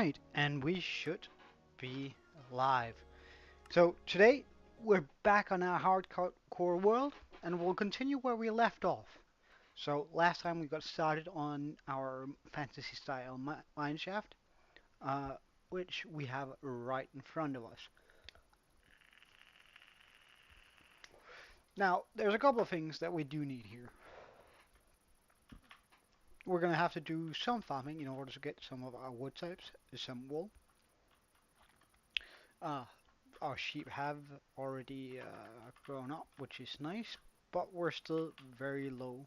Alright, and we should be live. So today we're back on our hardcore world and we'll continue where we left off. So last time we got started on our fantasy style mineshaft, uh, which we have right in front of us. Now there's a couple of things that we do need here. We're gonna have to do some farming in order to get some of our wood types, some wool. Uh, our sheep have already grown up, which is nice, but we're still very low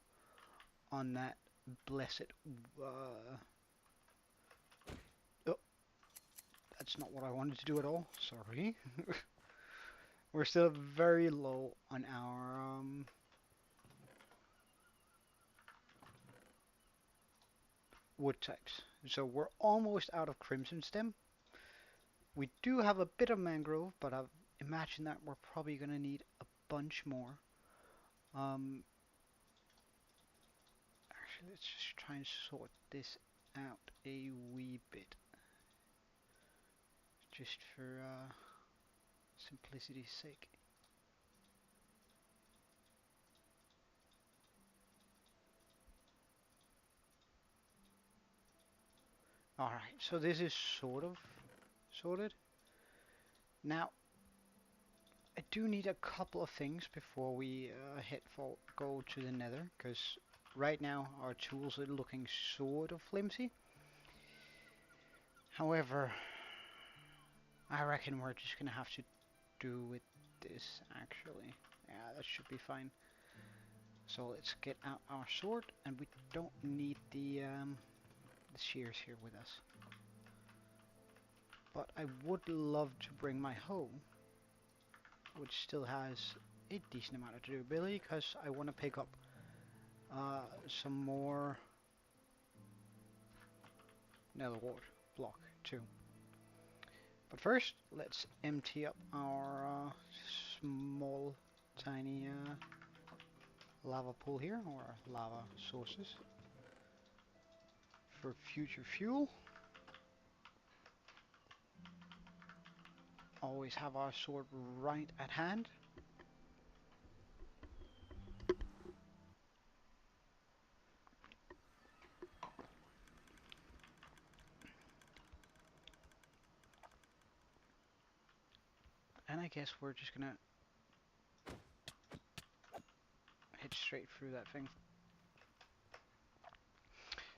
on that blessed. Uh, oh, that's not what I wanted to do at all. Sorry. We're still very low on our wood types. So we're almost out of crimson stem. We do have a bit of mangrove, but I imagine that we're probably gonna need a bunch more. Actually, let's just try and sort this out a wee bit, just for simplicity's sake. Alright, so this is sort of sorted. Now, I do need a couple of things before we go to the nether, because right now our tools are looking sort of flimsy. However, I reckon we're just gonna have to do with this actually. Yeah, that should be fine. So let's get out our sword, and we don't need the shears here with us. But I would love to bring my hoe, which still has a decent amount of durability, because I want to pick up some more nether wart block too. But first, let's empty up our small, tiny lava pool here, or lava sources, for future fuel. Always have our sword right at hand. And I guess we're just gonna hit straight through that thing.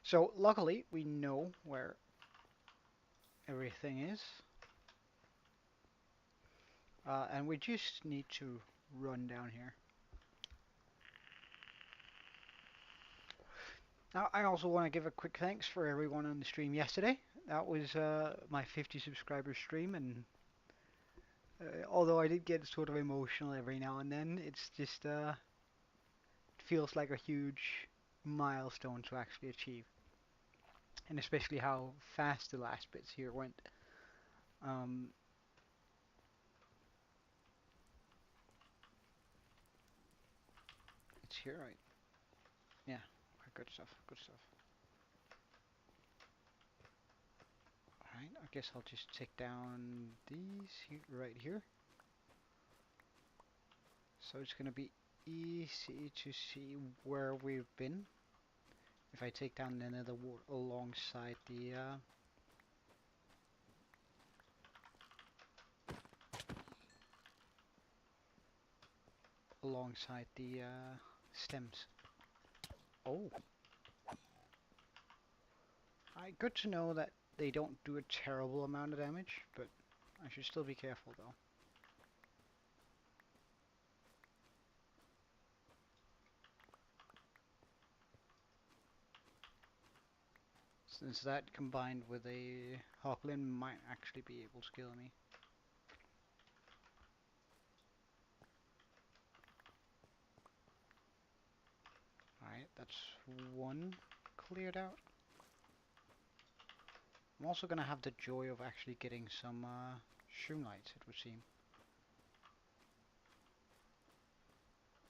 So luckily we know where everything is. And we just need to run down here. Now, I also want to give a quick thanks for everyone on the stream yesterday. That was my 50 subscriber stream, and although I did get sort of emotional every now and then, it's just it feels like a huge milestone to actually achieve, and especially how fast the last bits here went. It's here, right? Yeah, good stuff, good stuff. Alright, I guess I'll just take down these right here. So it's gonna be easy to see where we've been if I take down the nether wart alongside the stems. Oh, good to know that they don't do a terrible amount of damage, but I should still be careful though. Since that combined with a hoplin might actually be able to kill me. Alright, that's one cleared out. I'm also gonna have the joy of actually getting some shroomlights, it would seem.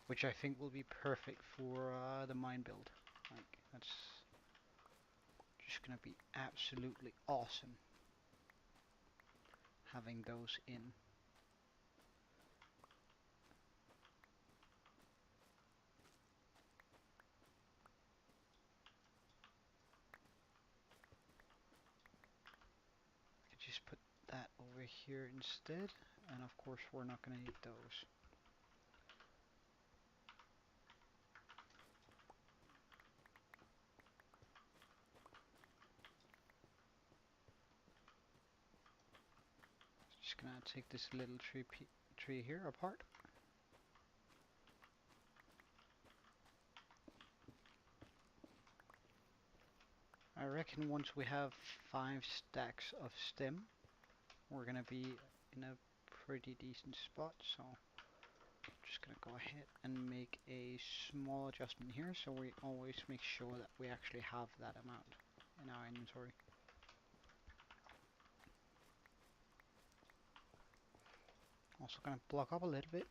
Which I think will be perfect for the mine build. Like, that's just gonna be absolutely awesome. having those in. I could just put that over here instead, and of course we're not going to need those. Just gonna take this little tree here apart. I reckon once we have 5 stacks of stem, we're gonna be in a pretty decent spot. So I'm just gonna go ahead and make a small adjustment here, so we always make sure that we actually have that amount in our inventory. Also gonna block up a little bit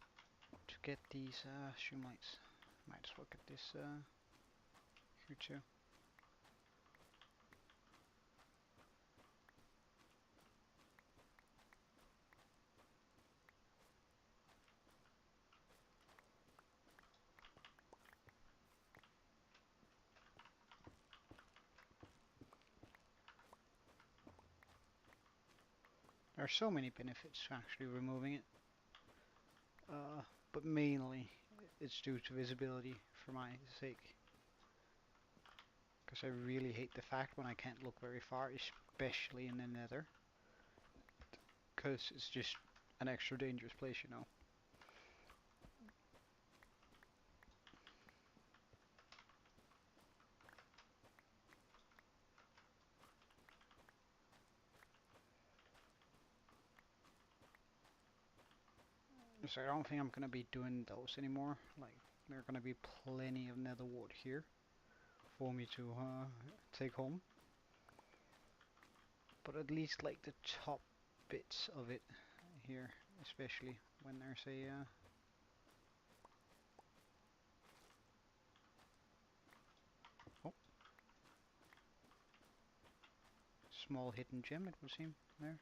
to get these shumites. Might as well get this here too. There are so many benefits to actually removing it, but mainly it's due to visibility for my sake. Because I really hate the fact when I can't look very far, especially in the nether. Because it's just an extra dangerous place, you know. So I don't think I'm gonna be doing those anymore. Like, there are gonna be plenty of nether wart here for me to take home. But at least like the top bits of it here, especially when there's a oh, small hidden gem, it would seem, there.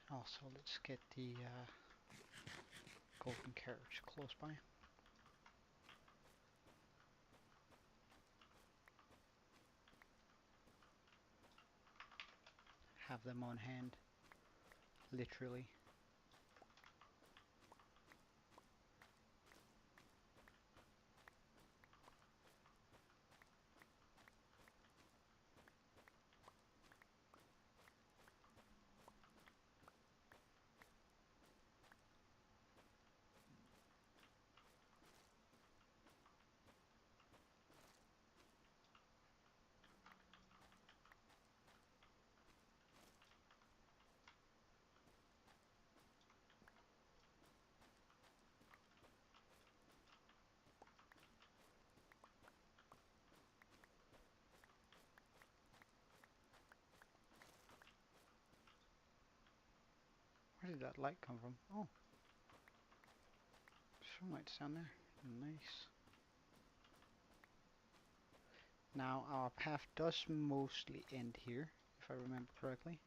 Also, let's get the golden carriage close by. Have them on hand, literally. Where did that light come from? Oh, some lights down there. Nice. Now our path does mostly end here, if I remember correctly.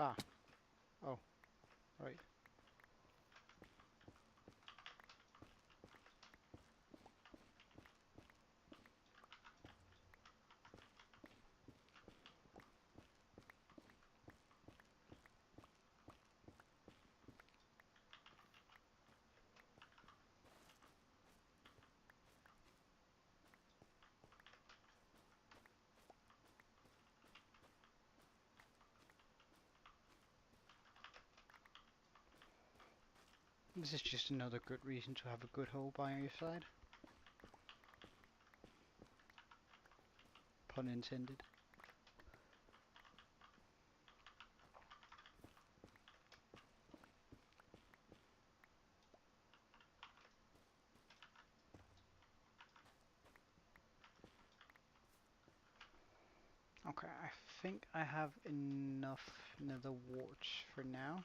Ah, oh, right. This is just another good reason to have a good hoe by your side. Pun intended. Okay, I think I have enough nether warts for now.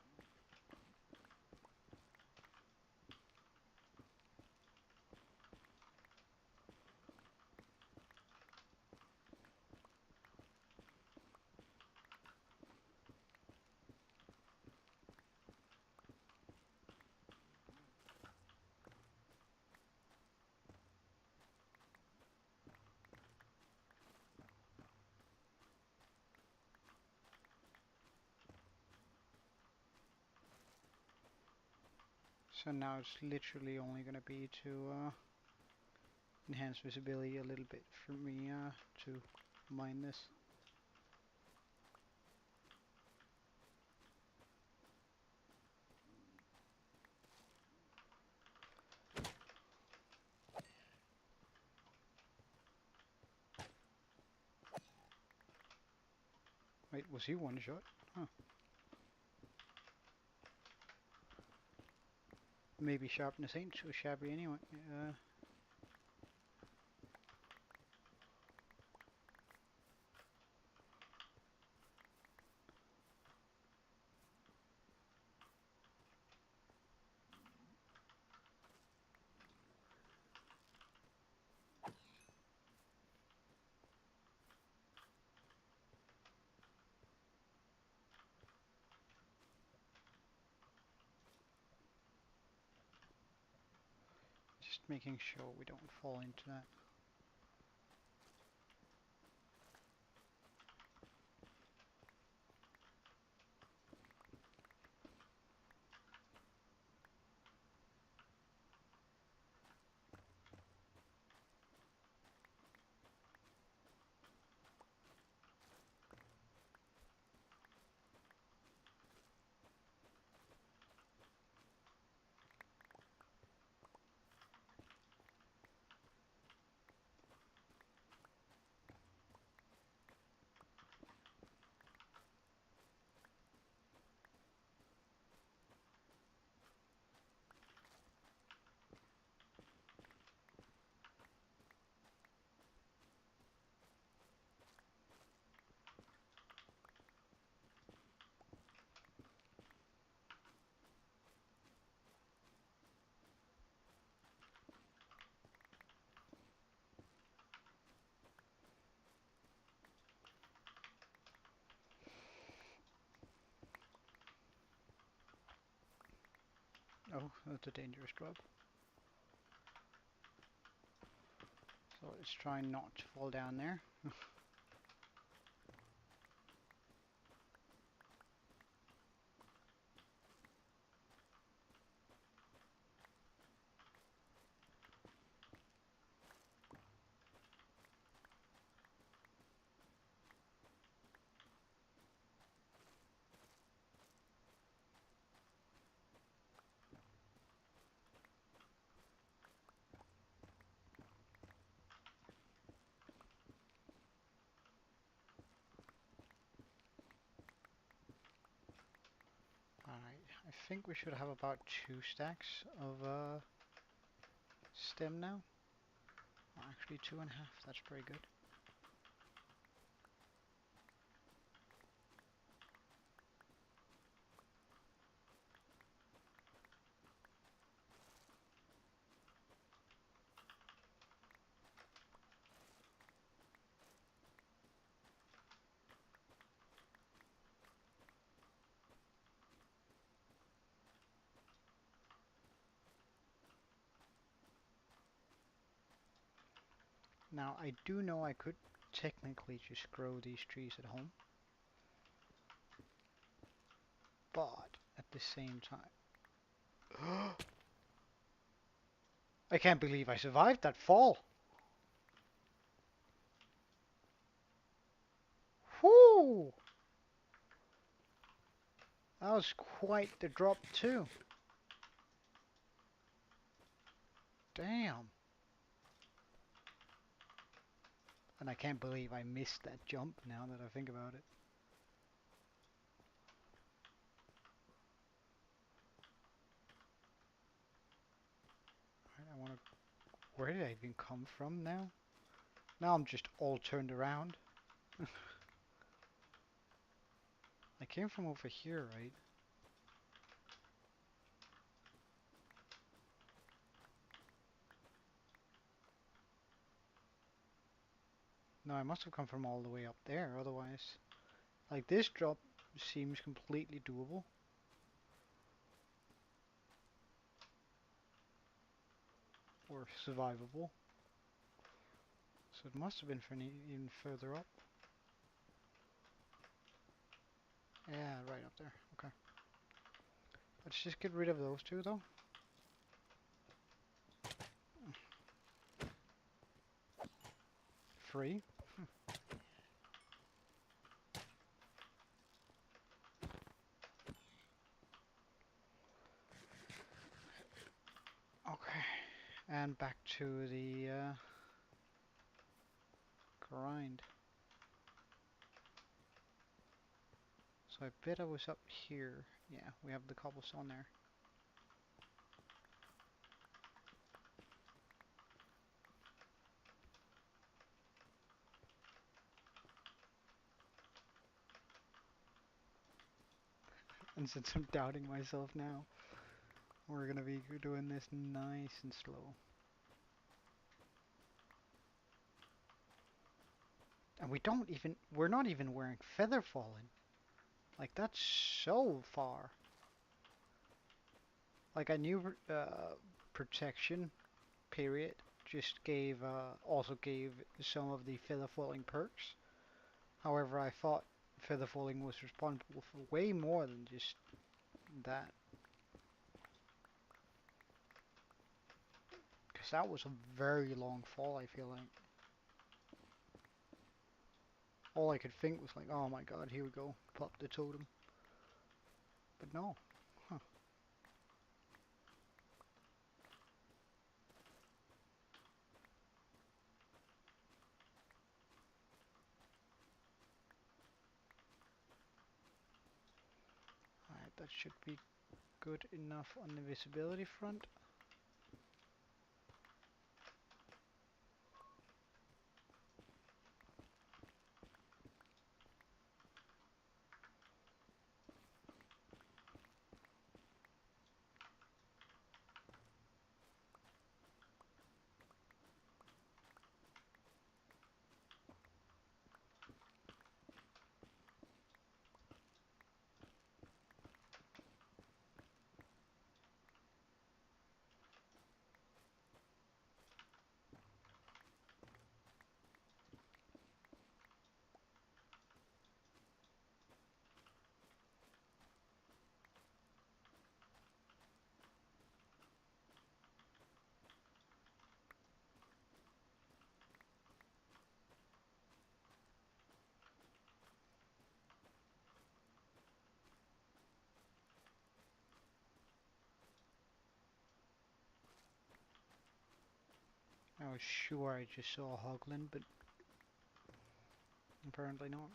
So now it's literally only going to be to enhance visibility a little bit for me to mine this. Wait, was he one shot? Huh. Maybe sharpness ain't so shabby anyway. Just making sure we don't fall into that. Oh, that's a dangerous drop. So let's try not to fall down there. Alright, I think we should have about 2 stacks of stem now. Well, actually 2.5, that's pretty good. Now, I do know I could technically just grow these trees at home, but at the same time... I can't believe I survived that fall! Whoo! That was quite the drop too. Damn. And I can't believe I missed that jump now that I think about it. Right, I wanna... Where did I even come from now? Now I'm just all turned around. I came from over here, right? No, I must have come from all the way up there, otherwise... Like, this drop seems completely doable. Or survivable. So it must have been from even further up. Yeah, right up there. Okay. Let's just get rid of those two, though. Free. Okay. And back to the grind. So I bet I was up here. Yeah, we have the cobblestone there. And since I'm doubting myself now, we're gonna be doing this nice and slow. And we're not even wearing feather falling. Like, that's so far. Like, I knew protection, period, just also gave some of the feather falling perks. However, I thought feather falling was responsible for way more than just that. Because that was a very long fall, I feel like. All I could think was like, oh my god, here we go, pop the totem. But no. Huh. Alright, that should be good enough on the visibility front. I was sure I just saw a hoglin, but apparently not.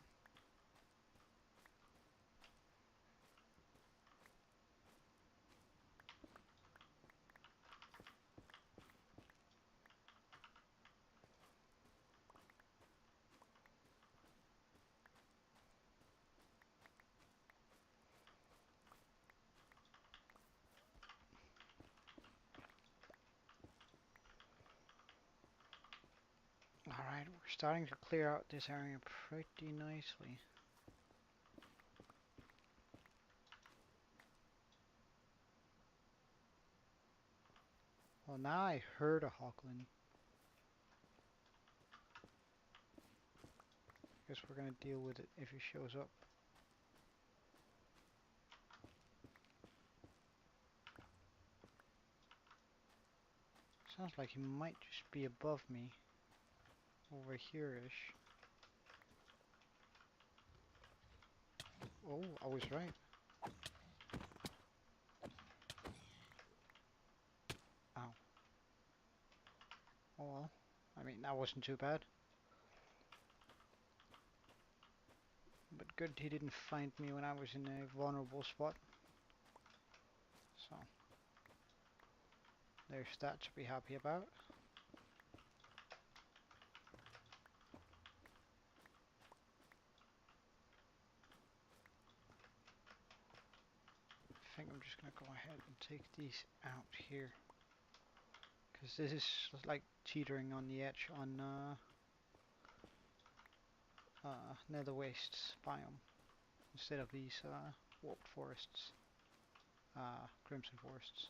Alright, we're starting to clear out this area pretty nicely. Well, now I heard a hoglin. guess we're gonna deal with it if he shows up. Sounds like he might just be above me. Over here-ish. Oh, I was right. Ow. Oh well. I mean, that wasn't too bad. But good he didn't find me when I was in a vulnerable spot. So, there's that to be happy about. I think I'm just gonna go ahead and take these out here. Because this is like teetering on the edge on Nether Wastes biome. Instead of these warped forests. Crimson forests.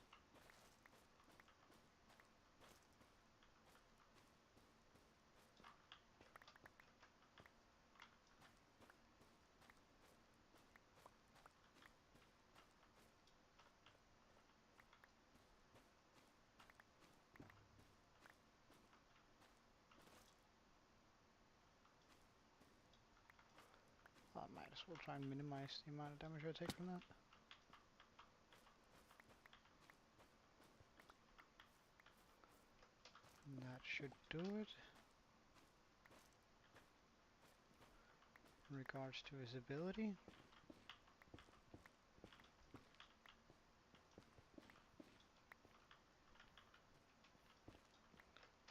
I might as well try and minimize the amount of damage I take from that. And that should do it. In regards to his ability.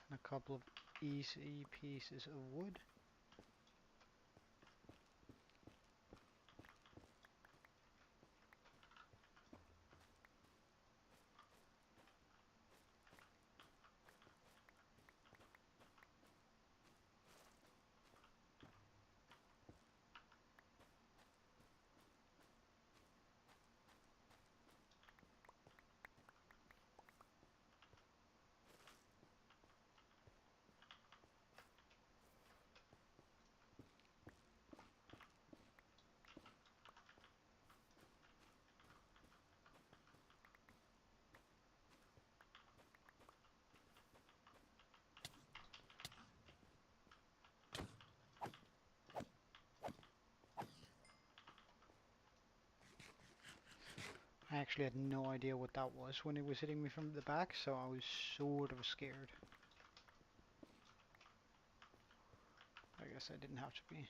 And a couple of easy pieces of wood. I actually had no idea what that was when it was hitting me from the back, so I was sort of scared. I guess I didn't have to be.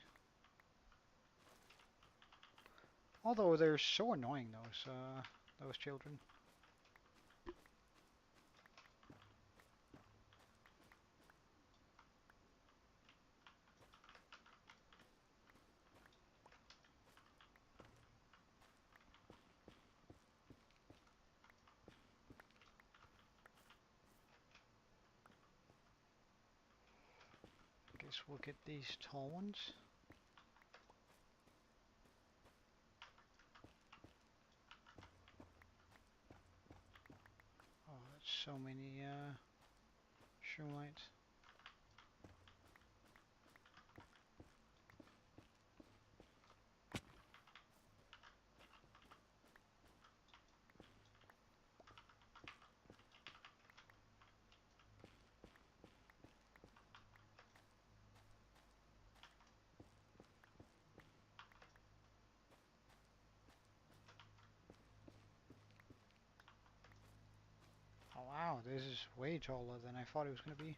Although they're so annoying, those children. Guess we'll get these tall ones. Oh, that's so many shroomlights. Oh wow, this is way taller than I thought it was going to be.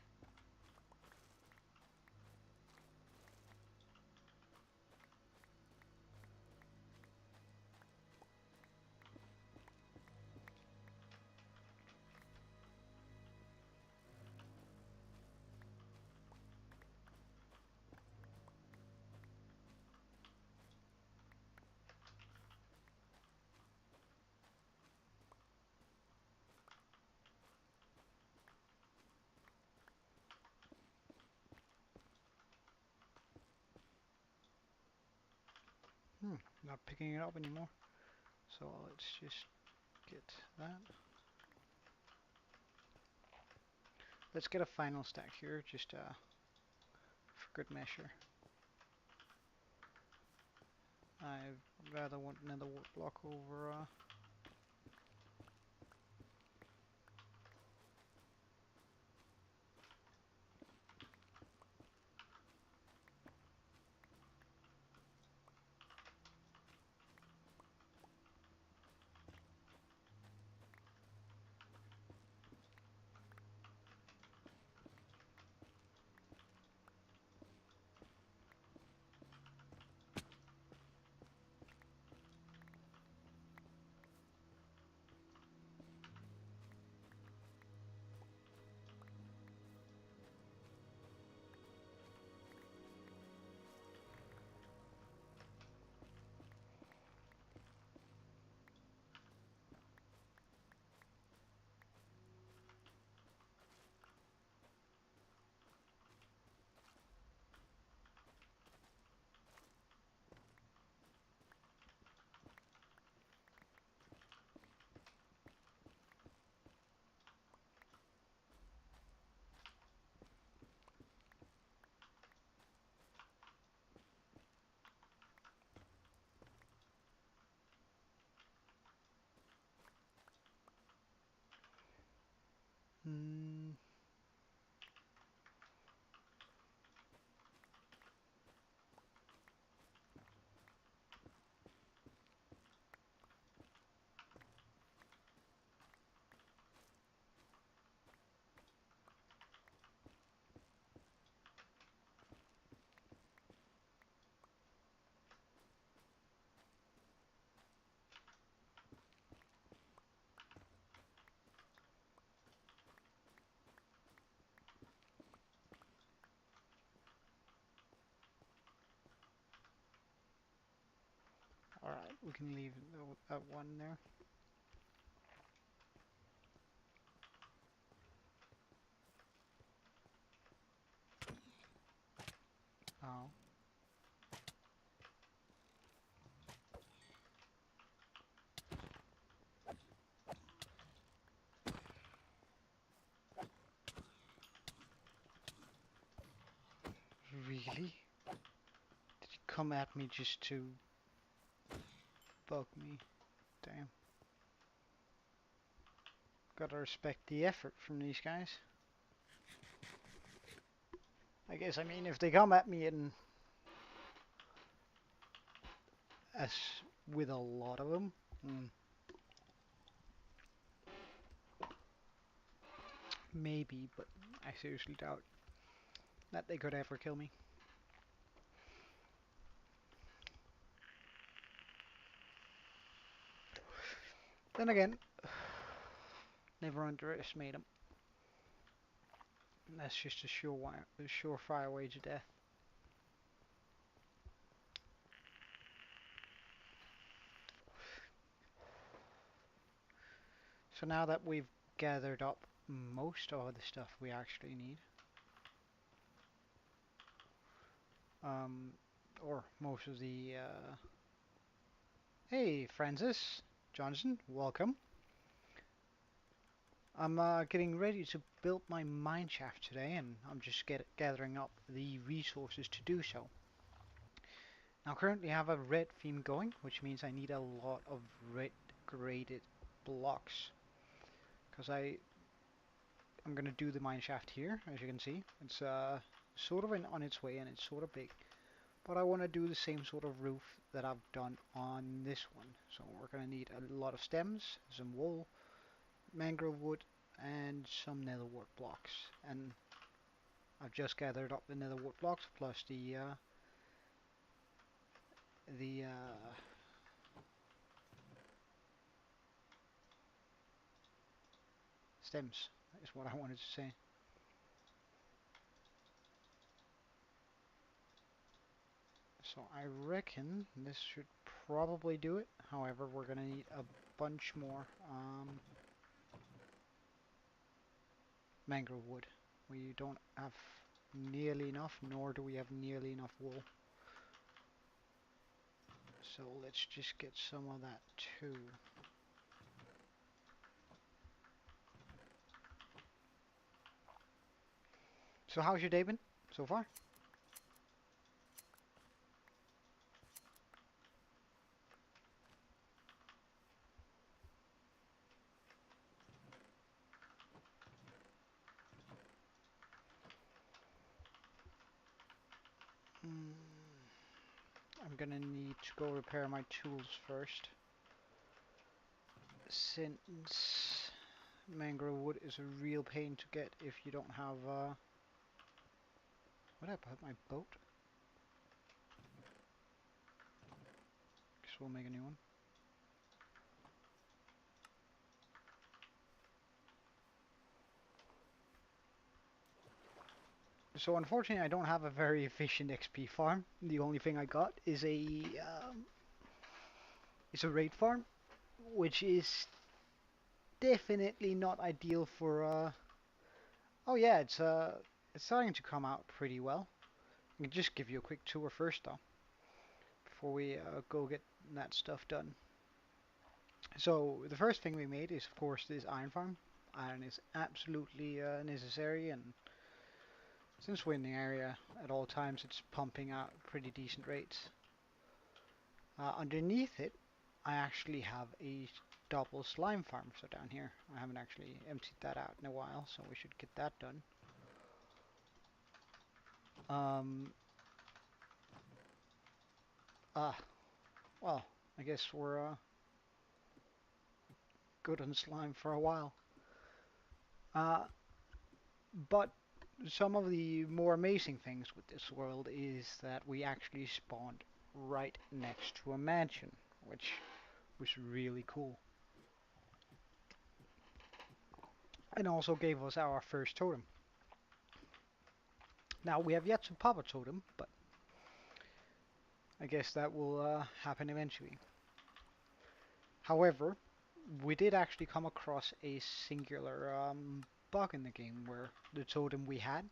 Not picking it up anymore. So let's just get that. Let's get a final stack here, just for good measure. I'd rather want another wood block over. Hmm. All right, we can leave that one there. Oh. Really? Did he come at me just to bug me? Damn. Gotta respect the effort from these guys. I guess, I mean, if they come at me in as with a lot of them, maybe, but I seriously doubt that they could ever kill me. Then again, never underestimate them. That's just a surefire way to death. So now that we've gathered up most of the stuff we actually need, or most of the, hey Francis Johnson, welcome. I'm getting ready to build my mineshaft today, and I'm just gathering up the resources to do so. Now currently I have a red theme going, which means I need a lot of red graded blocks, because I'm gonna do the mineshaft here, as you can see. It's sort of on its way, and it's sort of big. But I want to do the same sort of roof that I've done on this one. So we're going to need a lot of stems, some wool, mangrove wood, and some netherwood blocks. And I've just gathered up the netherwood blocks plus the stems, is what I wanted to say. So I reckon this should probably do it. However, we're going to need a bunch more mangrove wood. We don't have nearly enough, nor do we have nearly enough wool. So let's just get some of that too. So how's your day been so far? I'm gonna need to go repair my tools first, since mangrove wood is a real pain to get if you don't have, where did I put my boat? Guess we'll make a new one. So unfortunately I don't have a very efficient XP farm. The only thing I got is a raid farm, which is definitely not ideal for, oh yeah, it's starting to come out pretty well. I can just give you a quick tour first though, before we go get that stuff done. So the first thing we made is of course this iron farm. Iron is absolutely necessary, and since we're in the area at all times, it's pumping out pretty decent rates. Underneath it, I actually have a double slime farm. So down here, I haven't actually emptied that out in a while, so we should get that done. Um, ah, well, I guess we're good on slime for a while. Uh, but some of the more amazing things with this world is that we actually spawned right next to a mansion, which was really cool. And also gave us our first totem. Now we have yet to pop a totem, but I guess that will happen eventually. However, we did actually come across a singular bug in the game where the totem we had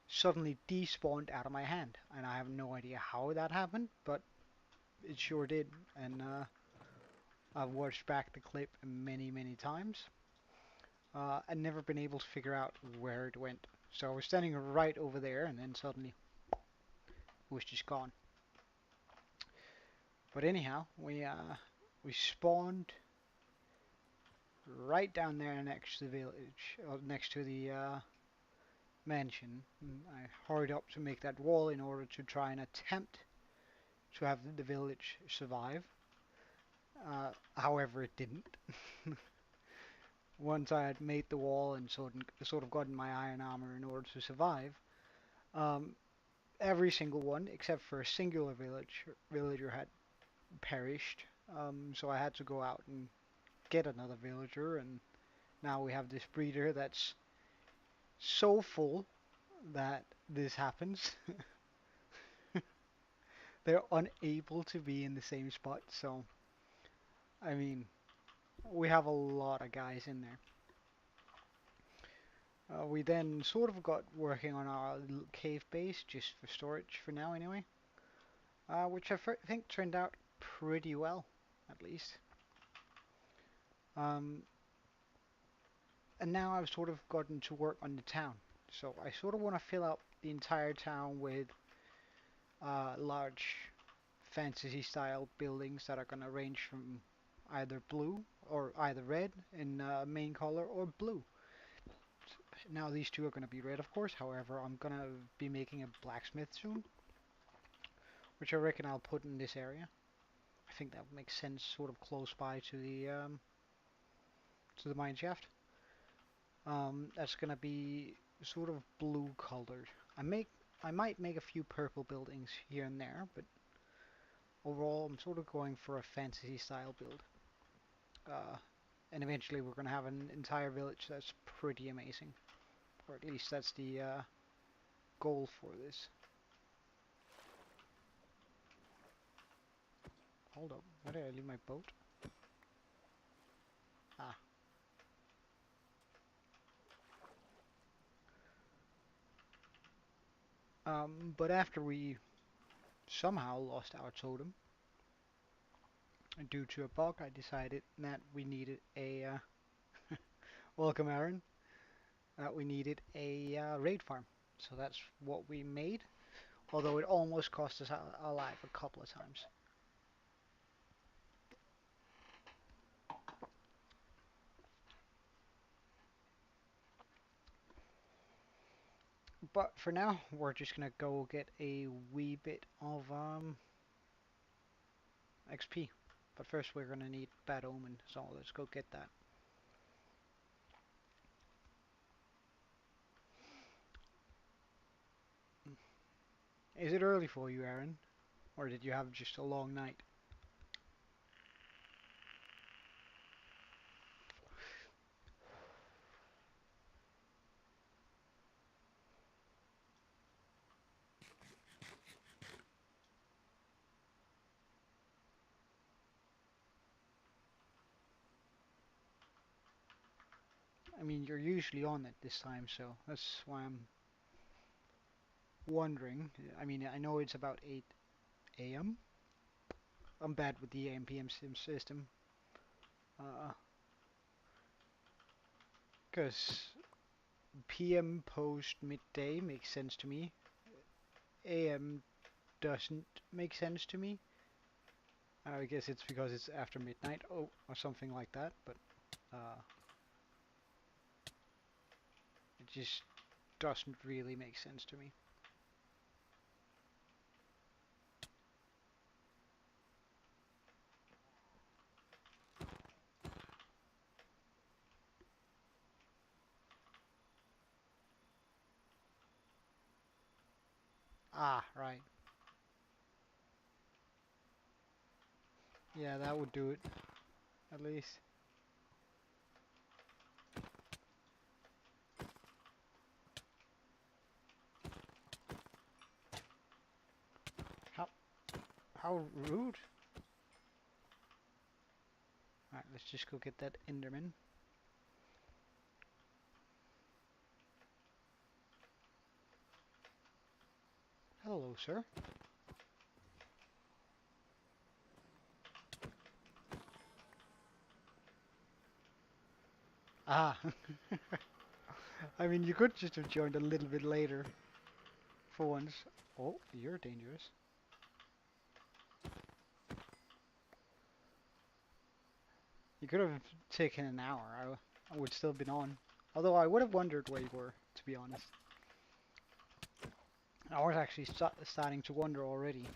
suddenly despawned out of my hand, and I have no idea how that happened, but it sure did. And I've watched back the clip many, many times and never been able to figure out where it went. So I was standing right over there, and then suddenly it was just gone. But anyhow, we spawned right down there next to the village, next to the mansion. I hurried up to make that wall in order to try and attempt to have the village survive. However, it didn't. Once I had made the wall and sort of gotten my iron armor in order to survive, um, every single one except for a singular villager had perished. So I had to go out and get another villager, and now we have this breeder that's so full that this happens. They're unable to be in the same spot, so I mean, we have a lot of guys in there. We then sort of got working on our little cave base just for storage for now anyway, which I think turned out pretty well, at least. Um, and now I've sort of gotten to work on the town, so I sort of want to fill out the entire town with large fantasy style buildings that are going to range from either blue or either red in main color or blue. Now these two are going to be red, of course. However, I'm going to be making a blacksmith soon, which I reckon I'll put in this area. I think that makes sense, sort of close by to the mineshaft. That's going to be sort of blue colored. I might make a few purple buildings here and there, but overall I'm sort of going for a fantasy style build. And eventually we're going to have an entire village that's pretty amazing. Or at least that's the goal for this. Hold up, where did I leave my boat? Ah. But after we somehow lost our totem, due to a bug, I decided that we needed a, welcome Aaron, that we needed a raid farm. So that's what we made, although it almost cost us our life a couple of times. But for now, we're just gonna go get a wee bit of XP. But first, we're gonna need Bad Omen, so let's go get that. Is it early for you, Aaron? Or did you have just a long night? I mean, you're usually on it this time, so that's why I'm wondering. I mean, I know it's about 8 a.m. I'm bad with the AM PM system. Uh, 'Cause PM post midday makes sense to me. AM doesn't make sense to me. I guess it's because it's after midnight, or something like that, but uh, it just doesn't really make sense to me. Ah, right. Yeah, that would do it, at least. How, how rude. Alright, let's just go get that Enderman. Hello, sir. Ah, I mean, you could just have joined a little bit later, for once. Oh, you're dangerous. You could have taken an hour. I would still have been on. Although I would have wondered where you were, to be honest. I was actually starting to wonder already.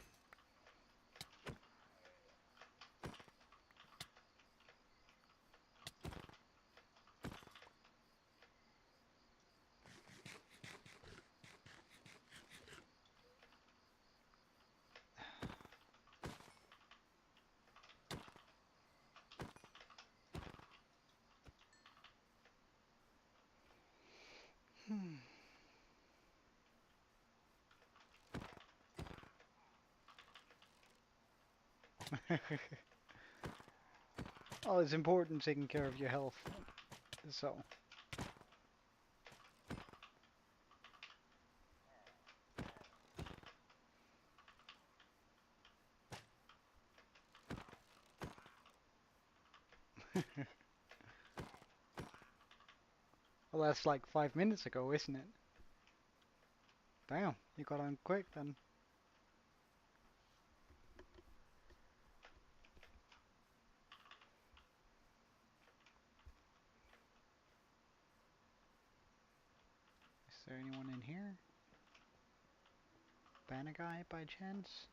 Hmm. Well, it's important taking care of your health. So, well, that's like 5 minutes ago, isn't it? Damn, you got on quick then. Is there anyone in here? Banner guy by chance?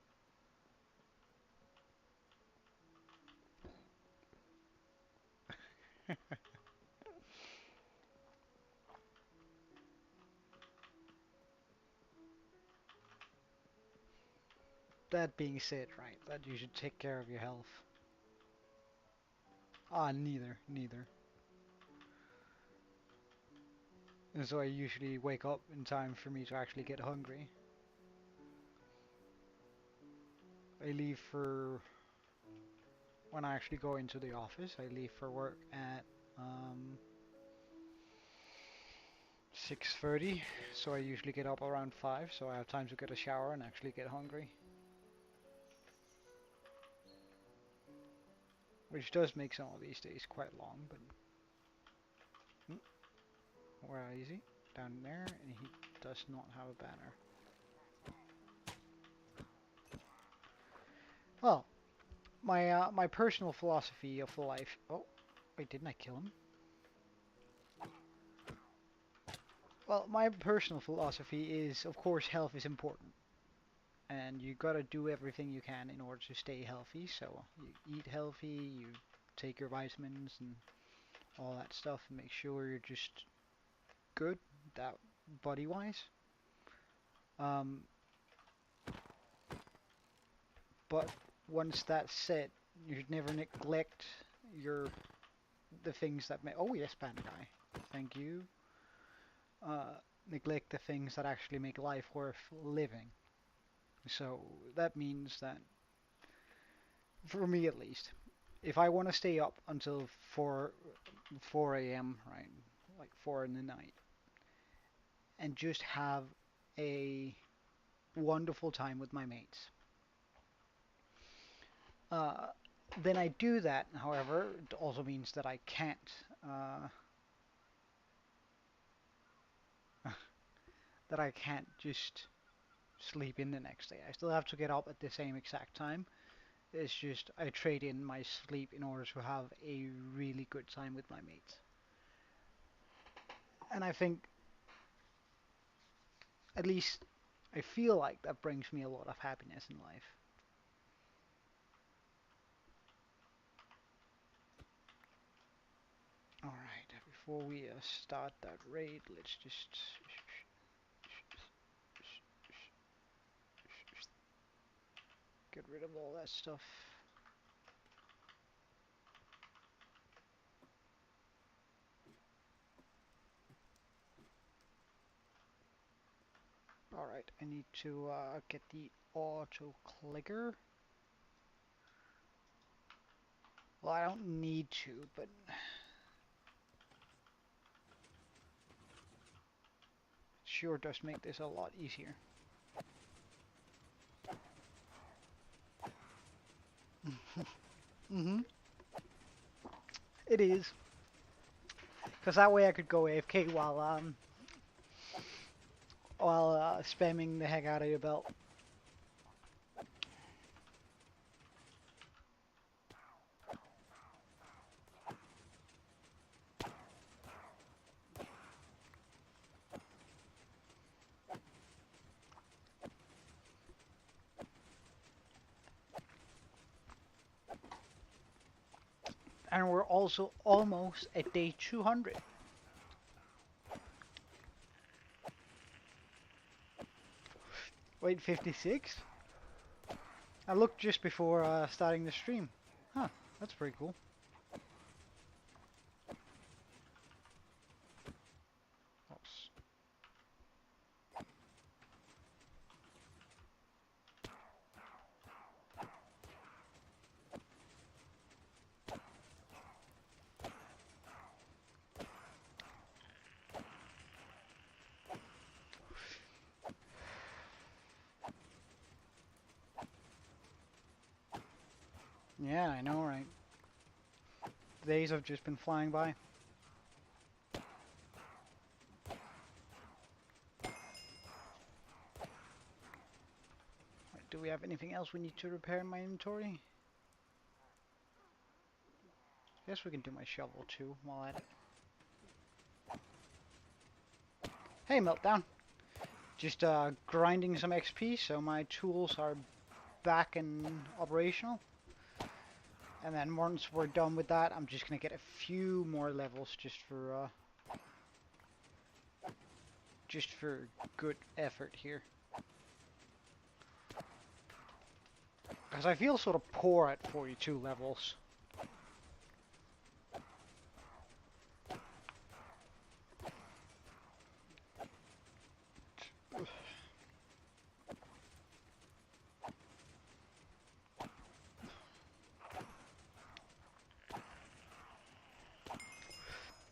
That being said, right, that you should take care of your health. Ah, neither. And so I usually wake up in time for me to actually get hungry. I leave for when I actually go into the office. I leave for work at 6:30, so I usually get up around 5, so I have time to get a shower and actually get hungry. Which does make some of these days quite long, but where is he? Down there, and he does not have a banner. Well, my personal philosophy of life. Oh, wait, didn't I kill him? Well, my personal philosophy is, of course, health is important, and you gotta do everything you can in order to stay healthy. So you eat healthy, you take your vitamins and all that stuff, and make sure you're just good, that body-wise. Um, but once that's said, you should never neglect your the things that make. Oh yes, Panda Guy, thank you. Uh, Neglect the things that actually make life worth living. So that means that, for me at least, if I want to stay up until 4 a.m., right, like 4 in the night, and just have a wonderful time with my mates, uh, then I do that. However, it also means that I can't uh, that I can't just sleep in the next day. I still have to get up at the same exact time. It's just I trade in my sleep in order to have a really good time with my mates. And I think, at least I feel like that brings me a lot of happiness in life. Alright, before we start that raid, let's just get rid of all that stuff. Alright, I need to get the auto clicker. Well, I don't need to, but it sure does make this a lot easier. Mm-hmm. It is. Because that way I could go AFK while spamming the heck out of your belt. And we're also almost at day 200. Wait, 56? I looked just before starting the stream. Huh, that's pretty cool. Oops. Yeah, I know, right? The days have just been flying by. Right, do we have anything else we need to repair in my inventory? Guess we can do my shovel too while at it. Hey, Meltdown. Just grinding some XP so my tools are back and operational. And then once we're done with that, I'm just gonna get a few more levels just for good effort here. Because I feel sort of poor at 42 levels.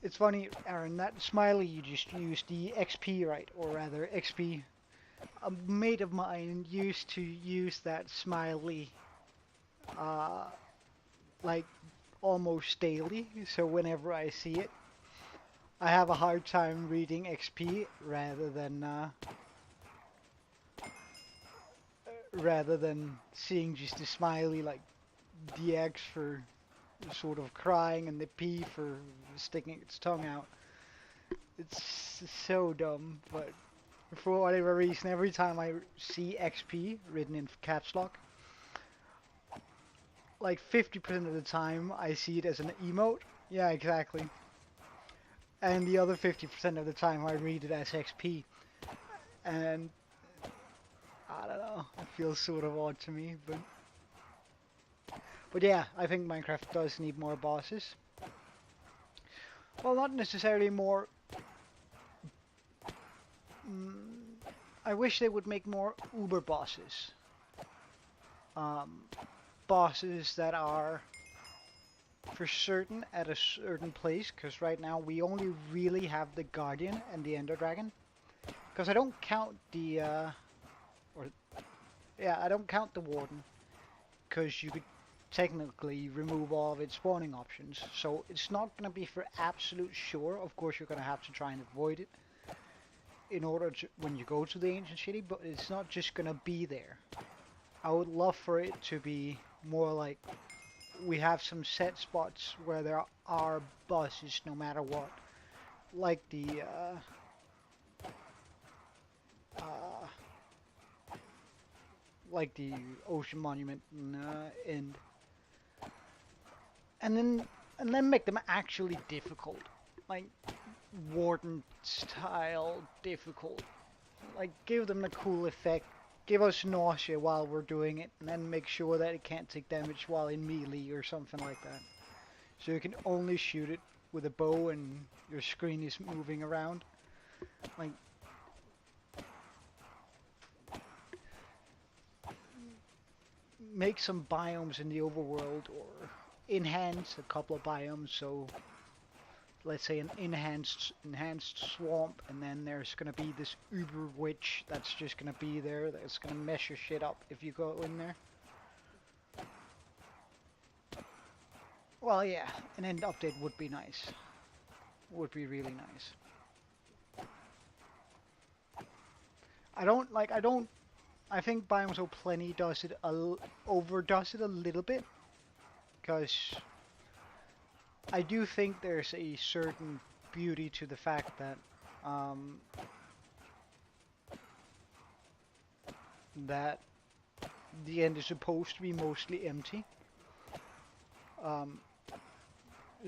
It's funny, Aaron, that smiley you just used, the XP, right? Or rather, XP. A mate of mine used to use that smiley, uh, like, almost daily. So whenever I see it, I have a hard time reading XP rather than seeing just a smiley, like the X for sort of crying and the P for sticking its tongue out. It's so dumb, but for whatever reason, every time I see XP written in caps lock, like 50% of the time I see it as an emote. Yeah, exactly. And the other 50% of the time I read it as XP. And I don't know, it feels sort of odd to me, but yeah, I think Minecraft does need more bosses. Well, not necessarily more. I wish they would make more Uber bosses. Um, Bosses that are for certain at a certain place, because right now we only really have the Guardian and the Ender Dragon. Because I don't count the, or yeah, I don't count the Warden, because you could technically remove all of its spawning options. So it's not going to be for absolute sure. Of course, you're going to have to try and avoid it in order to, when you go to the ancient city, but it's not just going to be there. I would love for it to be more like we have some set spots where there are bosses no matter what. Like uh, like the Ocean Monument and then make them actually difficult, like Warden style difficult. Like give them a cool effect, give us nausea while we're doing it, and then make sure that it can't take damage while in melee or something like that. So you can only shoot it with a bow and your screen is moving around. Like make some biomes in the overworld or enhance a couple of biomes. So let's say an enhanced swamp, and then there's gonna be this uber witch that's just gonna be there that's gonna mess your shit up if you go in there. Well, yeah, an end update would be nice. Would be really nice. I think Biomes O Plenty overdoes it a little bit, because I do think there's a certain beauty to the fact that um, that the end is supposed to be mostly empty. Um,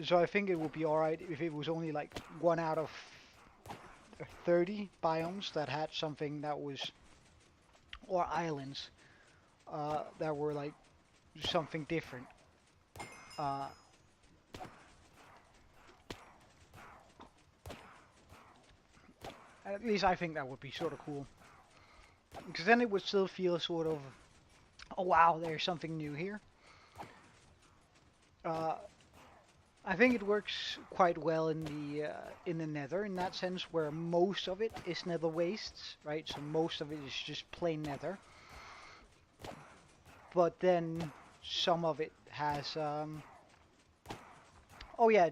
so I think it would be alright if it was only like 1 out of 30 biomes that had something that was, or islands that were like something different. Uh, at least I think that would be sort of cool. Because then it would still feel sort of, oh wow, there's something new here. Uh, I think it works quite well in the Nether in that sense, where most of it is Nether wastes, right? So most of it is just plain Nether. But then some of it has, oh yeah,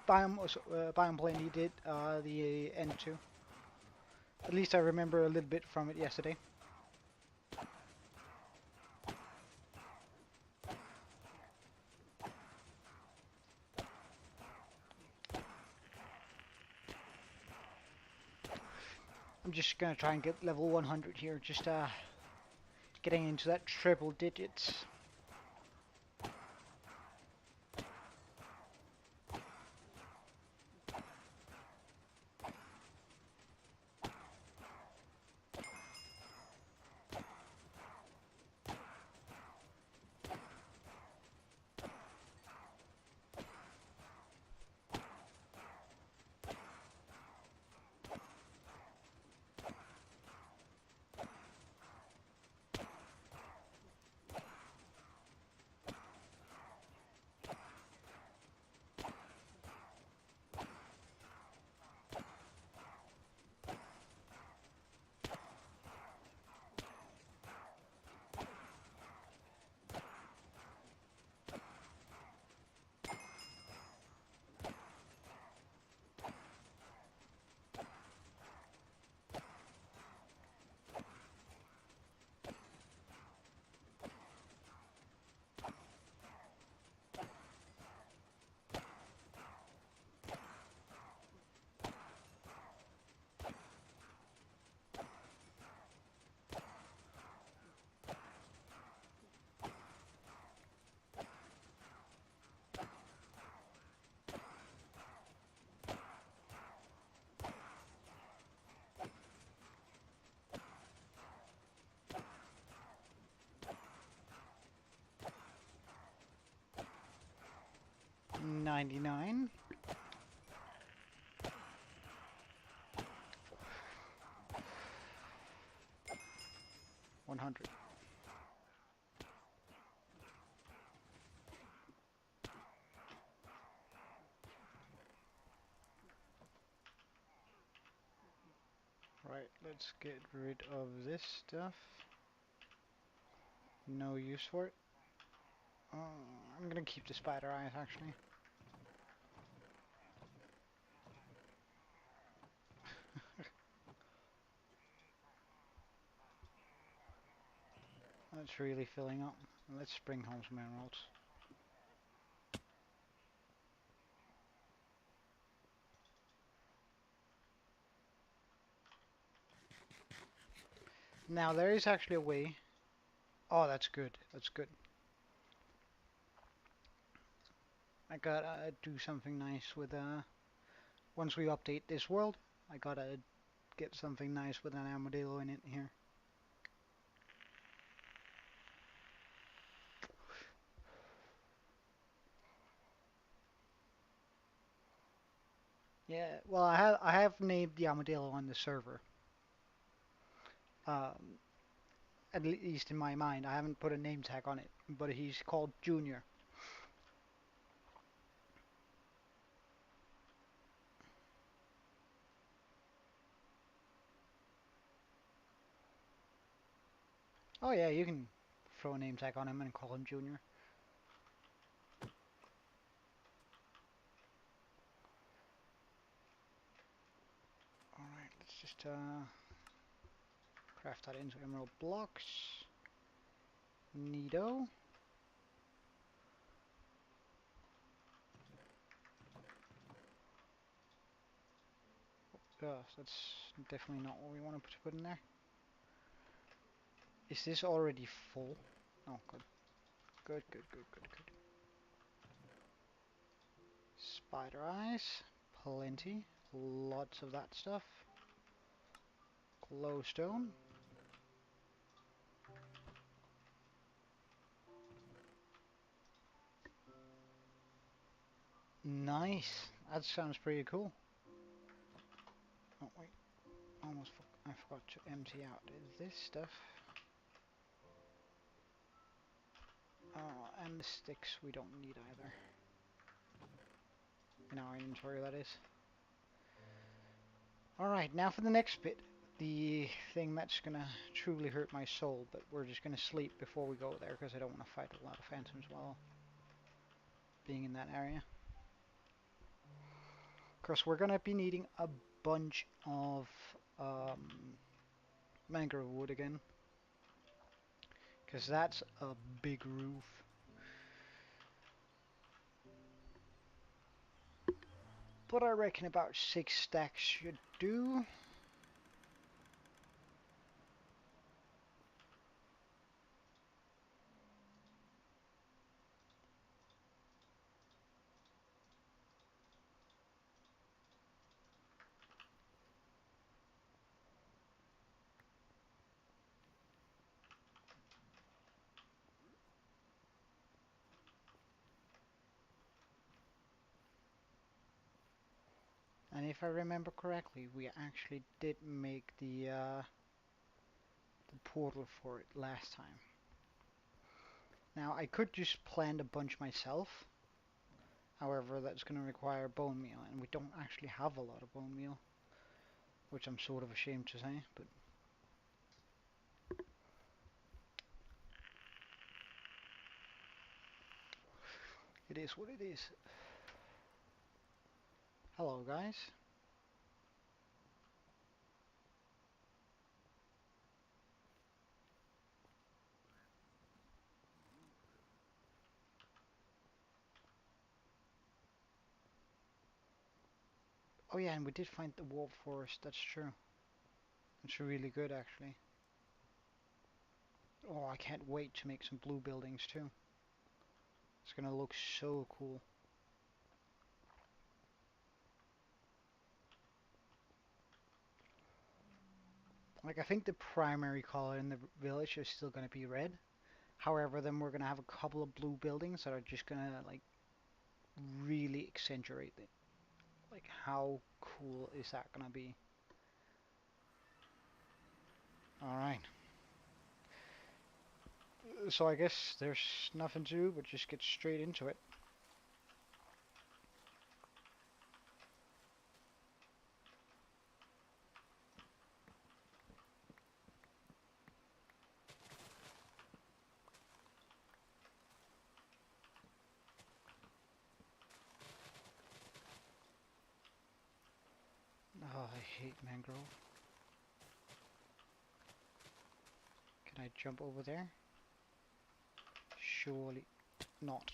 Biome Plenty did the end too. At least I remember a little bit from it yesterday. I'm just gonna try and get level 100 here, just getting into that triple digits. 99. 100. Right, let's get rid of this stuff. No use for it. I'm gonna keep the spider eyes actually. That's really filling up. Let's bring home some emeralds. Now there is actually a way. Oh, that's good. That's good. I gotta do something nice with once we update this world, I gotta get something nice with an armadillo in it here. Yeah, well I have named the armadillo on the server. Um, at least in my mind, I haven't put a name tag on it, but he's called Junior. Oh yeah, you can throw a name tag on him and call him Junior. Alright, let's just craft that into emerald blocks. Neato. That's definitely not what we want to put in there. Is this already full? Oh, good. Good, good, good, good, good. Spider eyes. Plenty. Lots of that stuff. Glowstone. Nice. That sounds pretty cool. Oh, wait. I forgot to empty out this stuff. Oh, and the sticks we don't need either. In our inventory, that is. Alright, now for the next bit. The thing that's gonna truly hurt my soul, but we're just gonna sleep before we go there because I don't want to fight a lot of phantoms while being in that area. Of course, we're gonna be needing a bunch of mangrove wood again, because that's a big roof. But I reckon about 6 stacks should do. And if I remember correctly, we actually did make the portal for it last time. Now I could just plant a bunch myself. However, that's going to require bone meal, and we don't actually have a lot of bone meal, which I'm sort of ashamed to say, but it is what it is. Hello, guys. Oh yeah, and we did find the warp forest, that's true. It's really good, actually. Oh, I can't wait to make some blue buildings, too. It's gonna look so cool. Like, I think the primary color in the village is still gonna be red. However, then we're gonna have a couple of blue buildings that are just gonna, like, really accentuate it. Like, how cool is that gonna be? Alright. So I guess there's nothing to do but just get straight into it. Oh, I hate mangrove. Can I jump over there? Surely not.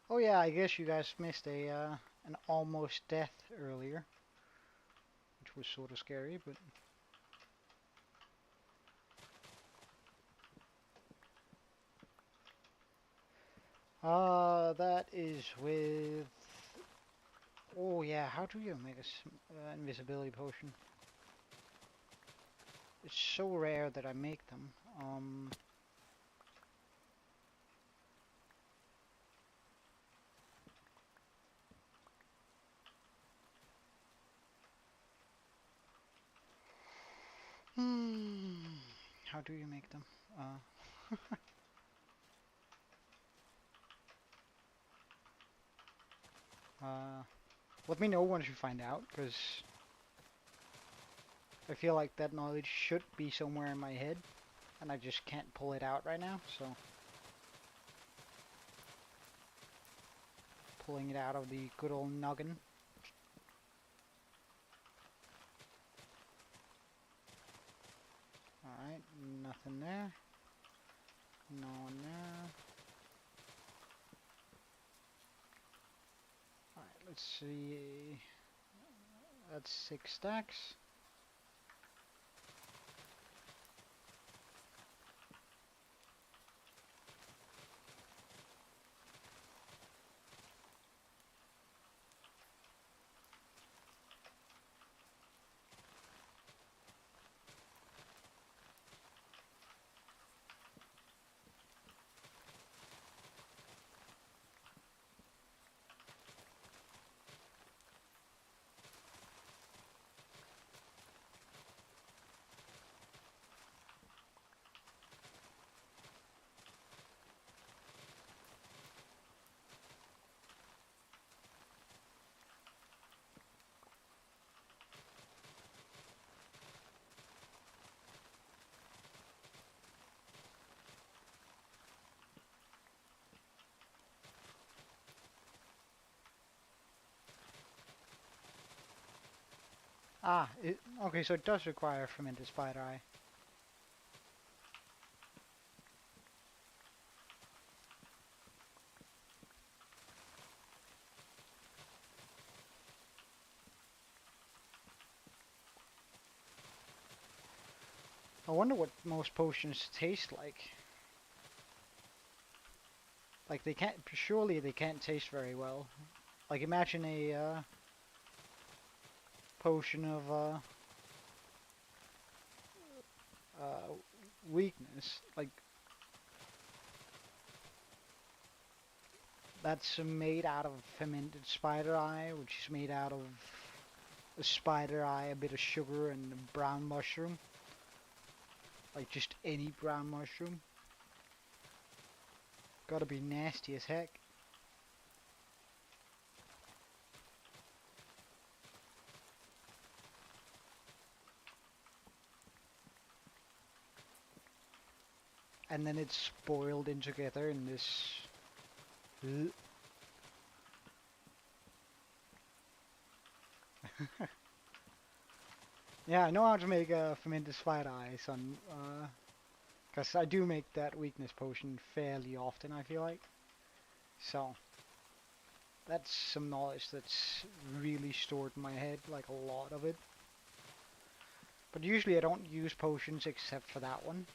Oh yeah, I guess you guys missed an almost death earlier, which was sort of scary, but that is with. Oh yeah, how do you make a invisibility potion? It's so rare that I make them. Hmm. How do you make them? Uh, Let me know once you find out, because I feel like that knowledge should be somewhere in my head, and I just can't pull it out right now, so pulling it out of the good old noggin. Alright, nothing there. No one there. Alright, let's see. That's 6 stacks. Ah, okay, so it does require fermented spider eye. I wonder what most potions taste like. Like they can't, surely they can't taste very well. Like imagine a potion of uh, weakness. Like that's made out of fermented spider eye, which is made out of a spider eye, a bit of sugar, and a brown mushroom. Like just any brown mushroom. Gotta be nasty as heck. And then it's boiled in together in this. Yeah, I know how to make fermented spider eye, son. Because I do make that weakness potion fairly often, I feel like. So, that's some knowledge that's really stored in my head, like a lot of it. But usually I don't use potions except for that one.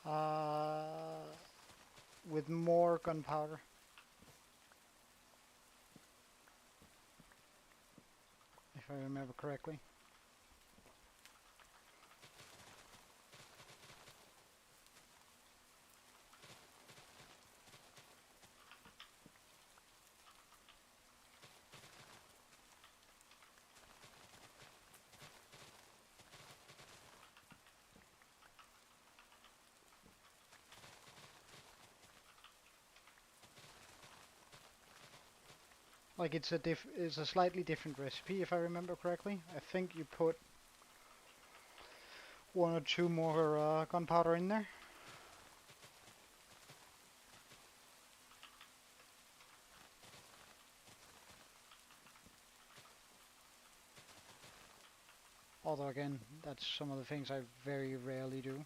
Uh, with more gunpowder, if I remember correctly. Like it's a slightly different recipe if I remember correctly. I think you put one or two more gunpowder in there. Although again, that's some of the things I very rarely do.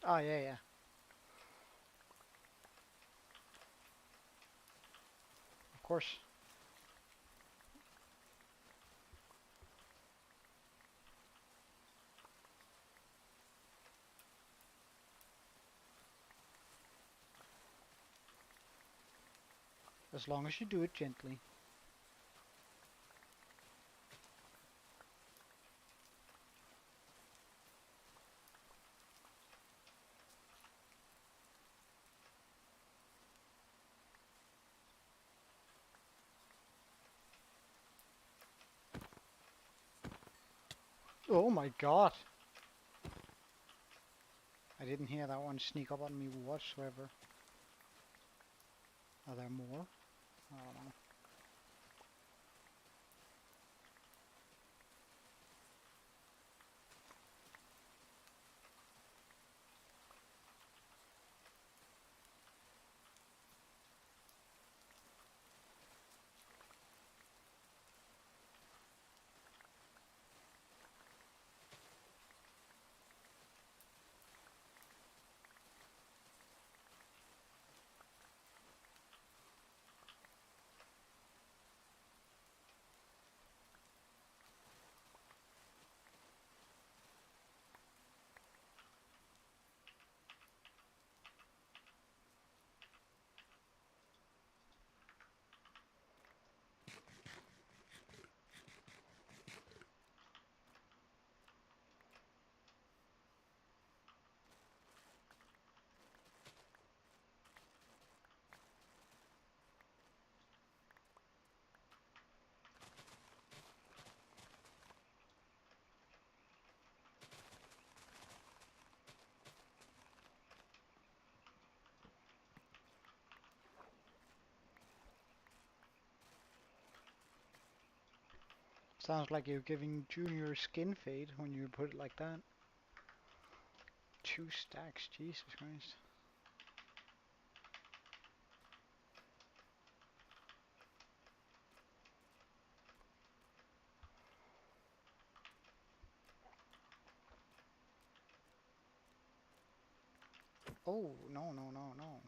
Oh yeah, yeah. Of course. As long as you do it gently. Oh my god! I didn't hear that one sneak up on me whatsoever. Are there more? I don't know. Sounds like you're giving Junior a skin fade when you put it like that. 2 stacks, Jesus Christ. Oh, no, no, no, no.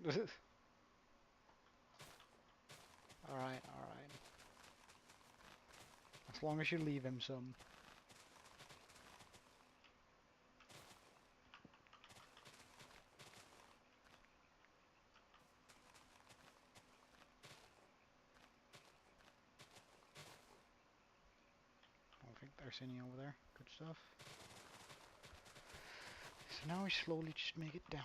Alright, alright. As long as you leave him some. I don't think there's any over there. Good stuff. So now we slowly just make it down.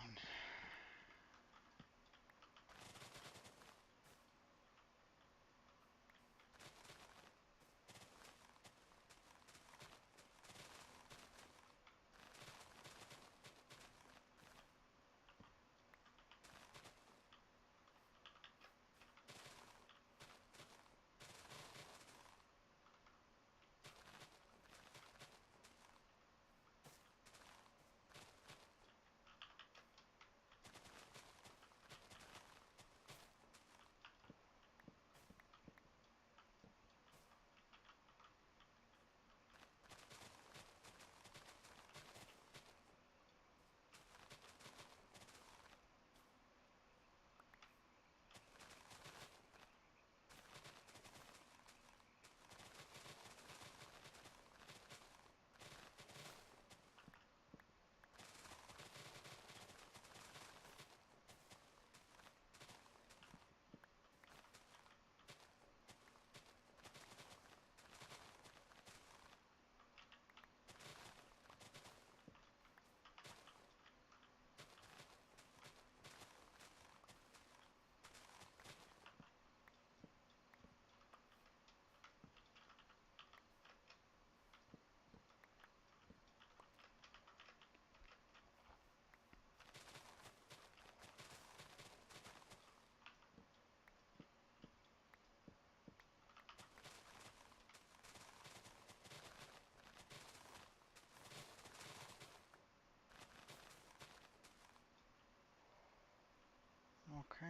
Okay.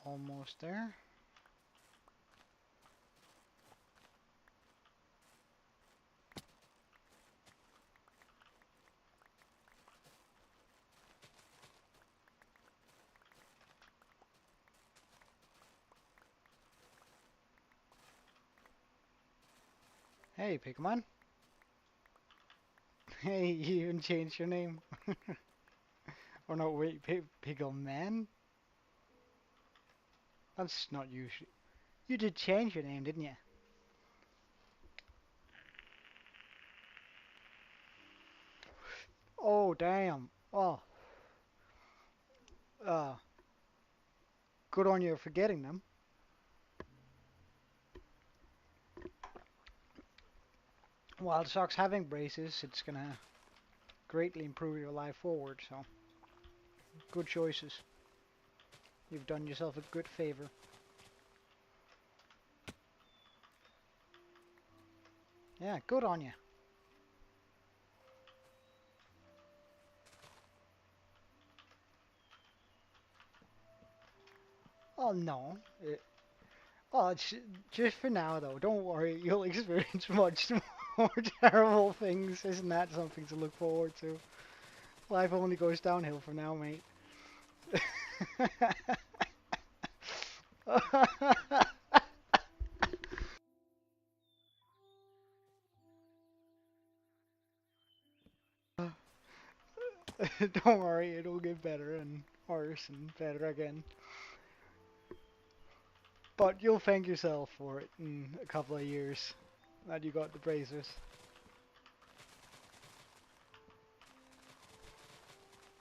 Almost there. Hey, Pigman. Hey, you even changed your name. Or no, wait, Pigman? That's not usual. You did change your name, didn't you? Oh, damn. Oh, uh, good on you for getting them. While it sucks having braces, it's gonna greatly improve your life forward, so good choices. You've done yourself a good favor. Yeah, good on you. Oh no. Oh, it's just for now though. Don't worry, you'll experience much more terrible things. Isn't that something to look forward to? Life only goes downhill from now, mate. Don't worry, it'll get better and worse and better again. But you'll thank yourself for it in a couple of years that you got the braces.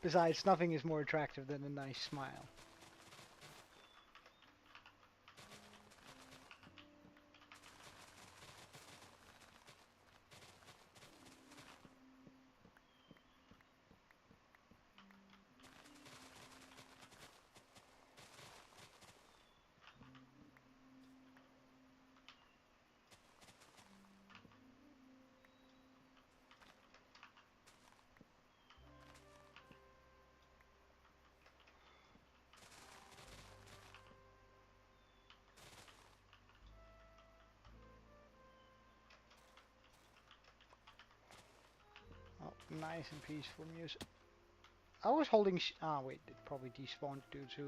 Besides, nothing is more attractive than a nice smile. Oh, nice and peaceful music. I was holding wait, it probably despawned due to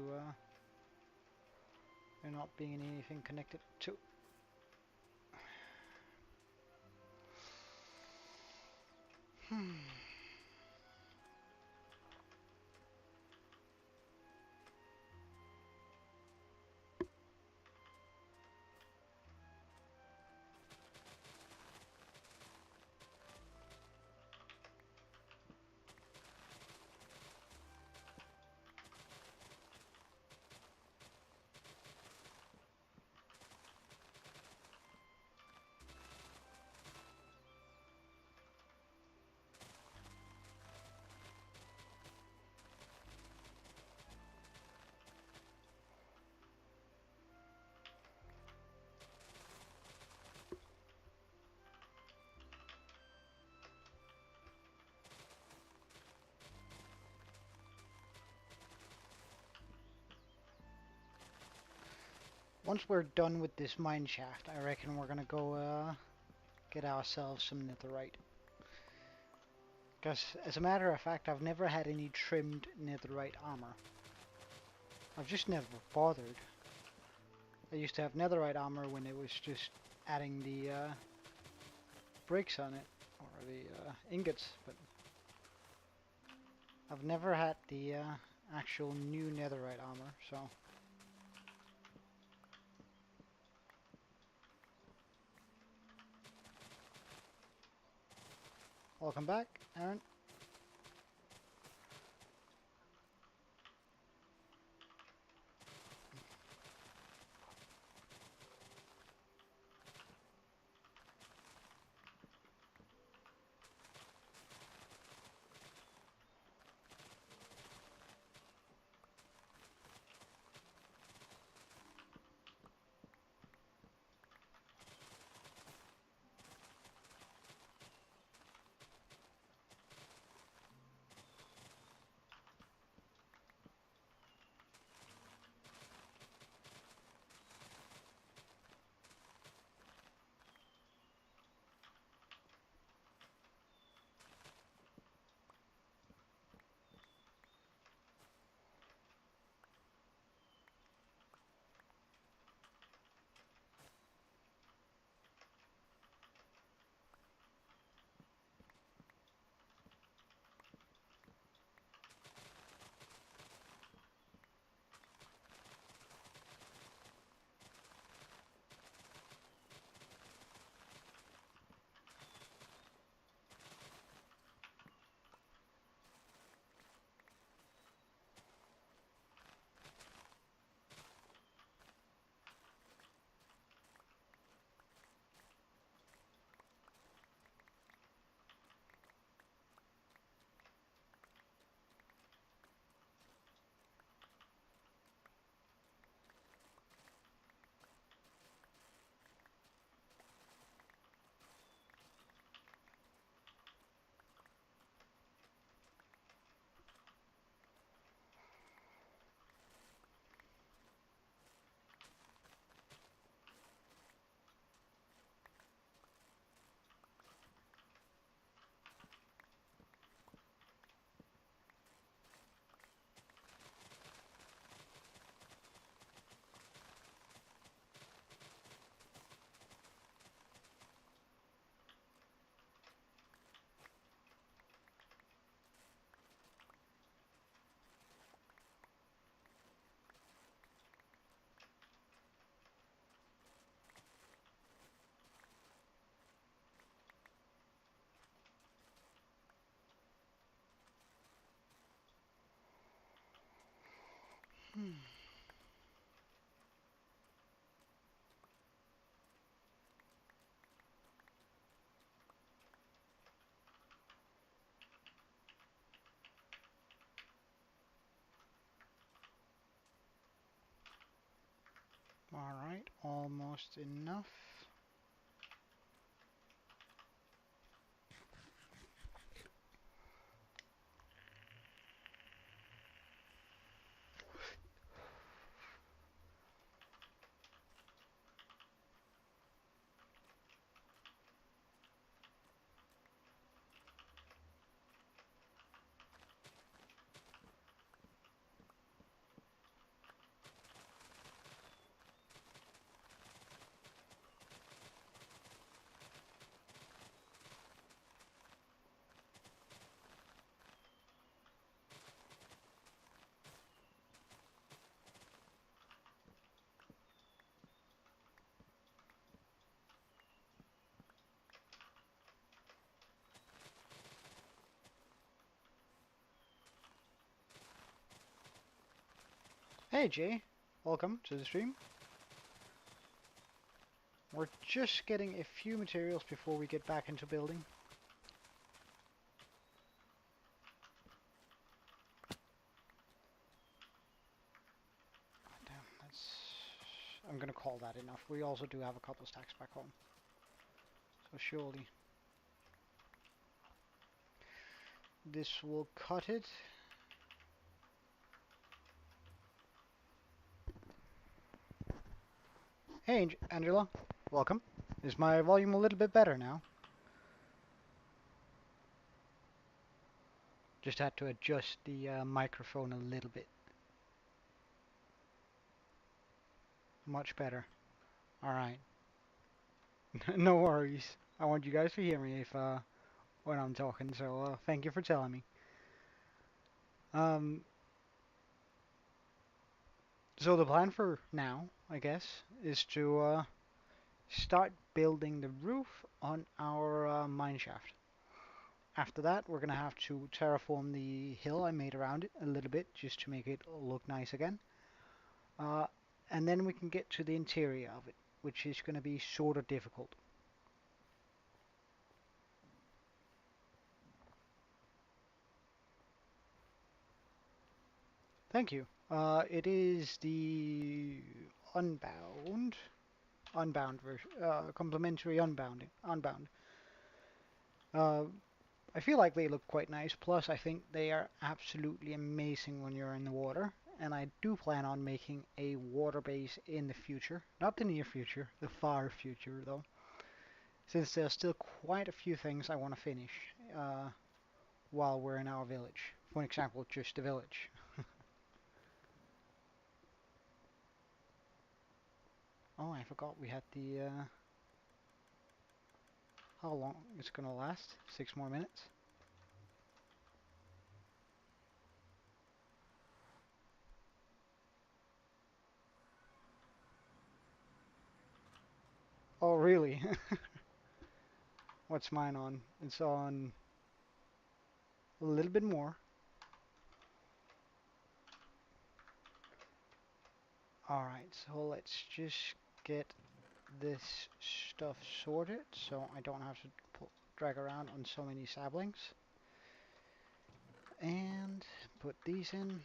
there not being anything connected to. Once we're done with this mine shaft, I reckon we're gonna go get ourselves some netherite. Because, as a matter of fact, I've never had any trimmed netherite armor. I've just never bothered. I used to have netherite armor when it was just adding the bricks on it, or the ingots, but I've never had the actual new netherite armor, so... Welcome back, Aaron. almost enough. Hey Jay, welcome to the stream. We're just getting a few materials before we get back into building. Damn, I'm gonna call that enough. We also do have a couple stacks back home. So surely this will cut it. Hey Angela, welcome. Is my volume a little bit better now? Just had to adjust the microphone a little bit. Much better. Alright. No worries. I want you guys to hear me if when I'm talking, so thank you for telling me. So the plan for now, I guess, is to start building the roof on our mineshaft. After that, we're gonna have to terraform the hill I made around it a little bit, just to make it look nice again. And then we can get to the interior of it, which is gonna be sort of difficult. Thank you. It is the unbound version, complimentary unbound. Uh, I feel like they look quite nice. Plus, I think they are absolutely amazing when you're in the water. And I do plan on making a water base in the future, not the near future, the far future though. Since there's still quite a few things I want to finish while we're in our village. For example, just the village. Oh, I forgot we had the how long it's gonna last? 6 more minutes? Oh, really? What's mine on? It's on a little bit more. Alright, so let's just get this stuff sorted so I don't have to drag around on so many saplings. And put these in.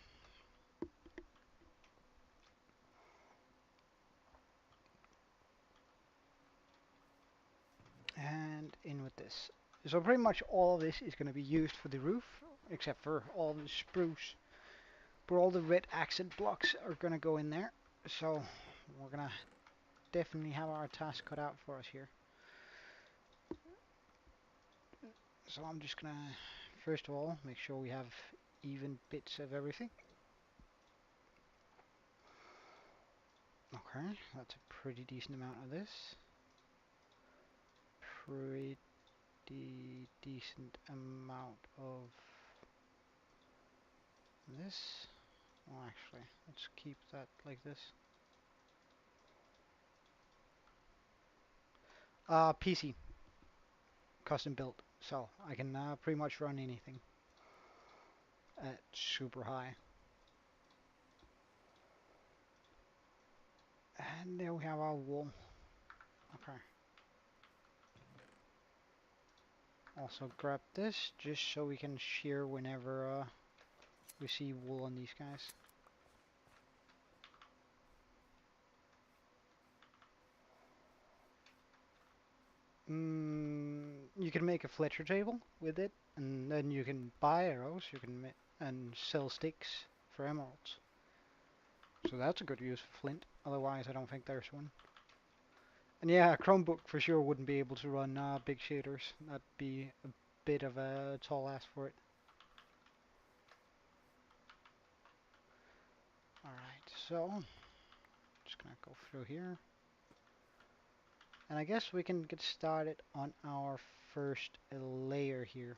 And in with this. So pretty much all of this is going to be used for the roof, except for all the spruce. But all the red accent blocks are going to go in there. So we're going to definitely have our task cut out for us here. So I'm just going to, first of all, make sure we have even bits of everything. Okay, that's a pretty decent amount of this. Pretty decent amount of this. Well, actually, let's keep that like this. PC, custom built, so I can pretty much run anything at super high. And there we have our wool. Okay. Also grab this, just so we can shear whenever we see wool on these guys. You can make a Fletcher table with it, and then you can buy arrows. You can and sell sticks for emeralds. So that's a good use for flint. Otherwise, I don't think there's one. And yeah, a Chromebook for sure wouldn't be able to run big shaders. That'd be a bit of a tall ask for it. Alright, so just gonna go through here. And I guess we can get started on our first layer here.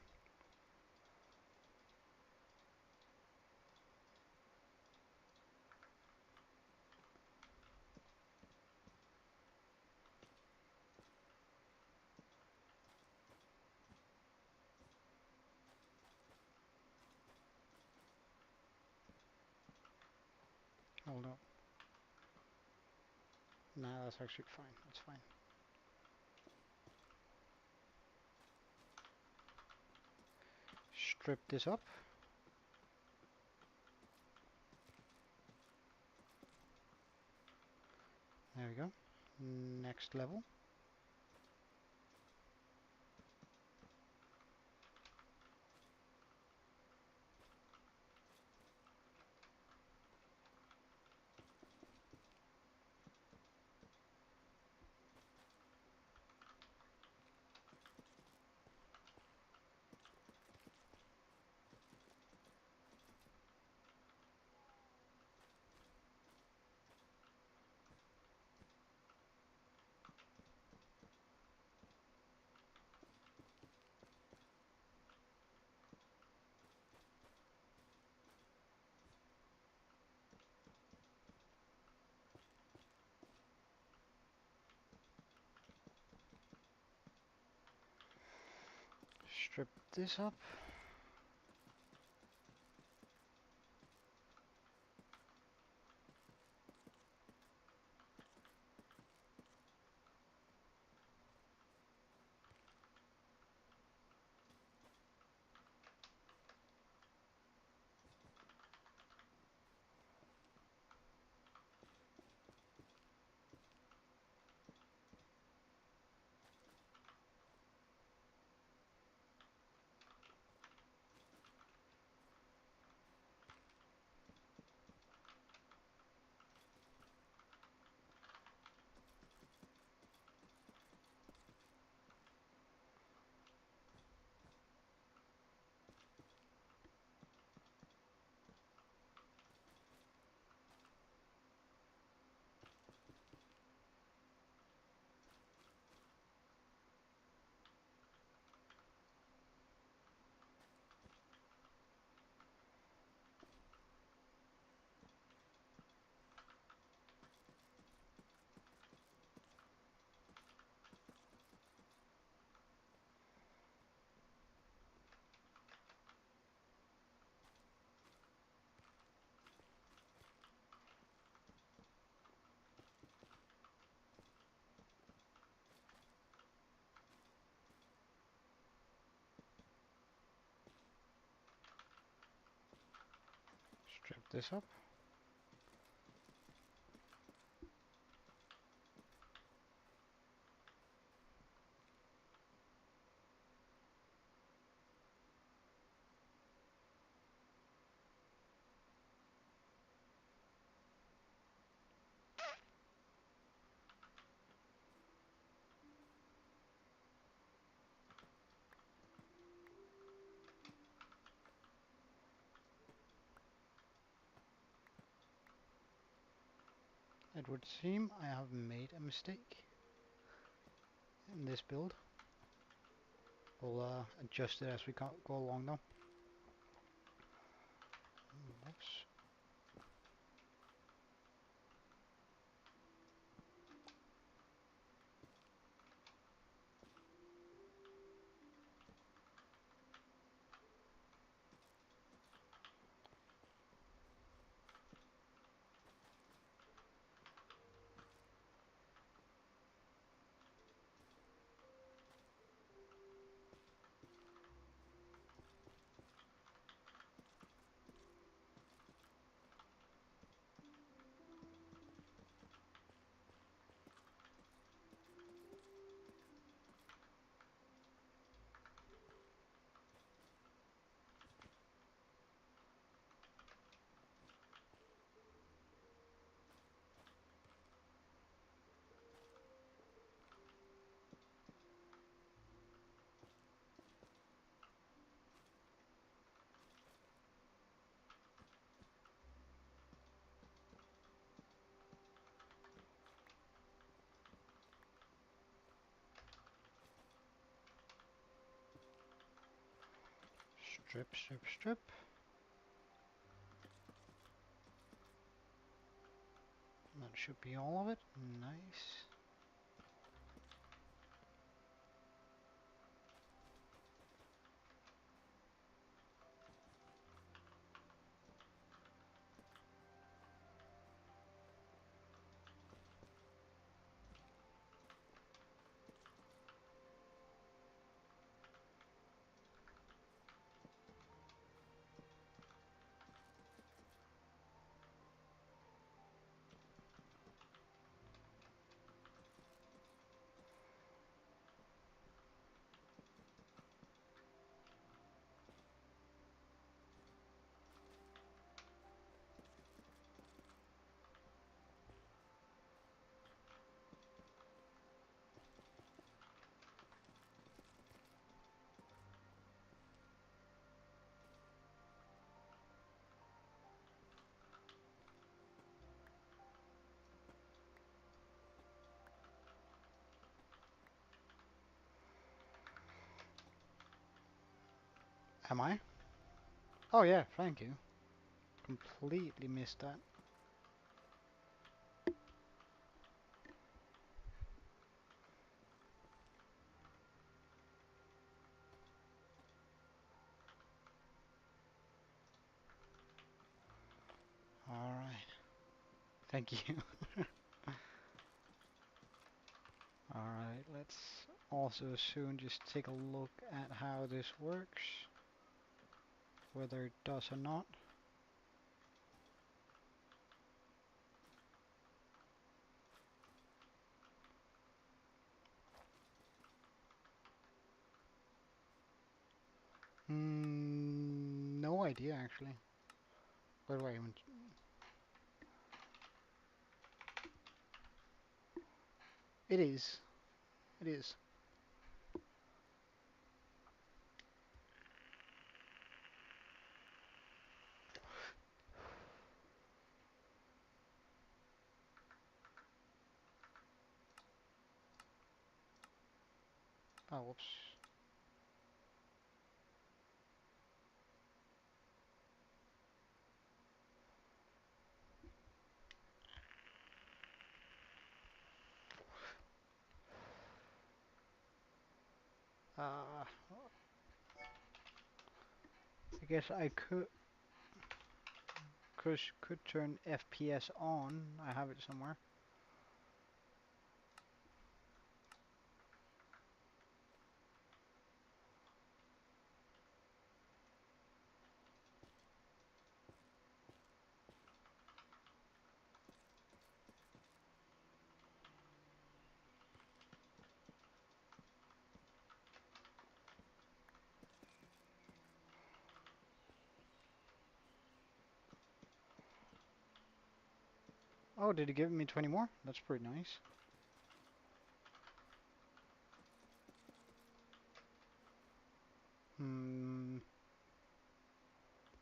Hold up. Nah, that's actually fine. That's fine. Strip this up. There we go. Next level. Strip this up. Strip this up. It would seem I have made a mistake in this build. We'll adjust it as we go along though. Whoops. Strip, strip, strip. That should be all of it. Nice. Am I? Oh yeah, thank you. Completely missed that. Alright. Thank you. Alright, let's also soon just take a look at how this works. Whether it does or not. No idea actually. Where do I even... It is. It is. Oh, whoops. I guess I could turn FPS on. I have it somewhere. Oh, did it give me 20 more? That's pretty nice.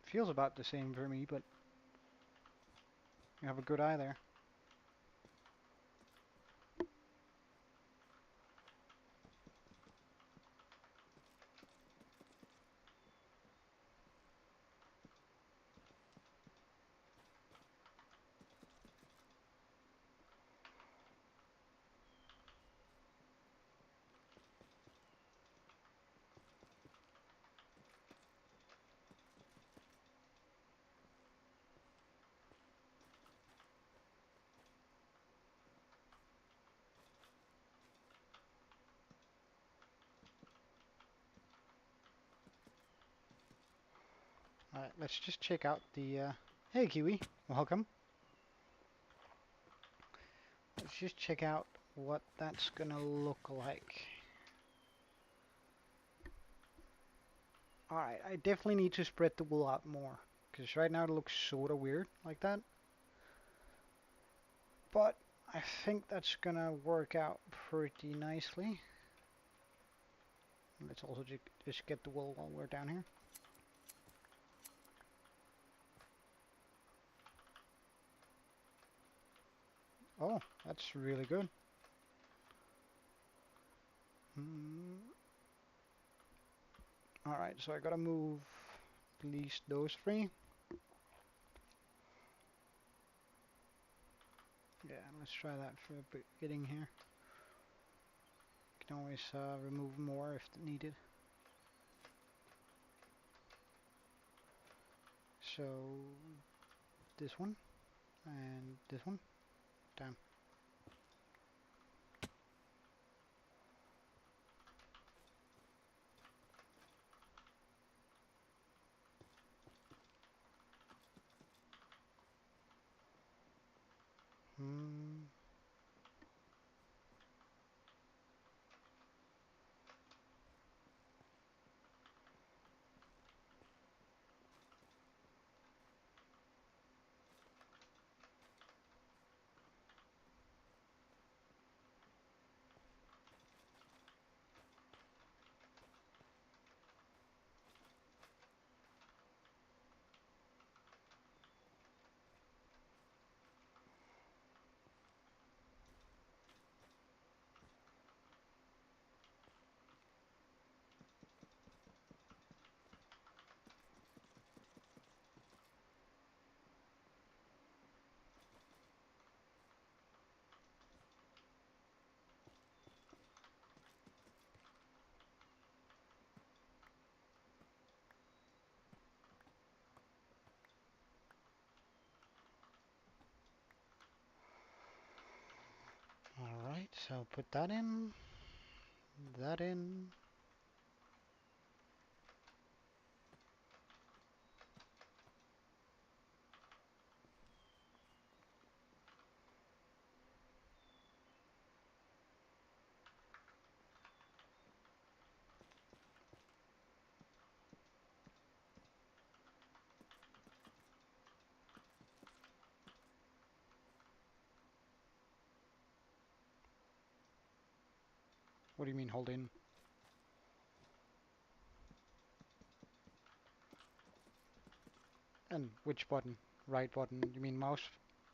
Feels about the same for me, but you have a good eye there. Alright, let's just check out the... Hey, Kiwi. Welcome. Let's just check out what that's gonna look like. Alright, I definitely need to spread the wool out more. Because right now it looks sort of weird like that. But I think that's gonna work out pretty nicely. Let's also just get the wool while we're down here. Oh, that's really good. Alright, so I gotta move at least those three. Yeah, let's try that for the beginning here. Can always remove more if needed. So this one and this one. Damn. Hmm. Alright, so put that in. That in. What do you mean hold in? And which button? Right button? You mean mouse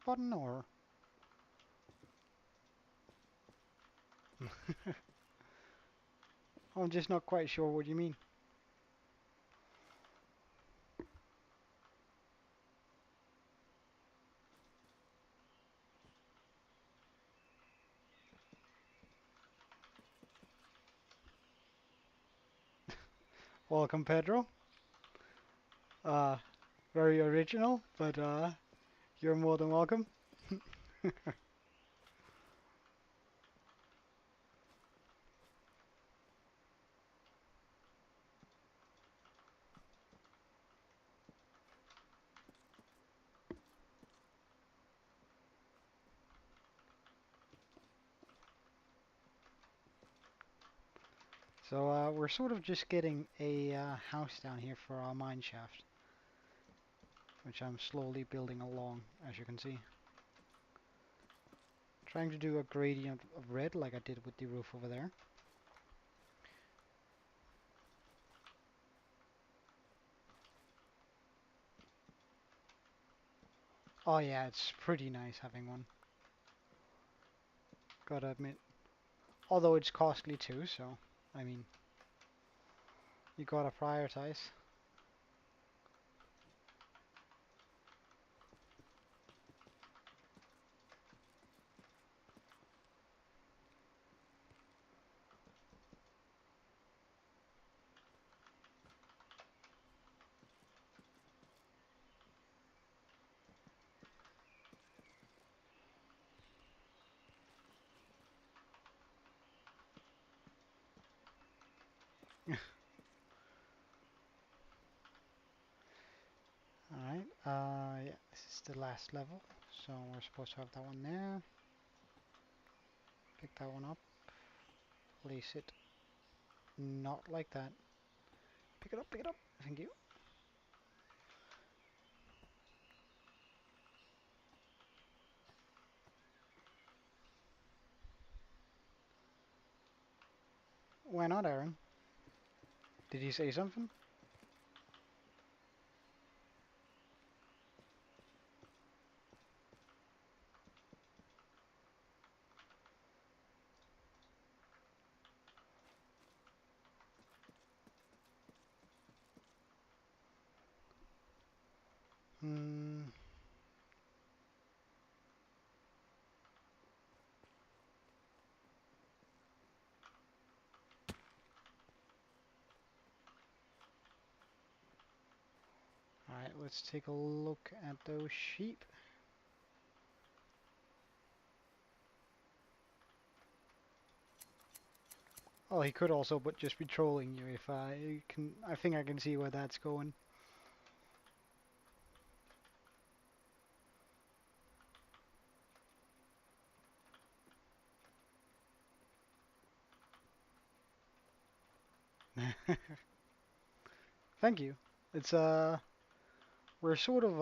button or? I'm just not quite sure what you mean. Welcome, Pedro. Uh, Very original, but you're more than welcome. So we're sort of just getting a house down here for our mine shaft, which I'm slowly building along, as you can see. Trying to do a gradient of red like I did with the roof over there. Oh yeah, it's pretty nice having one. Gotta admit. Although it's costly too, so, I mean, you gotta prioritize. Alright, yeah, this is the last level, so we're supposed to have that one there. Pick that one up, place it not like that. Pick it up, thank you. Why not, Aaron? Did you say something? Hmm. Alright, let's take a look at those sheep. Oh, he could also but just be trolling you if I can. I think I can see where that's going. Thank you. It's we're sort of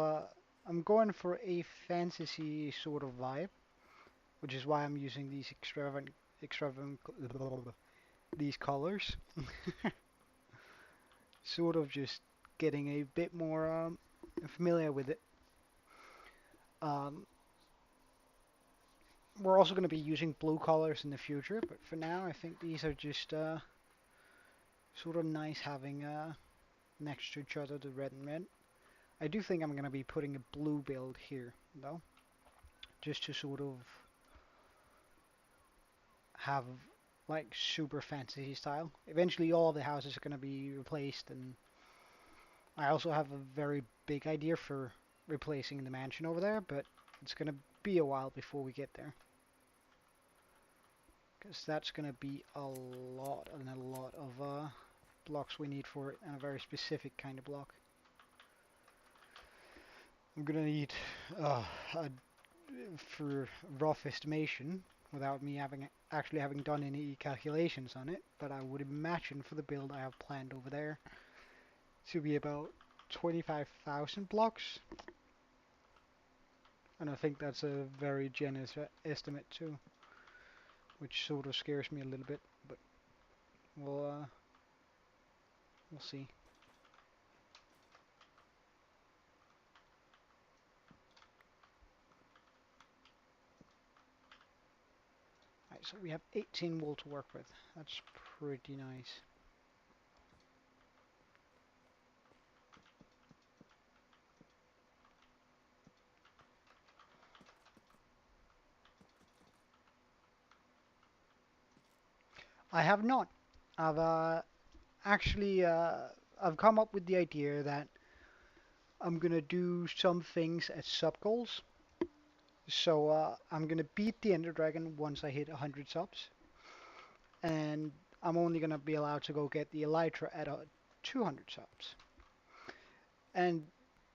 I'm going for a fantasy sort of vibe, which is why I'm using these extravagant these colors. Sort of just getting a bit more familiar with it. Um, we're also going to be using blue colors in the future, but for now I think these are just sort of nice having next to each other, the red and red. I do think I'm going to be putting a blue build here, though, just to sort of have like super fantasy style. Eventually all of the houses are going to be replaced, and I also have a very big idea for replacing the mansion over there, but it's going to be a while before we get there. Because that's going to be a lot and a lot of blocks we need for it, and a very specific kind of block. I'm going to need, for rough estimation, without me actually having done any calculations on it, but I would imagine for the build I have planned over there to be about 25,000 blocks. And I think that's a very generous estimate too, which sort of scares me a little bit, but we'll see. Right, so we have 18 wool to work with. That's pretty nice. I have not. I've actually I've come up with the idea that I'm gonna do some things as sub goals. So I'm gonna beat the Ender Dragon once I hit 100 subs, and I'm only gonna be allowed to go get the Elytra at 200 subs. And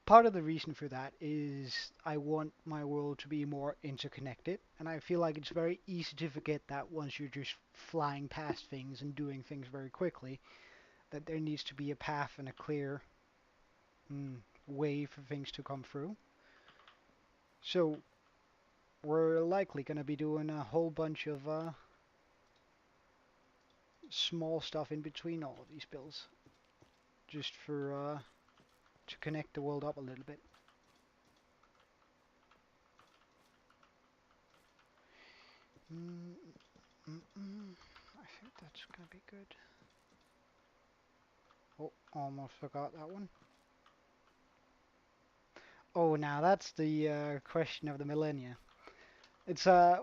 part of the reason for that is I want my world to be more interconnected, and I feel like it's very easy to forget that once you're just flying past things and doing things very quickly, that there needs to be a path and a clear way for things to come through. So we're likely going to be doing a whole bunch of small stuff in between all of these builds, just for to connect the world up a little bit. Mm, I think that's going to be good. Oh, almost forgot that one. Oh, now that's the question of the millennia. It's a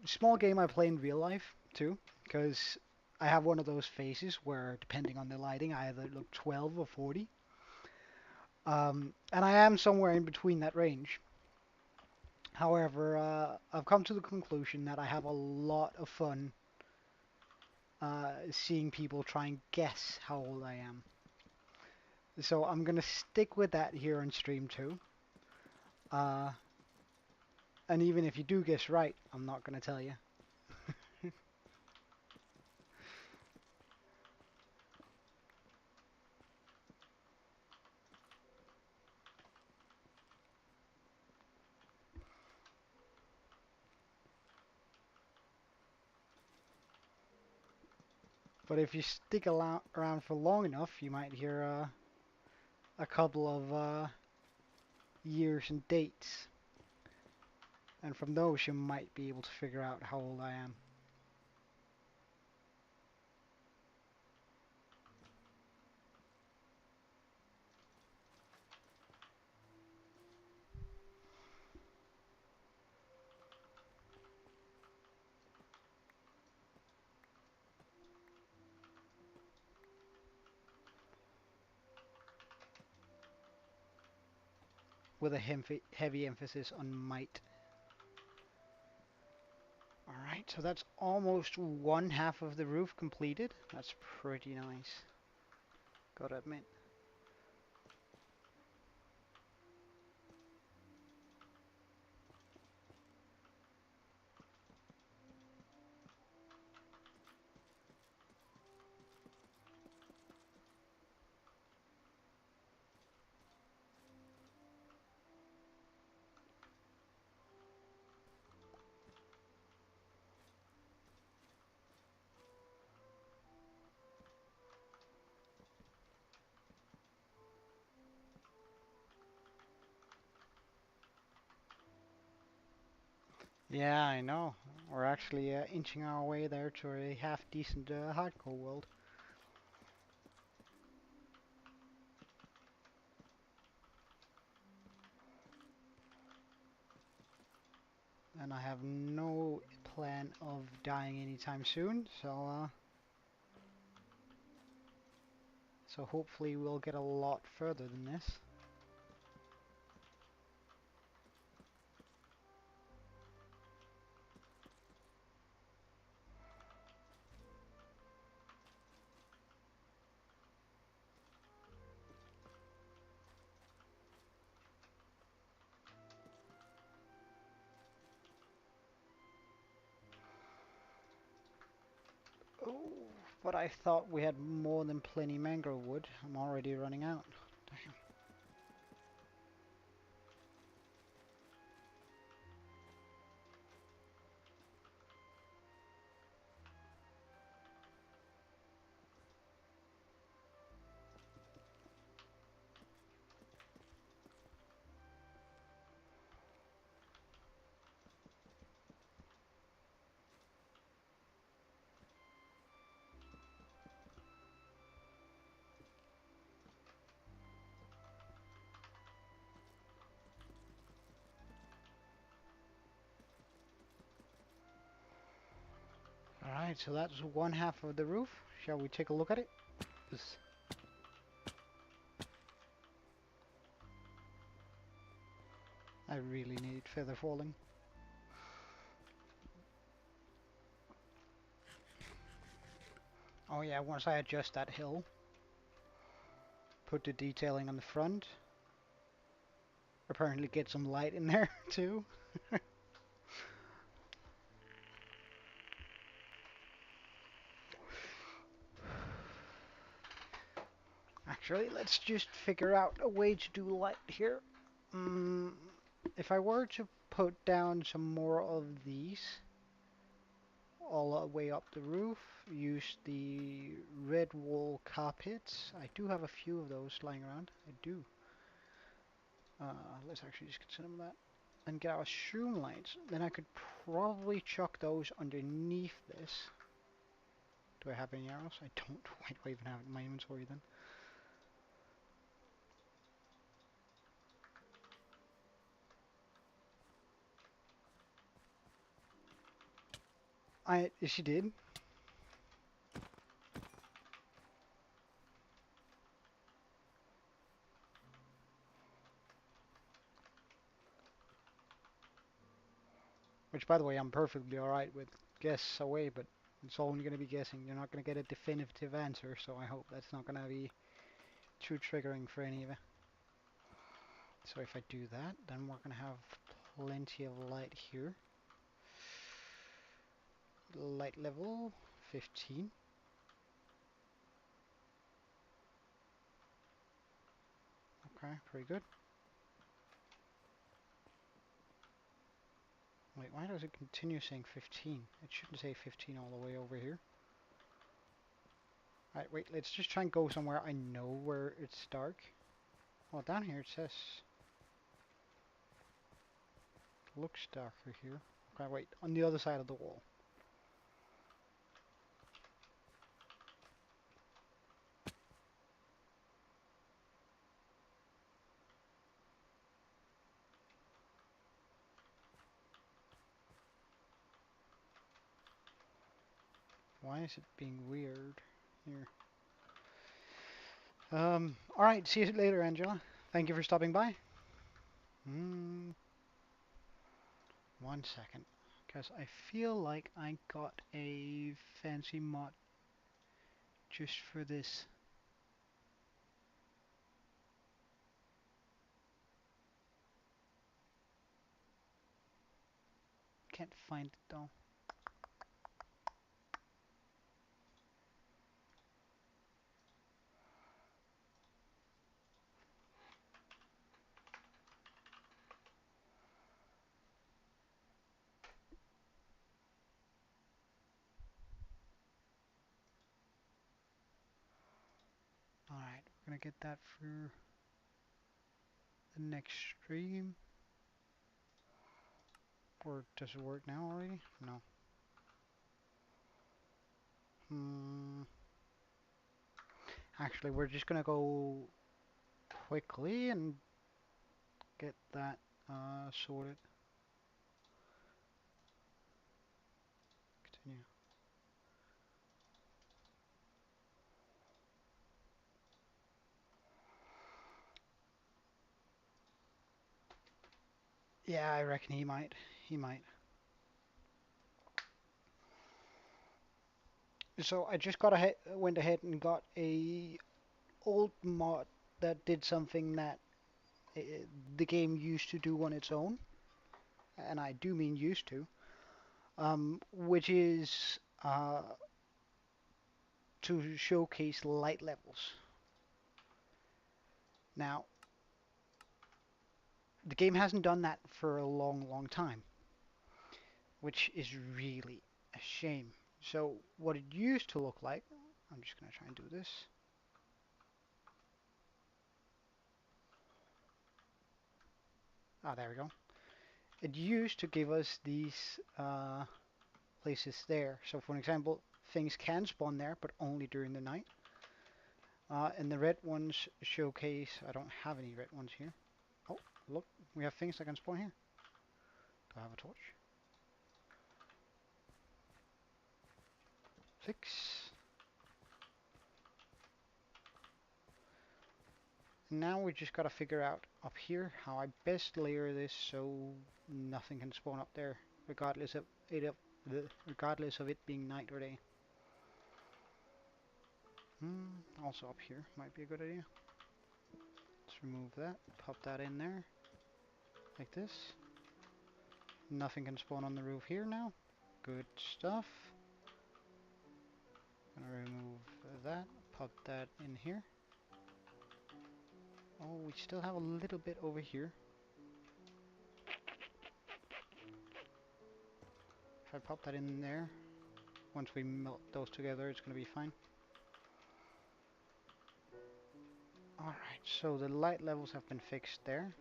small game I play in real life too, because I have one of those phases where, depending on the lighting, I either look 12 or 40. And I am somewhere in between that range. However, I've come to the conclusion that I have a lot of fun seeing people try and guess how old I am. So I'm gonna stick with that here on stream too. Uh, and even if you do guess right, I'm not gonna tell you. But if you stick around for long enough, you might hear a couple of years and dates. And from those, you might be able to figure out how old I am. with a heavy emphasis on might. Alright, so that's almost one half of the roof completed. That's pretty nice, gotta admit. Yeah, I know. We're actually inching our way there to a half-decent hardcore world. And I have no plan of dying anytime soon, so hopefully we'll get a lot further than this. Oh, but I thought we had more than plenty mangrove wood. I'm already running out. Damn. Alright, so that's one half of the roof. Shall we take a look at it? 'Cause I really need feather falling. Oh yeah, once I adjust that hill, put the detailing on the front, apparently get some light in there too. Actually, let's just figure out a way to do light here. If I were to put down some more of these all the way up the roof, use the red wall carpets. I do have a few of those lying around. I do. Let's actually just consider that. And get our shroom lights. Then I could probably chuck those underneath this. Do I have any arrows? I don't. Why do I even have it in my inventory then? She did. Which, by the way, I'm perfectly alright with. Guess away, but it's only going to be guessing. You're not going to get a definitive answer, so I hope that's not going to be too triggering for any of you. So if I do that, then we're going to have plenty of light here. Light level 15. Okay, pretty good. Wait, why does it continue saying 15? It shouldn't say 15 all the way over here. Alright, wait, let's just try and go somewhere I know where it's dark. Well, down here it says... looks darker here. Okay, wait, on the other side of the wall. Why is it being weird here? Alright, see you later, Angela. Thank you for stopping by. Hmm, 1 second. Because I feel like I got a fancy mod just for this. Can't find it though. Alright, we're gonna get that for the next stream. Or does it work now already? No. Hmm. Actually, we're just gonna go quickly and get that sorted. Continue. Yeah, I reckon he might. He might. So I just went ahead and got a old mod that did something that uh, the game used to do on its own, and I do mean used to, which is to showcase light levels. Now, the game hasn't done that for a long, long time, which is really a shame. So what it used to look like, I'm just going to try and do this. Ah, there we go. It used to give us these places there. So for example, things can spawn there, but only during the night. And the red ones showcase, I don't have any red ones here. Oh, look, we have things that can spawn here. Do I have a torch? Fix. Now we just gotta figure out up here how I best layer this so nothing can spawn up there, regardless of it being night or day. Also up here might be a good idea. Let's remove that, pop that in there, like this. Nothing can spawn on the roof here now. Good stuff. Gonna remove that, pop that in here. Oh, we still have a little bit over here. If I pop that in there, once we melt those together, it's gonna be fine. Alright, so the light levels have been fixed there.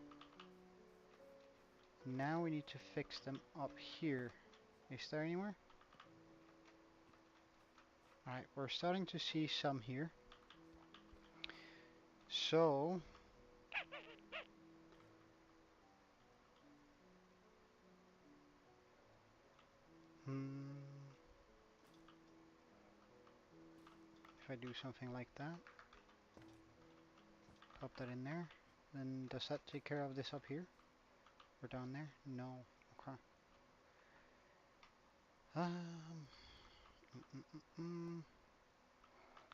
Now we need to fix them up here. Is there anywhere? Alright, we're starting to see some here. So, if I do something like that, pop that in there, then does that take care of this up here? Or down there? No. Okay.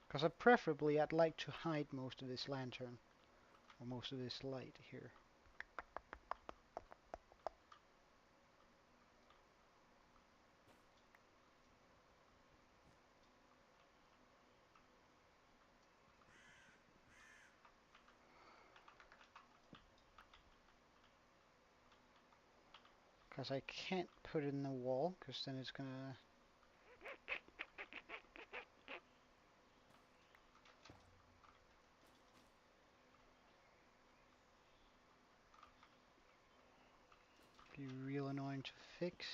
Because preferably I'd like to hide most of this lantern, or most of this light here. Because I can't put it in the wall, because then it's gonna... be real annoying to fix.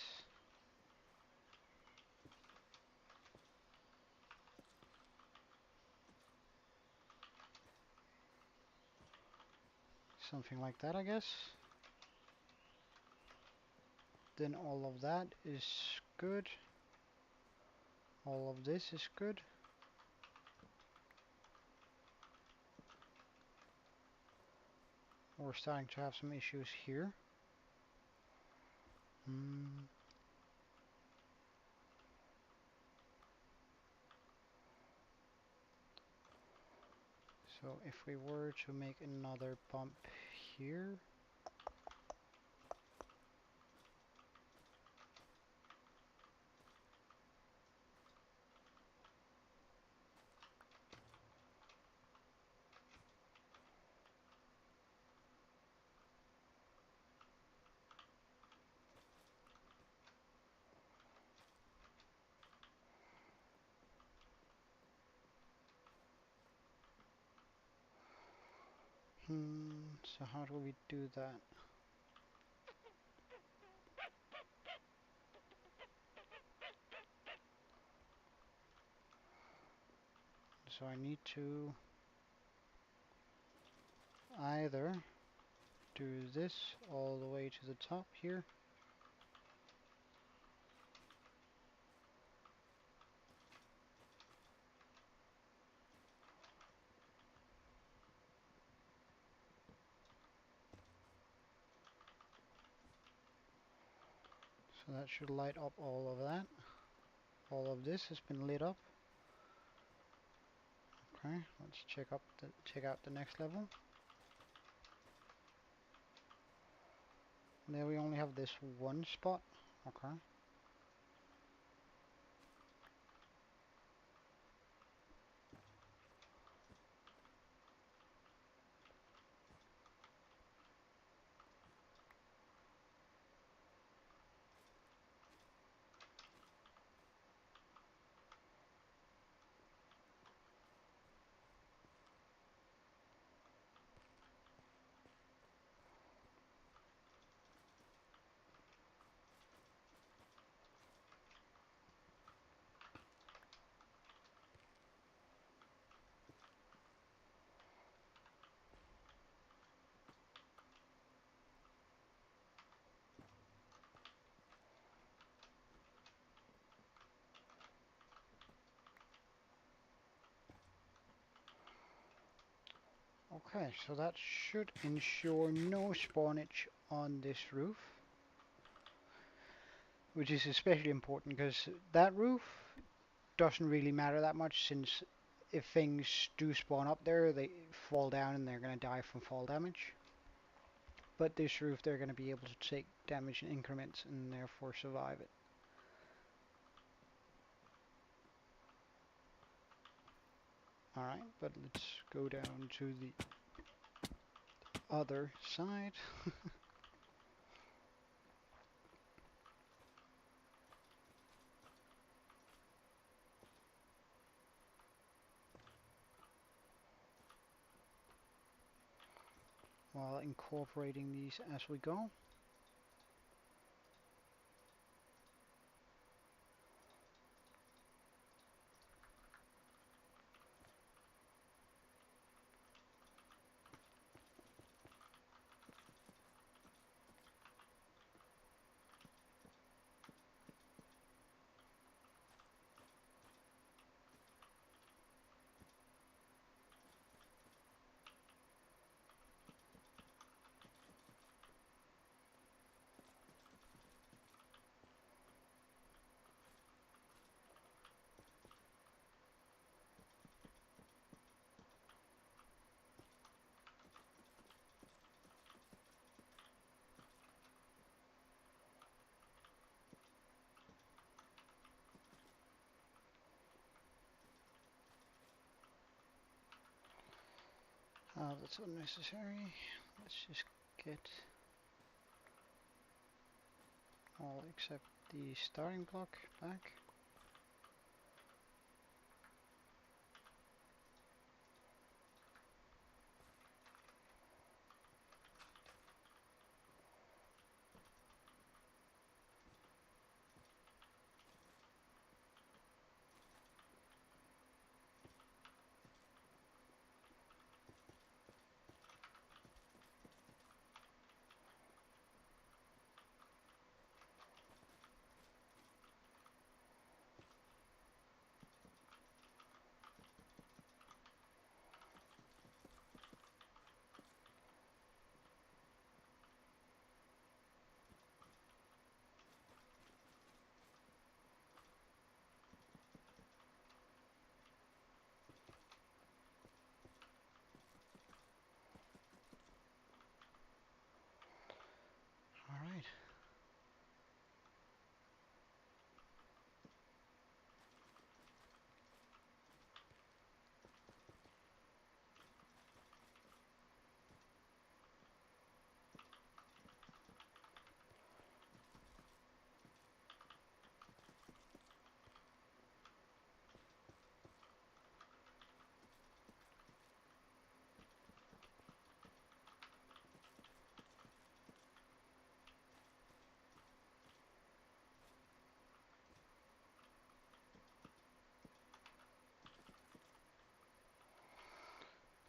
Something like that, I guess. Then all of that is good. All of this is good. We're starting to have some issues here. So if we were to make another pump here, so how do we do that? So I need to either do this all the way to the top here, so that should light up all of that. All of this has been lit up. Okay, let's check out the next level. There we only have this one spot. Okay. Okay, so that should ensure no spawnage on this roof, which is especially important because that roof doesn't really matter that much, since if things do spawn up there, they fall down and they're going to die from fall damage. But this roof, they're going to be able to take damage in increments and therefore survive it. Alright, but let's go down to the other side. While incorporating these as we go. That's unnecessary. Let's just get all except the starting block back.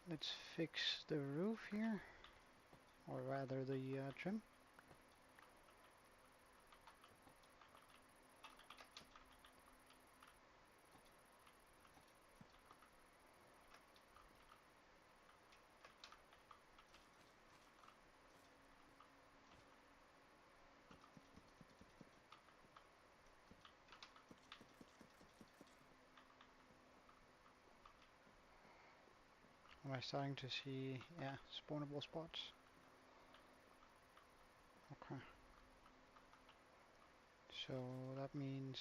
let's fix the roof here, or rather the trim. Am I starting to see, yeah, spawnable spots? Okay. So that means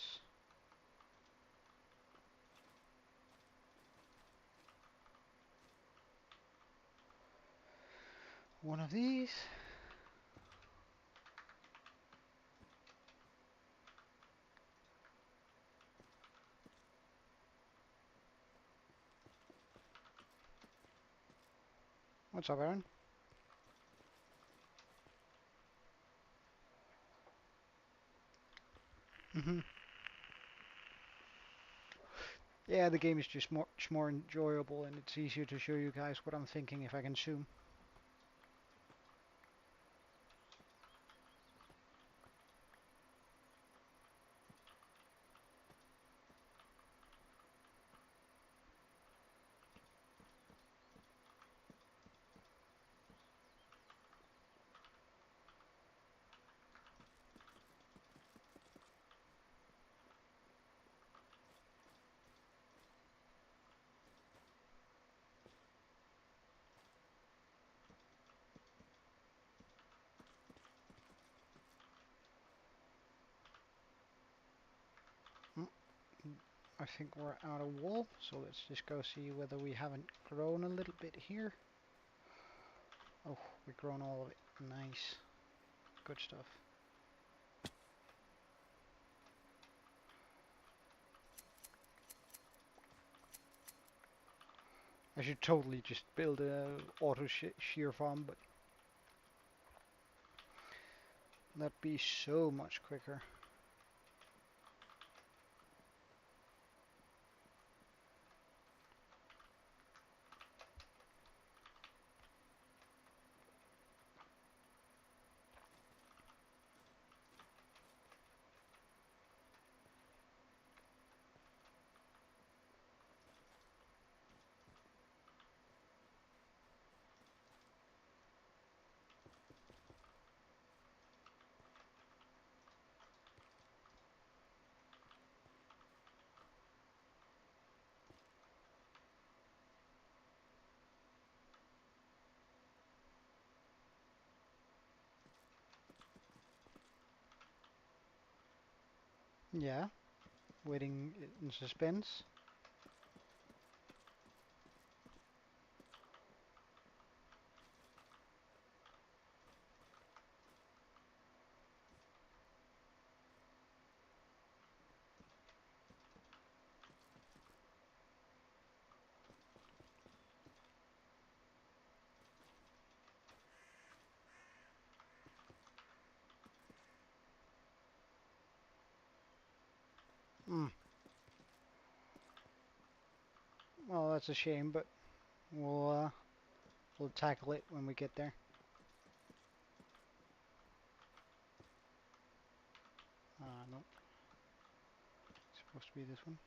one of these. What's up, Aaron? Mhm. Yeah, the game is just much more enjoyable, and it's easier to show you guys what I'm thinking if I can zoom. Mm, I think we're out of wool, so let's just go see whether we haven't grown a little bit here. Oh, we've grown all of it. Nice. Good stuff. I should totally just build a auto shear farm, but that'd be so much quicker. Yeah, waiting in suspense. Mm. Well, that's a shame, but we'll tackle it when we get there. No, it's supposed to be this one.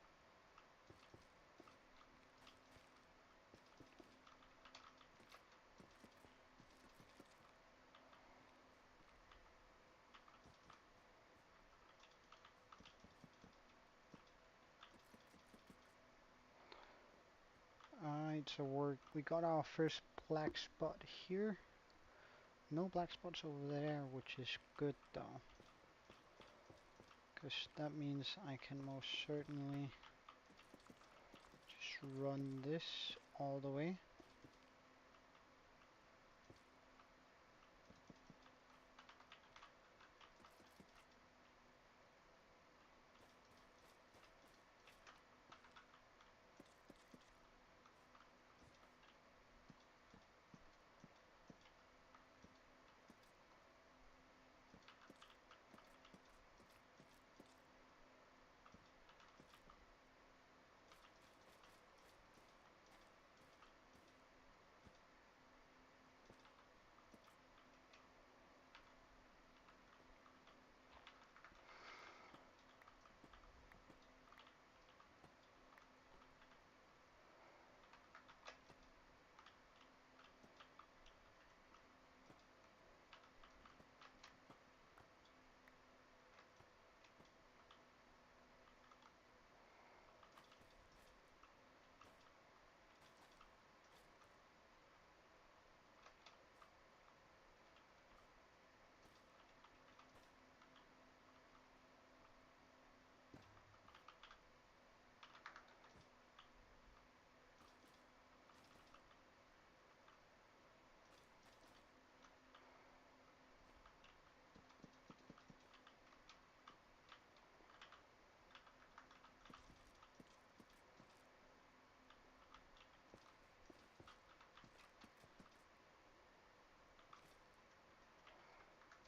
Alright, so we got our first black spot here. No black spots over there, which is good though, because that means I can most certainly just run this all the way.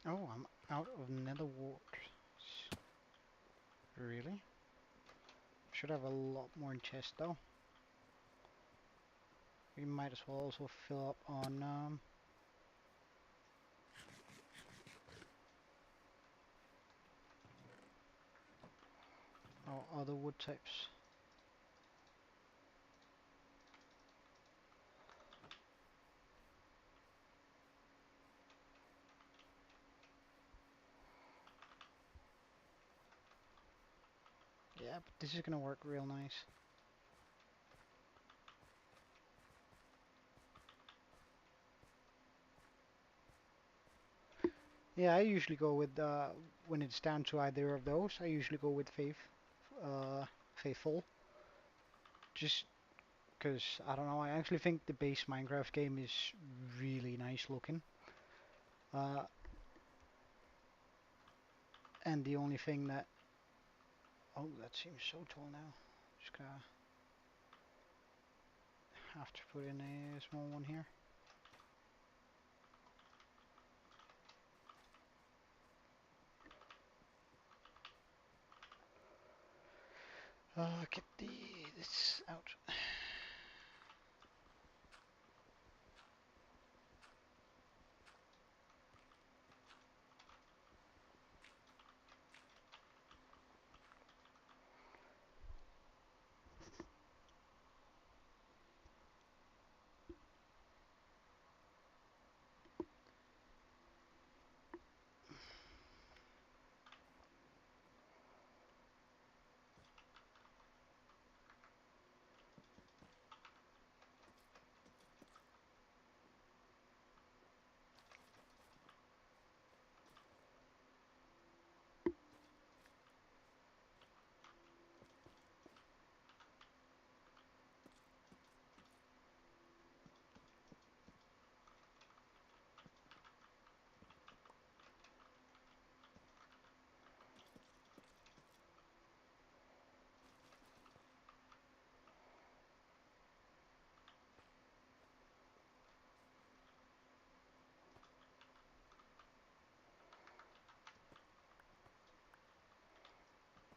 Oh, I'm out of nether wart. Really? Should have a lot more in chest though. We might as well also fill up on our other wood types. Yeah, but this is gonna work real nice. Yeah, I usually go with when it's down to either of those. I usually go with Faithful, just because I don't know. I actually think the base Minecraft game is really nice looking. Uh, and the only thing that that seems so tall now. Just gonna have to put in a small one here. Get this out.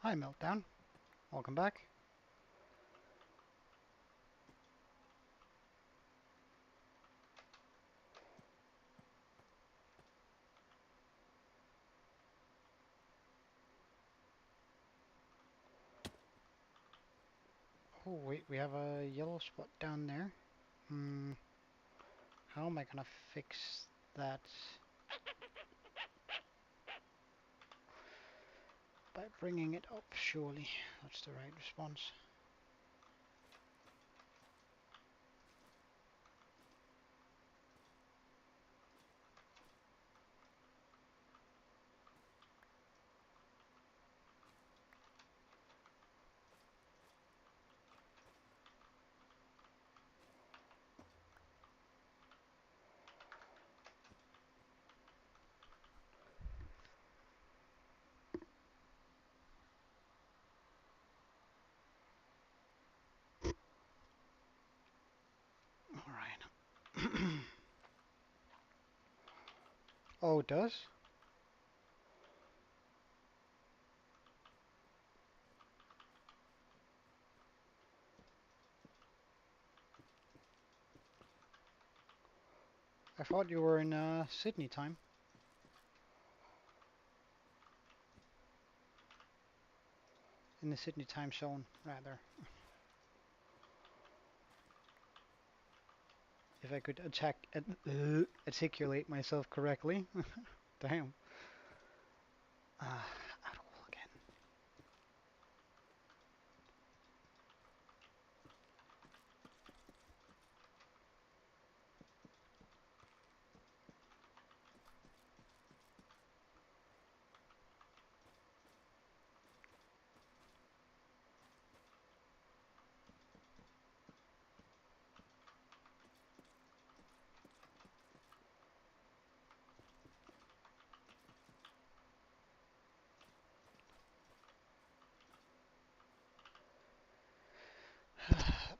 Hi, Meltdown. Welcome back. Oh wait, we have a yellow spot down there. Hmm. How am I gonna fix that? By bringing it up, surely. That's the right response. Alright. Oh, it does? I thought you were in Sydney time. In the Sydney time zone, rather. If I could articulate myself correctly. Damn. Out of wool again.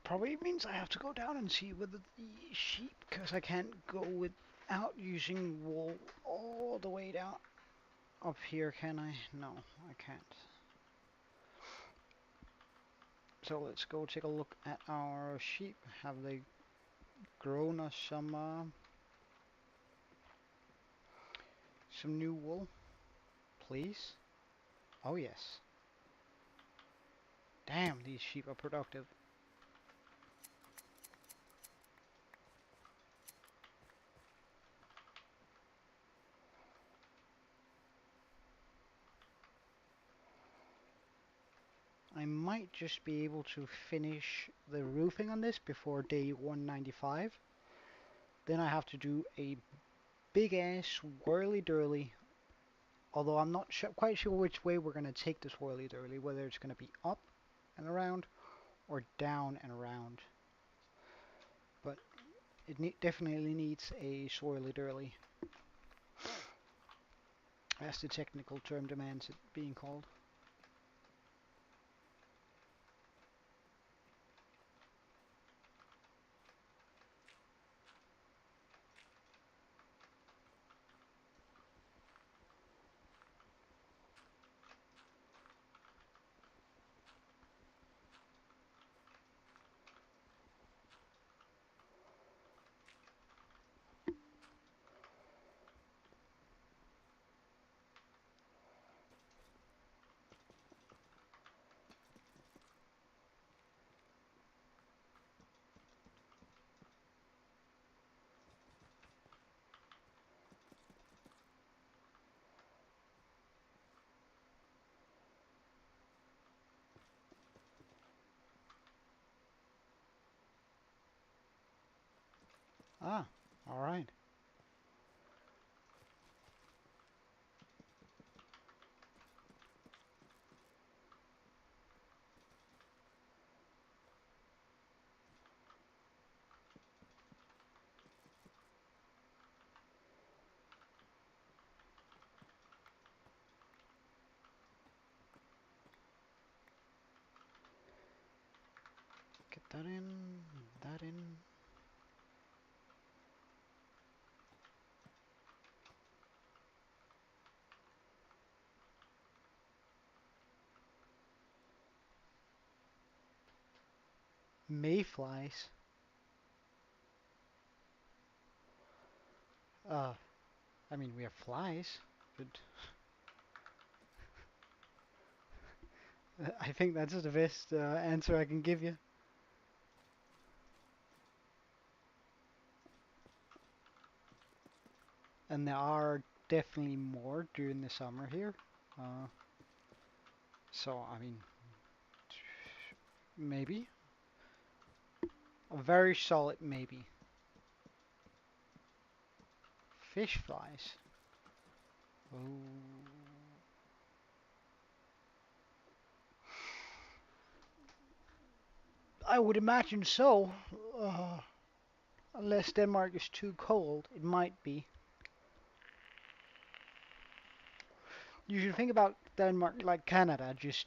Probably means I have to go down and see whether the sheep, because I can't go without using wool all all the way down up here, can I? No, I can't. So let's go take a look at our sheep. Have they grown us some new wool, please? Oh yes. Damn, these sheep are productive. I might just be able to finish the roofing on this before day 195. Then I have to do a big ass whirly-durly. Although I'm not quite sure which way we're going to take this whirly-durly, whether it's going to be up and around or down and around. But it definitely needs a swirly-durly, as the technical term demands it being called. Ah, alright. Get that in, that in. Mayflies. Uh, I mean, we have flies, but I think that's the best answer I can give you. And there are definitely more during the summer here. So, I mean, maybe. A very solid maybe. Fish flies. Oh. I would imagine so. Uh, Unless Denmark is too cold, it might be. You should think about Denmark like Canada, just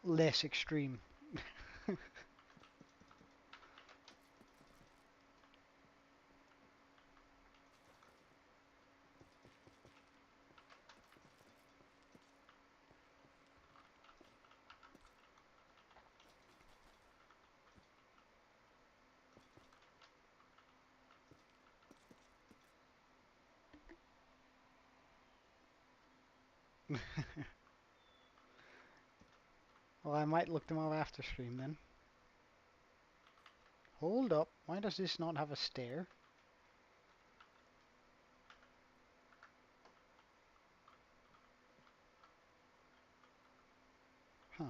less extreme. Well, I might look them up after stream then. Hold up, why does this not have a stair? Huh,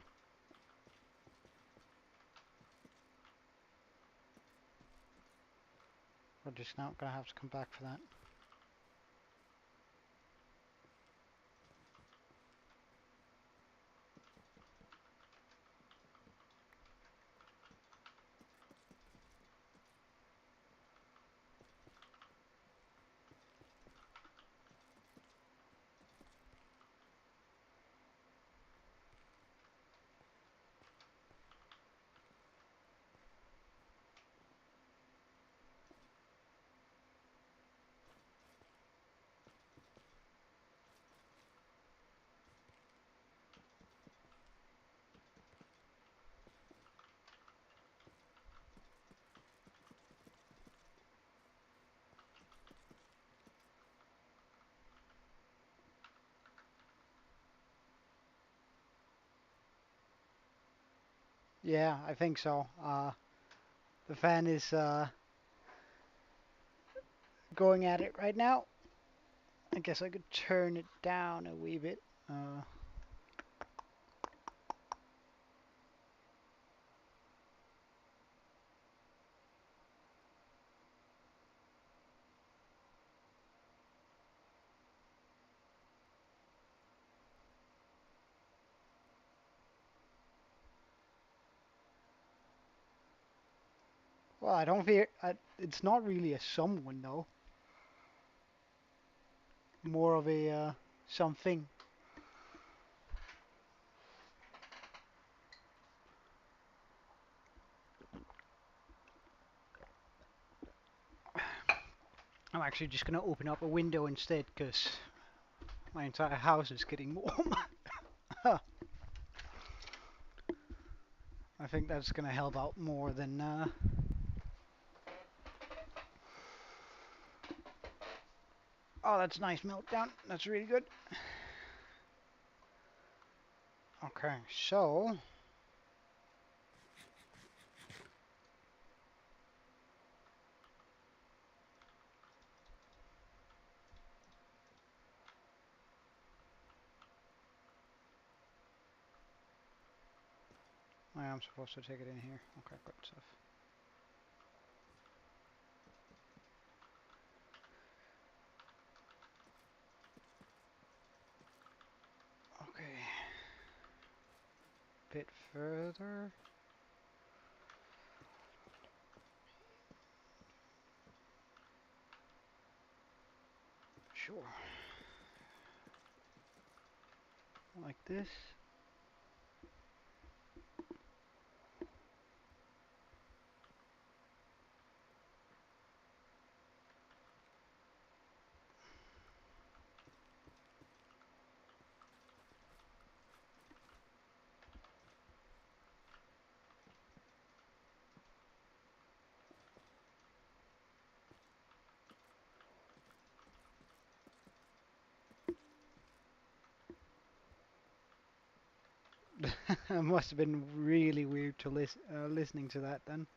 we're just not gonna have to come back for that. Yeah, I think so. The fan is going at it right now. I guess I could turn it down a wee bit. Well, I don't fear. It's not really a someone though. More of a something. I'm actually just gonna open up a window instead because my entire house is getting warm. I think that's gonna help out more than. Oh, that's a nice meltdown. That's really good. Okay, so I am supposed to take it in here. Okay, good stuff. Okay, bit further. Sure. Like this. It must have been really weird to listening to that then.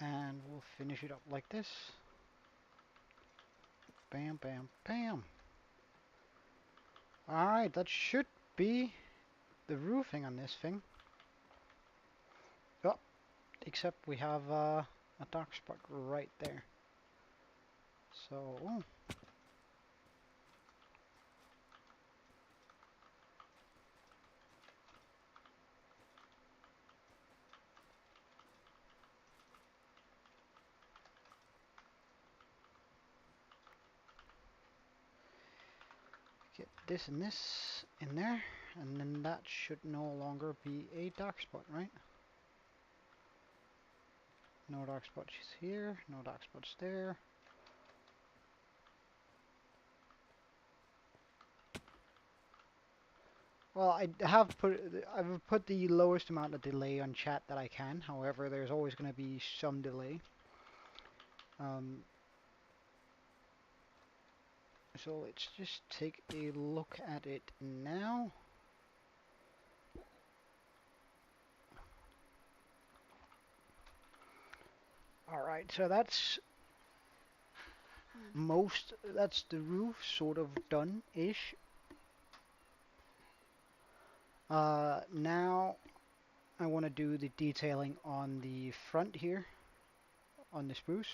And we'll finish it up like this. Bam, bam, bam. Alright, that should be the roofing on this thing. Oh, except we have a dark spot right there. So, get this and this in there, and then that should no longer be a dark spot, right? No dark spots here, no dark spots there. Well, I've put the lowest amount of delay on chat that I can. However, there's always going to be some delay. So let's just take a look at it now. Alright, so that's the roof sort of done-ish. Now I want to do the detailing on the front here, on the spruce.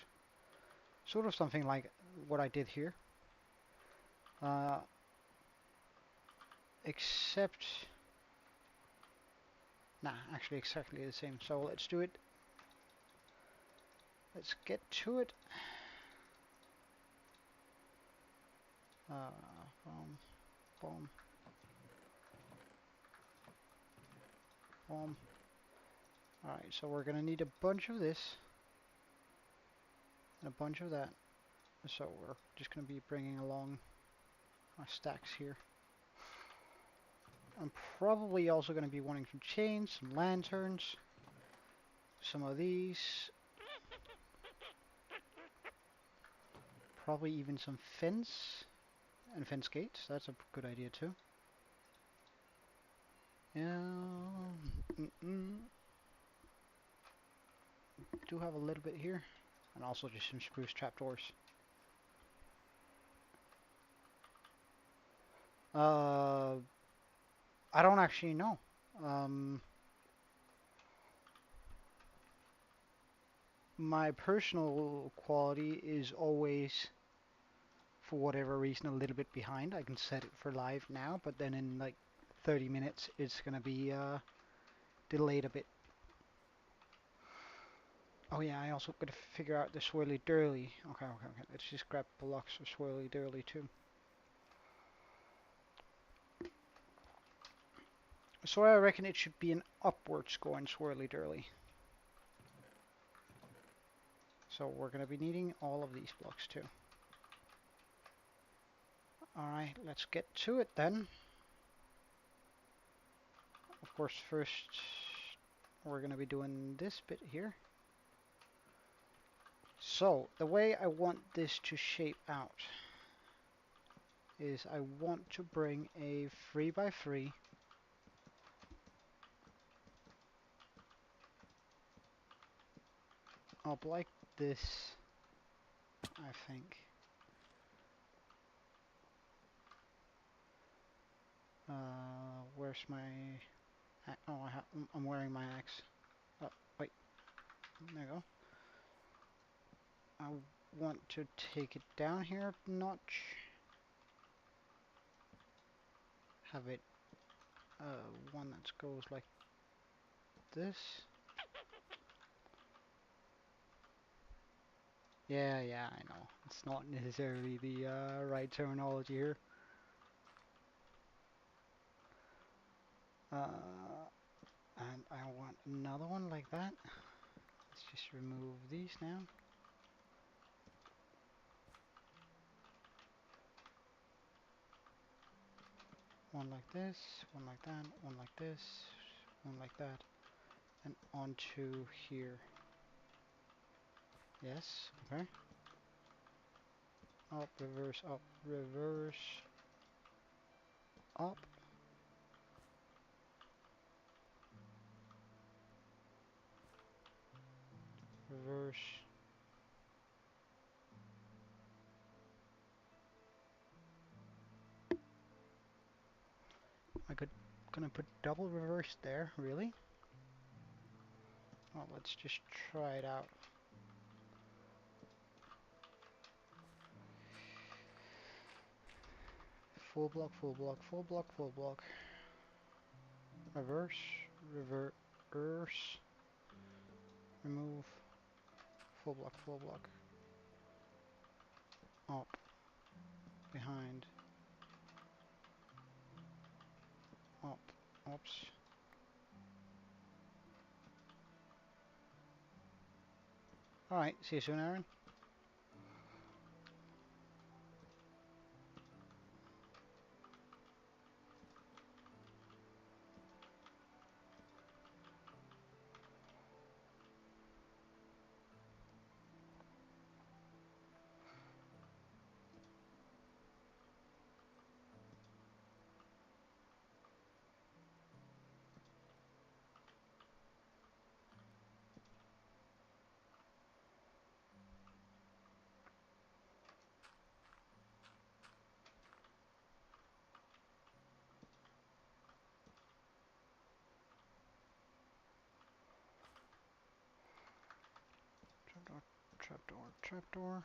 Sort of something like what I did here. Except... Nah, actually exactly the same. So let's do it. Let's get to it. Boom, boom, boom. Alright, so we're gonna need a bunch of this. And a bunch of that. So we're just gonna be bringing along our stacks here. I'm probably also gonna be wanting some chains, some lanterns, some of these. Probably even some fence and fence gates. That's a good idea too. Yeah. Do have a little bit here, and also just some spruce trapdoors. I don't actually know. My personal quality is always, for whatever reason, a little bit behind. I can set it for live now, but then in like 30 minutes it's gonna be delayed a bit. Oh yeah, I also gotta figure out the swirly durly. Okay. Let's just grab blocks of swirly durly too. So I reckon it should be an upwards going swirly durly. So we're gonna be needing all of these blocks too. Alright, let's get to it then. Of course, first we're gonna be doing this bit here. So, the way I want this to shape out is I want to bring a 3x3 up like this, I think. Where's my... Oh, I'm wearing my axe. Oh, wait. There you go. I want to take it down here a notch. Have it one that goes like this. Yeah, I know. It's not necessarily the right terminology here. And I want another one like that. Let's just remove these now. One like this, one like that, one like this, one like that, and onto here. Yes, okay. Up, reverse, up, reverse, up. Reverse. Gonna put double reverse there, really? Well, let's just try it out. Full block, full block, full block, full block. Reverse, reverse. Remove. Full block, full block. Up. Behind. Up. Oops. Alright, see you soon, Aaron. Trapdoor, trapdoor.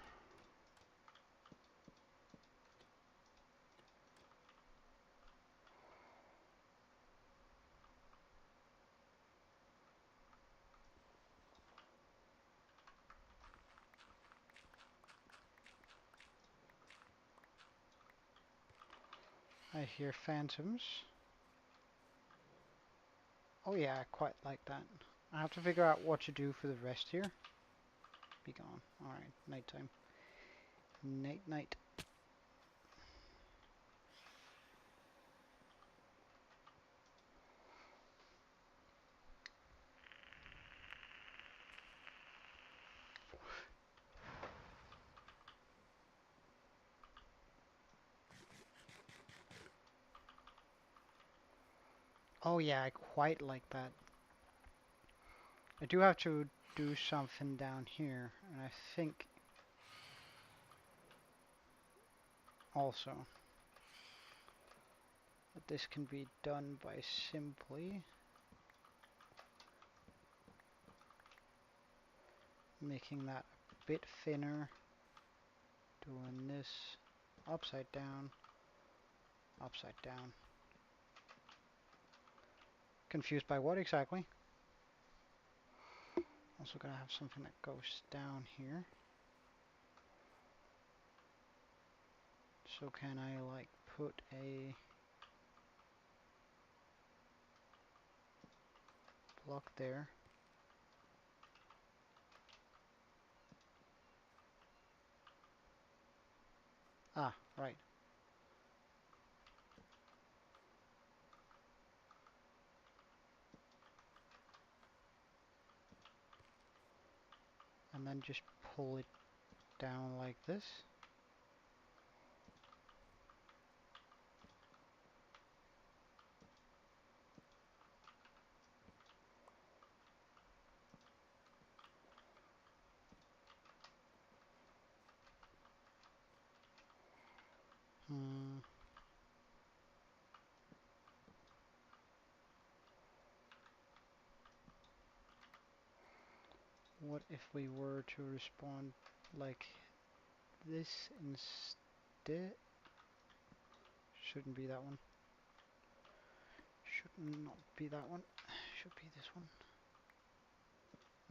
I hear phantoms. Oh yeah, I quite like that. I have to figure out what to do for the rest here. Be gone. Alright, nighttime. Night, night. Oh yeah, I quite like that. I do have to do something down here, and I think also that this can be done by simply making that a bit thinner, doing this upside down, upside down. Confused by what exactly? Also gonna have something that goes down here. So can I like put a block there? Ah, right. And then just pull it down like this. Hmm. What if we were to respond like this instead? Shouldn't be that one. Should not be that one. Should be this one.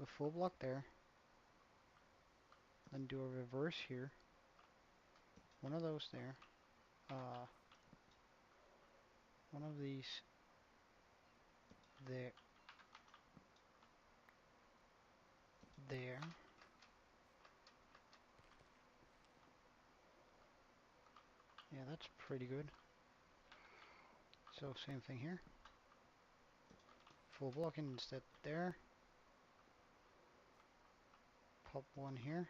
A full block there. Then do a reverse here. One of those there. One of these there. There. Yeah, that's pretty good. So same thing here. Full block instead there. Pop one here.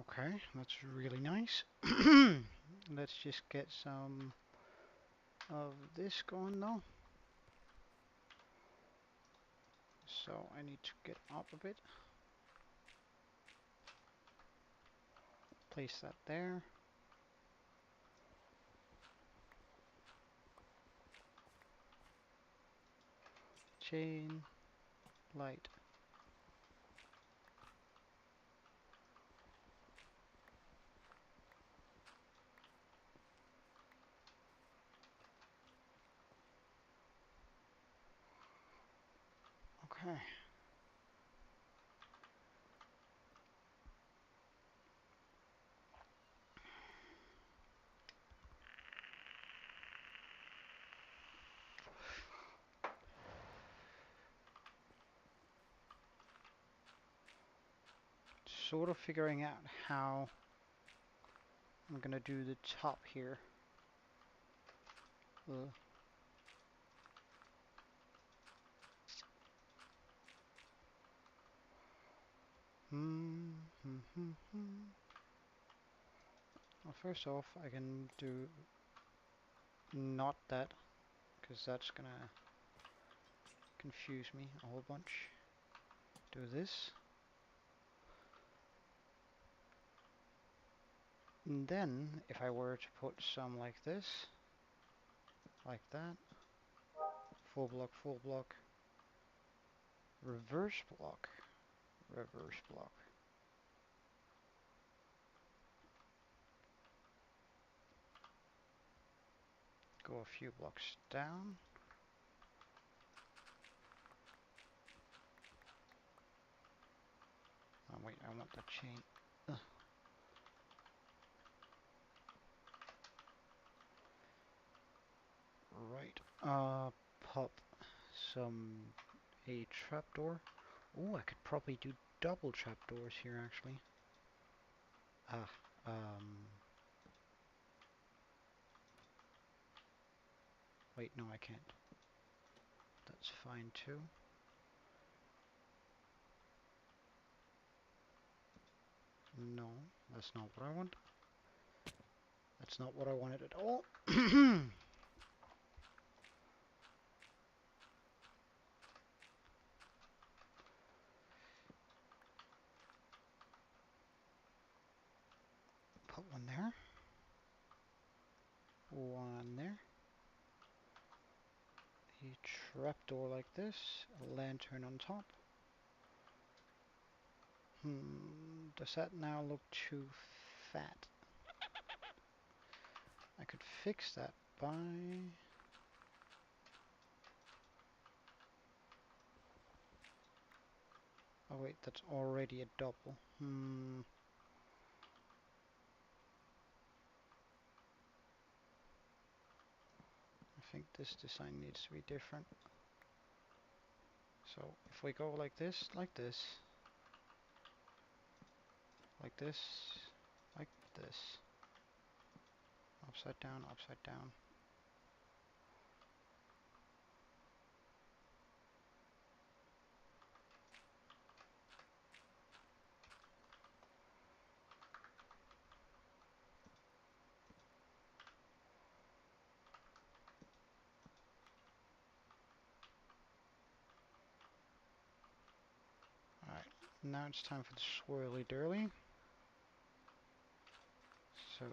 Okay, that's really nice. Let's just get some of this going though. So I need to get up a bit. Place that there. Chain, light. Okay. Sort of figuring out how I'm gonna do the top here. Hmm. Well, first off, I can do not that, because that's gonna confuse me a whole bunch. Do this. And then, if I were to put some like this, like that, full block, reverse block, reverse block. Go a few blocks down. Oh wait, I want that chain. Ugh. Right. Pop a trapdoor. Oh, I could probably do double trapdoors here actually. Ah, wait, no, I can't. That's fine too. No, that's not what I want. That's not what I wanted at all. Put one there. One there. A trapdoor like this. A lantern on top. Does that now look too fat? I could fix that by... Oh wait, that's already a double. I think this design needs to be different. So if we go like this, like this, like this, like this, upside down, upside down. Alright, now it's time for the swirly dirly. So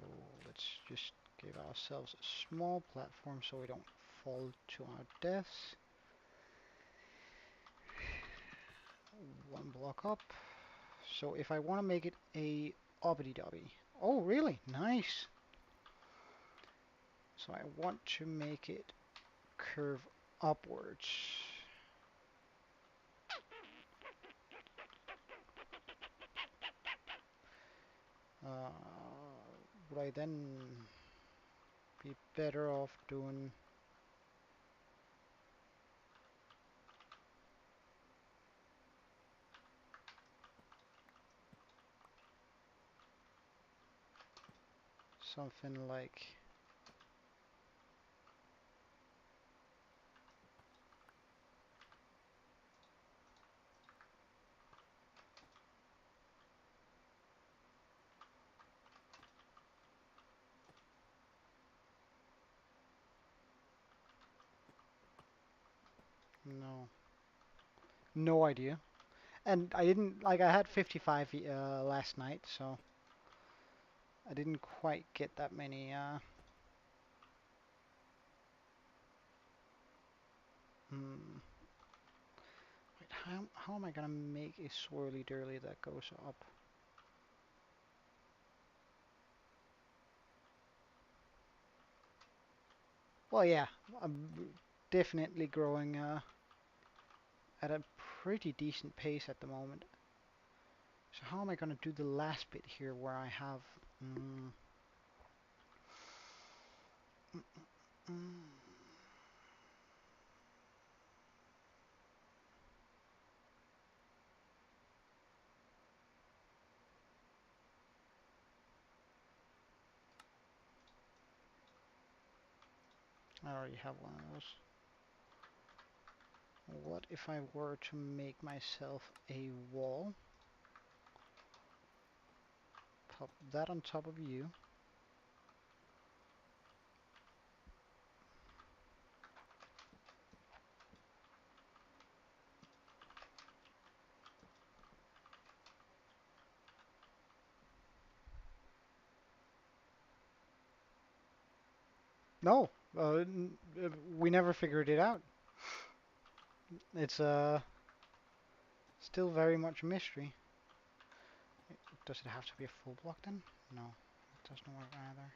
let's just give ourselves a small platform so we don't fall to our deaths. One block up. So if I want to make it a obbity-dobby. Oh, really? Nice. So I want to make it curve upwards. Would I then be better off doing... something like... No. No idea. And I didn't... Like, I had 55 last night, so... I didn't quite get that many... Wait, how am I gonna make a swirly dirly that goes up? Well, yeah, I'm definitely growing at a pretty decent pace at the moment. So how am I gonna do the last bit here where I have... I already have one of those. What if I were to make myself a wall? pop that on top of you. No, we never figured it out. It's still very much a mystery. Does it have to be a full block then? No, it doesn't work either.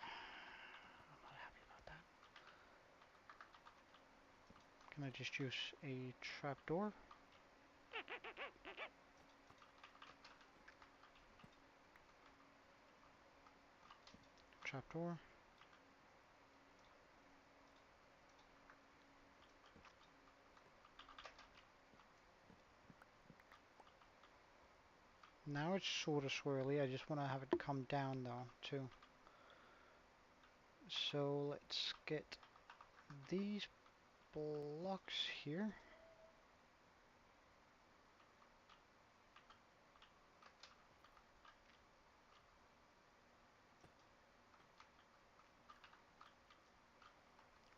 I'm not happy about that. Can I just use a trapdoor? Trapdoor. Now it's sort of swirly. I just want to have it come down though too. So let's get these blocks here.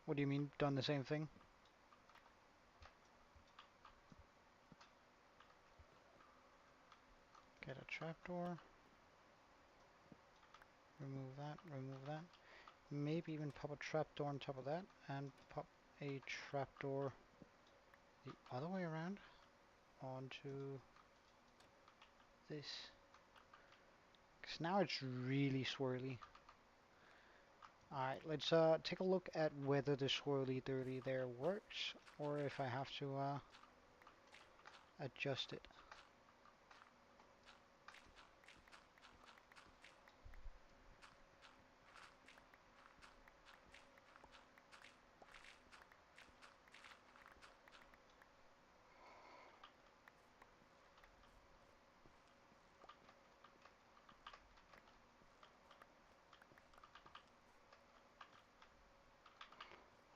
What do you mean, done the same thing? Get a trapdoor. Remove that, remove that. Maybe even pop a trapdoor on top of that and pop a trapdoor the other way around onto this. Because now it's really swirly. Alright, let's take a look at whether the swirly dirty there works or if I have to adjust it.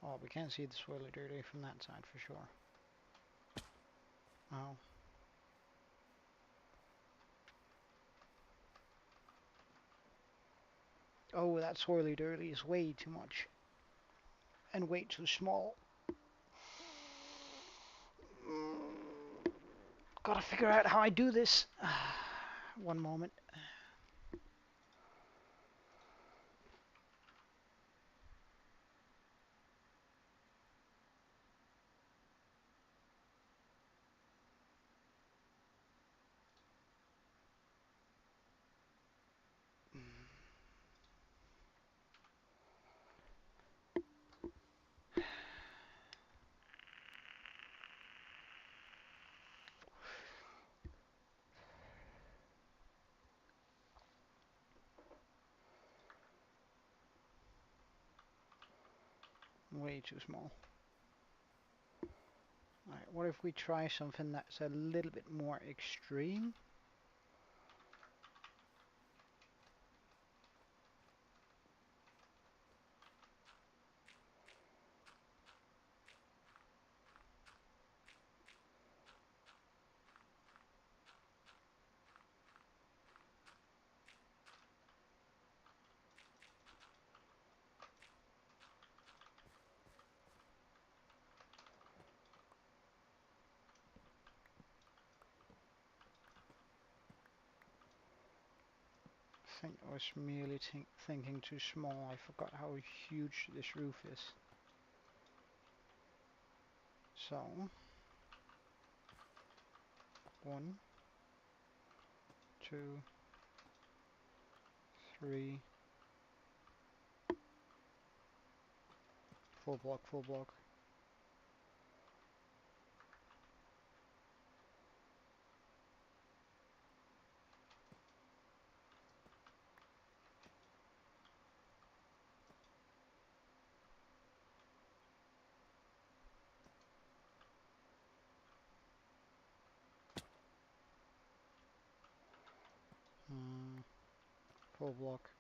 Oh, we can't see the swirly dirty from that side for sure. Oh. Oh, that swirly dirty is way too much. And way too small. Gotta figure out how I do this. One moment. Way too small. Alright, what if we try something that's a little bit more extreme? I think I was merely thinking too small. I forgot how huge this roof is. So, 1, 2, 3, full block, full block. Full block.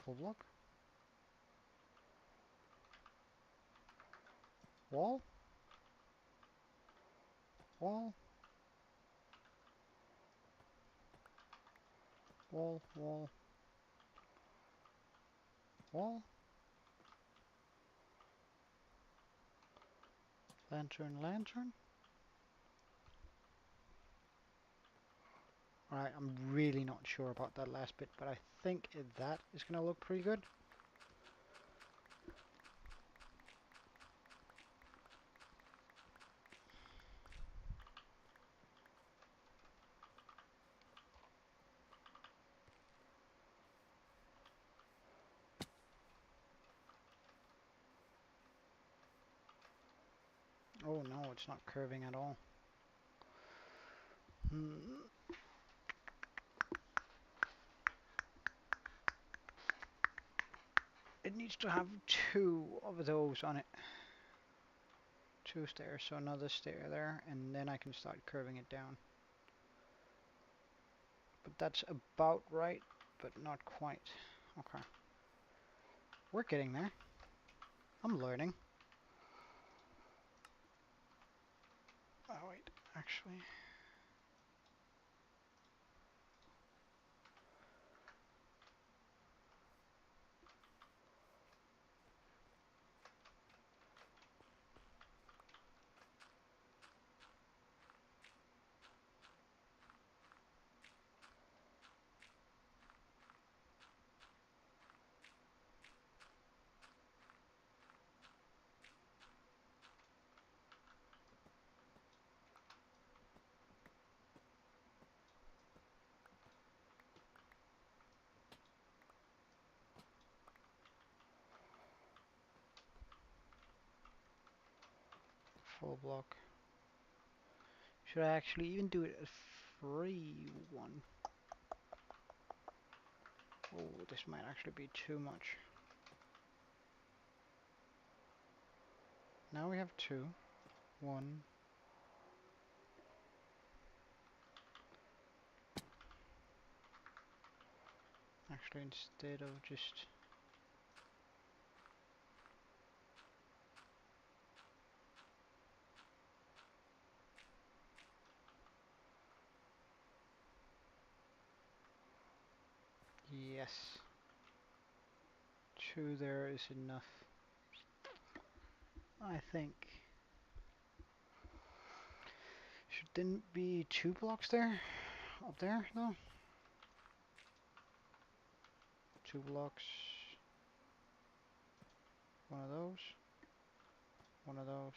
Full block. Wall. Wall. Wall. Wall. Wall. Lantern. Lantern. Alright, I'm really not sure about that last bit, but I think that is going to look pretty good. Oh no, it's not curving at all. It needs to have 2 of those on it. 2 stairs, so another stair there, and then I can start curving it down. But that's about right, but not quite. Okay. We're getting there. I'm learning. Oh wait, actually. Full block. Should I actually even do it a free one? Oh, this might actually be too much. Now we have 2. 1. Actually, instead of just... Yes. 2 there is enough. I think. Should then be 2 blocks there? Up there, though? 2 blocks. 1 of those. 1 of those.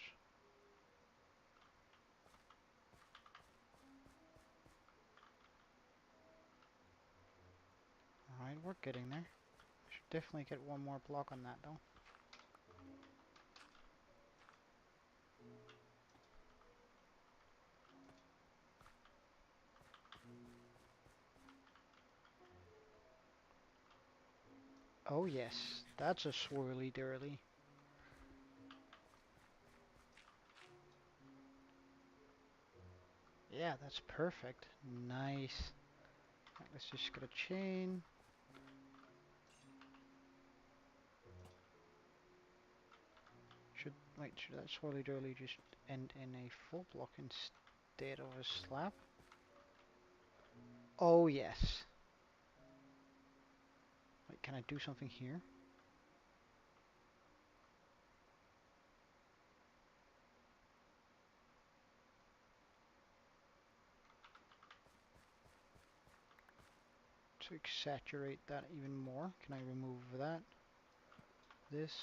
Alright, we're getting there. Should definitely get 1 more block on that, though. Oh yes, that's a swirly dirly. Yeah, that's perfect. Nice. Right, let's just get a chain. Should that swirly dirly just end in a full block instead of a slab? Oh yes. Wait, can I do something here? To exaggerate that even more, can I remove that? This?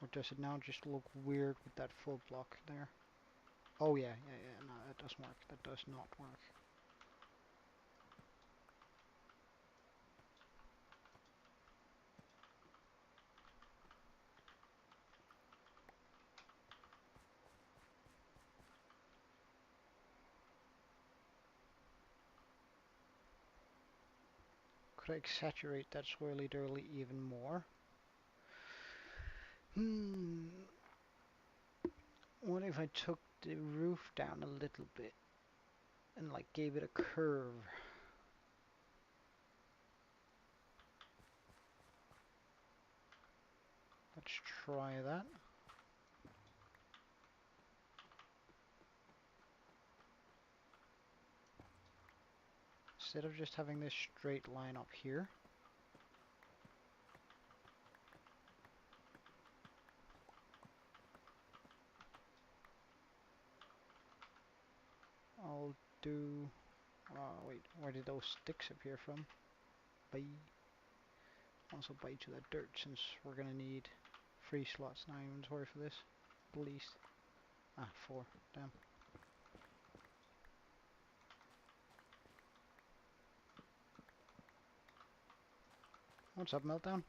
Or does it now just look weird with that full block there? Oh yeah, no, that doesn't work. That does not work. Could I exaggerate that swirly dirly even more? What if I took the roof down a little bit and like gave it a curve? try that. Instead of just having this straight line up here, I'll do... wait, where did those sticks appear from? Bye. Also bite to that dirt, since we're gonna need 3 slots in our inventory for this, at least. Ah, 4, damn. What's up, Meltdown?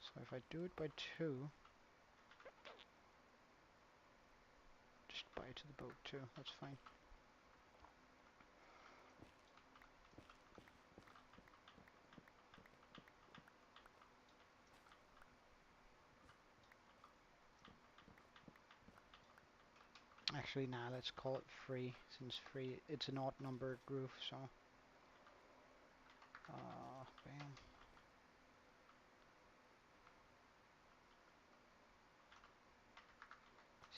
So if I do it by 2, just bite to the boat too, that's fine. Actually, nah, let's call it 3, since 3, it's an odd numbered roof, so... bam.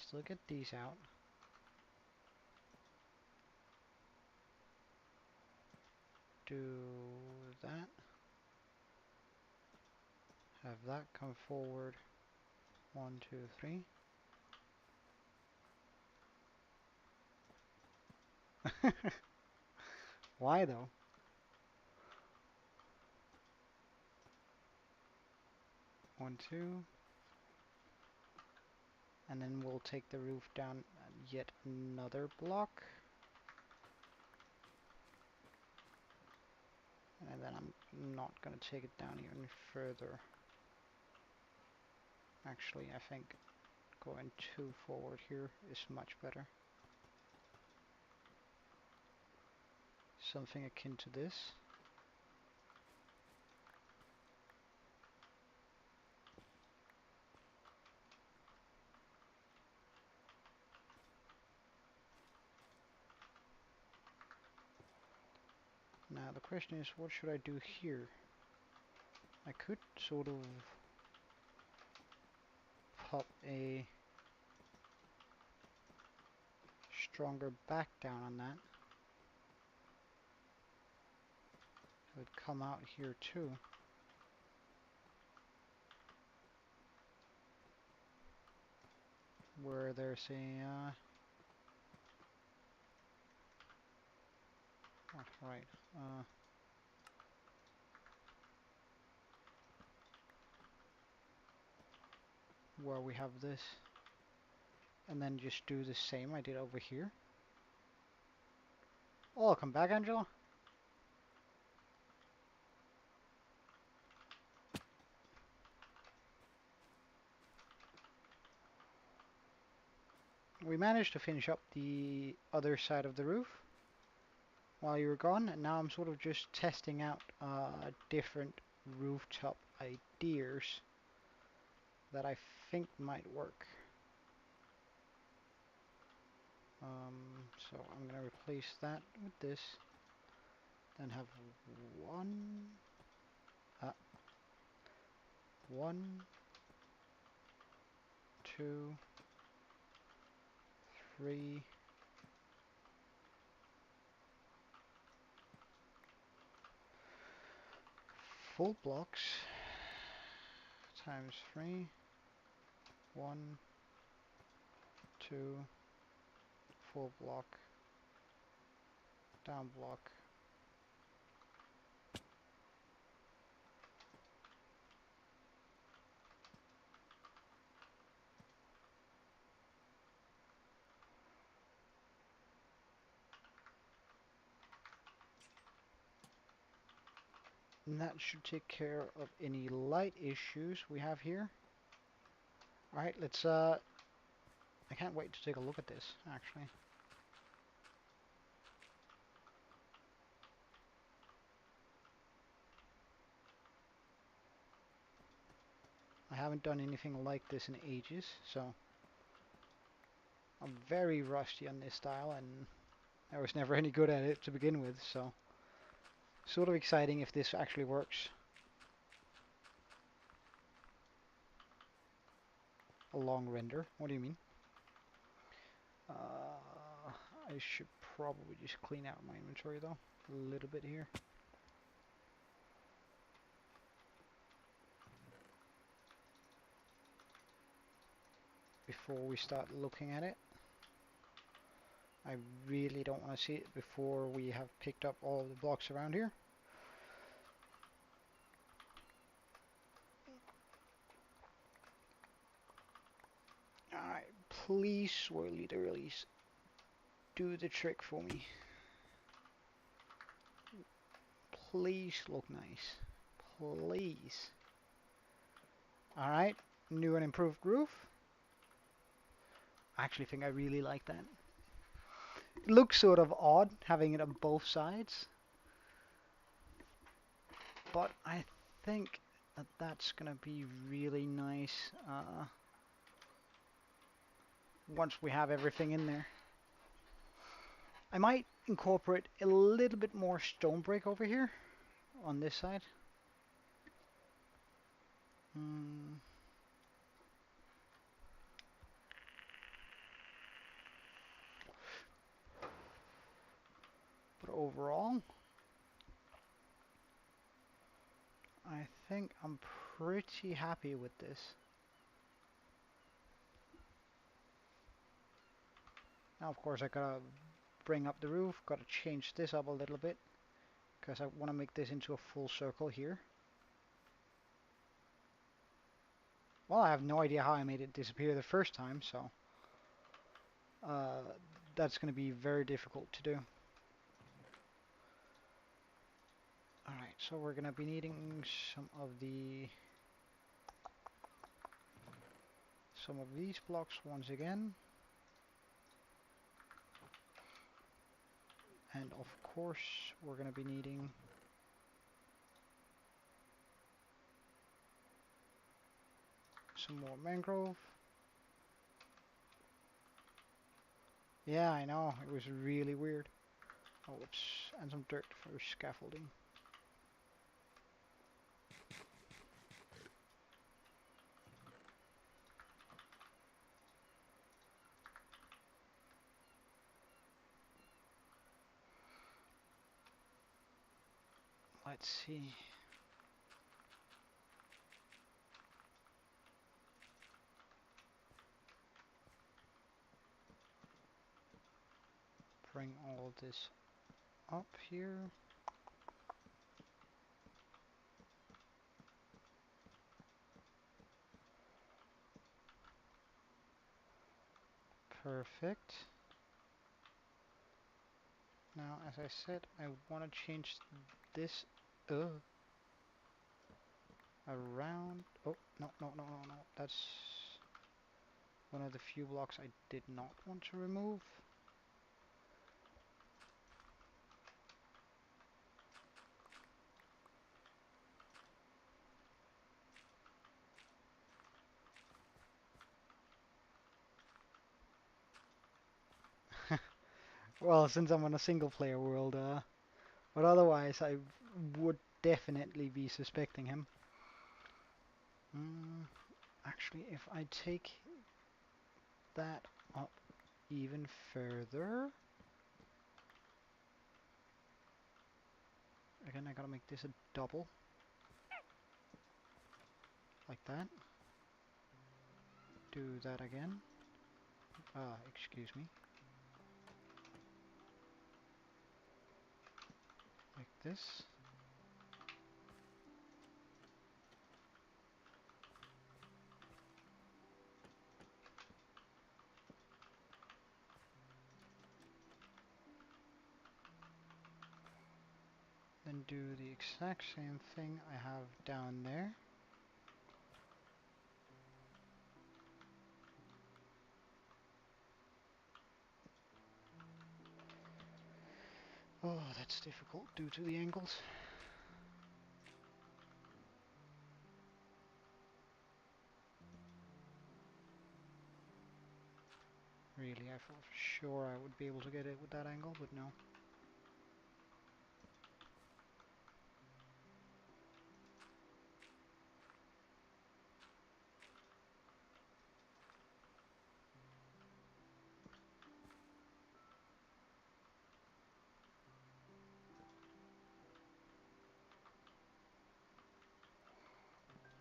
Still get these out. Do that. Have that come forward. 1, 2, 3. Why though? 1, 2. And then we'll take the roof down yet another block. And then I'm not going to take it down even further. Actually, I think going 2 forward here is much better. Something akin to this. Now the question is, what should I do here? I could sort of pop a stronger back down on that. It would come out here too. Where there's a right. Where we have this, and then just do the same I did over here. Oh, come back, Angela. We managed to finish up the other side of the roof while you were gone, and now I'm sort of just testing out different rooftop ideas that I think might work. So I'm gonna replace that with this, then have 1, 2, 3, full blocks times 3, 1, 2, full block, down block. And that should take care of any light issues we have here. Alright, let's I can't wait to take a look at this, actually. I haven't done anything like this in ages, so I'm very rusty on this style, and I was never any good at it to begin with, so sort of exciting if this actually works. A long render? What do you mean? I should probably just clean out my inventory though, a little bit here. Before we start looking at it. I really don't want to see it before we have picked up all the blocks around here. Alright, please, swirly dirlies, do the trick for me. Please look nice. Please. Alright, new and improved groove. I actually think I really like that. It looks sort of odd having it on both sides, but I think that that's gonna be really nice once we have everything in there. I might incorporate a little bit more stone break over here on this side. But overall, I think I'm pretty happy with this. Now, of course, I gotta bring up the roof, gotta change this up a little bit, because I want to make this into a full circle here. Well, I have no idea how I made it disappear the first time, so that's going to be very difficult to do. Alright, so we're going to be needing some of these blocks once again. And of course, we're going to be needing some more mangrove. Yeah, I know, it was really weird. Oh, whoops, and some dirt for scaffolding. Let's see. Bring all this up here. Perfect. Now, as I said, I want to change this around. Oh, no, no, no, no, no. That's one of the few blocks I did not want to remove. Well, since I'm on a single player world, but otherwise I would definitely be suspecting him. Actually, if I take that up even further, again I gotta make this a double, like that. Do that again. Excuse me. Like this. Then do the exact same thing I have down there. Oh, that's difficult due to the angles. Really, I thought for sure I would be able to get it with that angle, but no.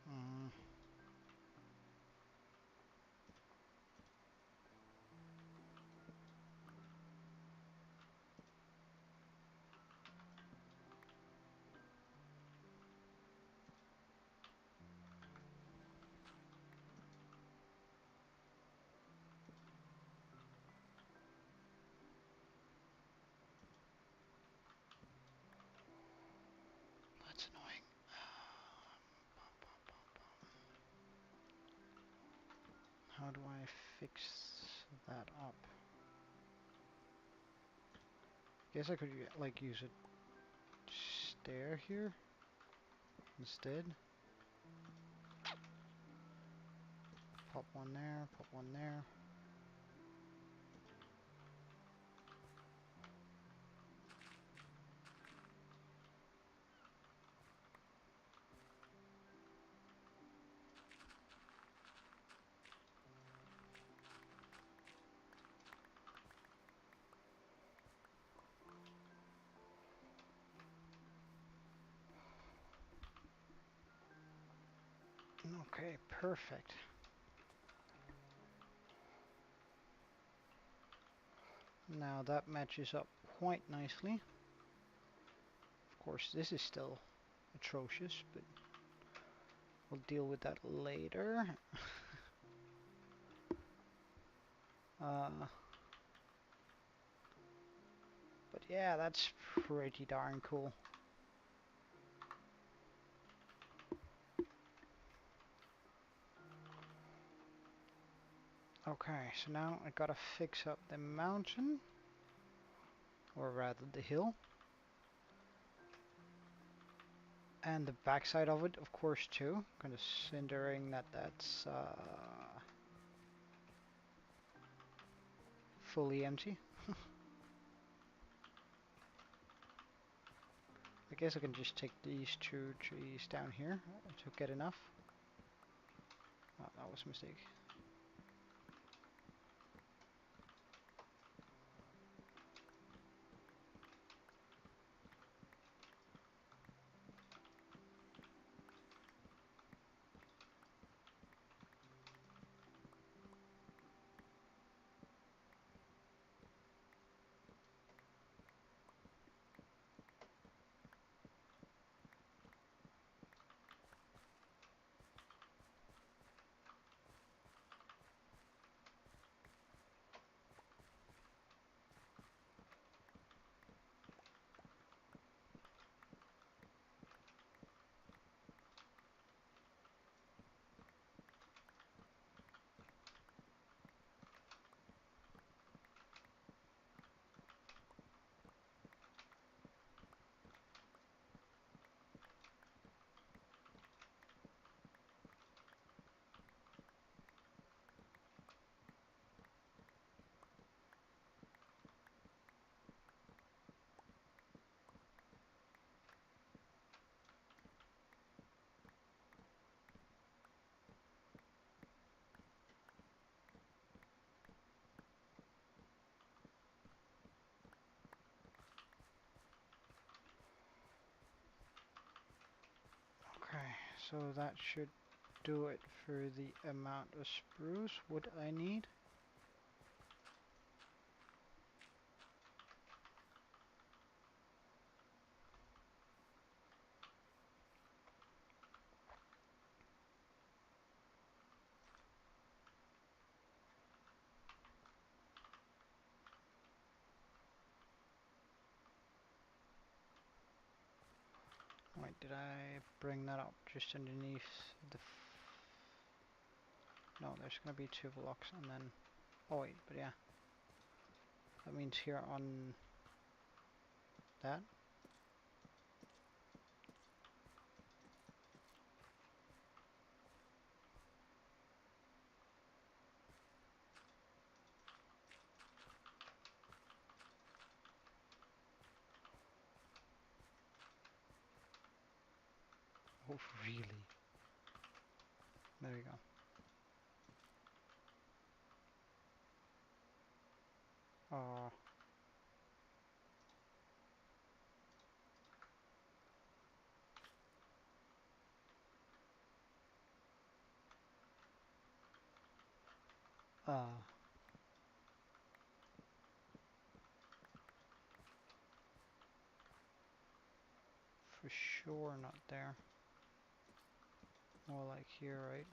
Mm. That's annoying. How do I fix that up? Guess I could like use a stair here instead. Pop one there, pop one there. Okay, perfect. Now that matches up quite nicely. Of course, this is still atrocious, but we'll deal with that later. But yeah, that's pretty darn cool. Okay, so now I gotta fix up the mountain, or rather the hill. And the backside of it, of course, too. Considering that that's fully empty. I guess I can just take these two trees down here to get enough. Oh, that was a mistake. Okay, so that should do it for the amount of spruce wood I need. Wait, did I bring that up just underneath the... No, there's gonna be 2 blocks and then... Oh wait, but yeah. That means here on that. out, really. There we go. Oh. For sure not there. More like here, right?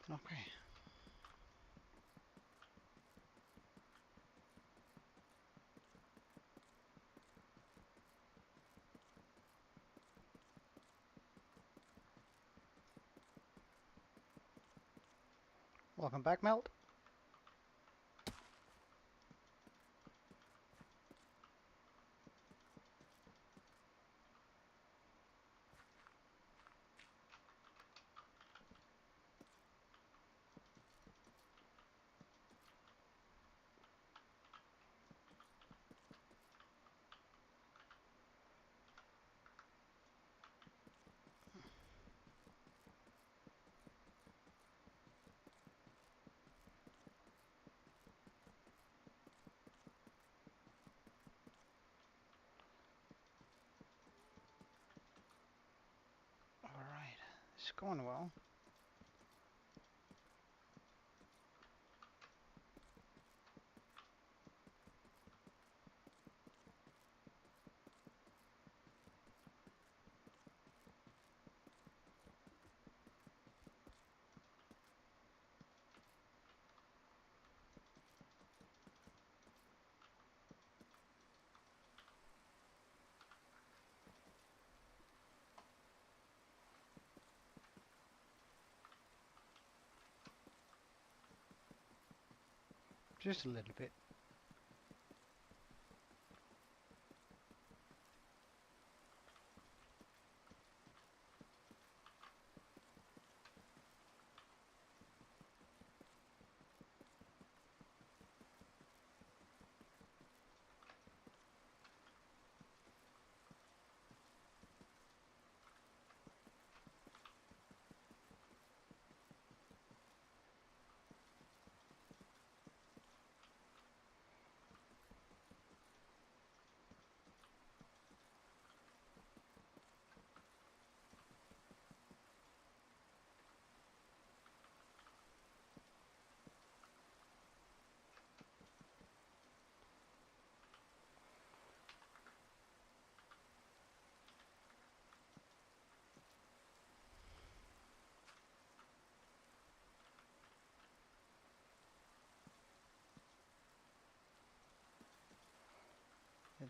Okay. Welcome back, Melt. Alright. It's going well. Just a little bit.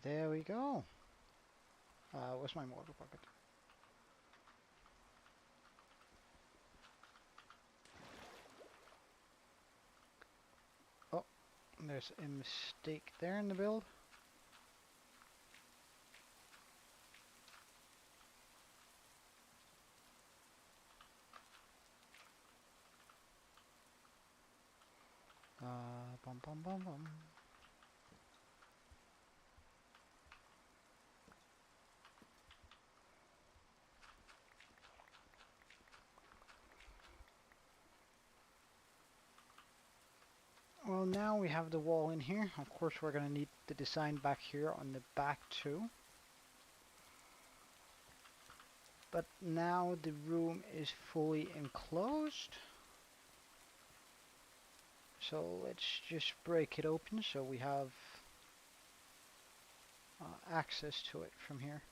There we go. Where's my water bucket? Oh, there's a mistake there in the build. Bum bum bum bum. Well, now we have the wall in here. Of course, we're going to need the design back here on the back too. But now the room is fully enclosed. So let's just break it open so we have access to it from here.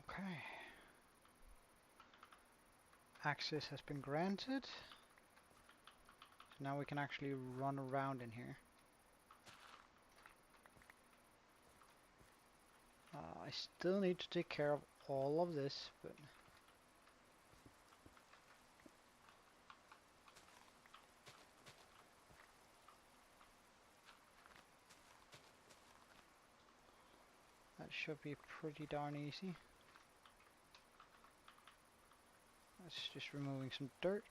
Okay. Access has been granted. So now we can actually run around in here. I still need to take care of all of this, but that should be pretty darn easy. That's just removing some dirt.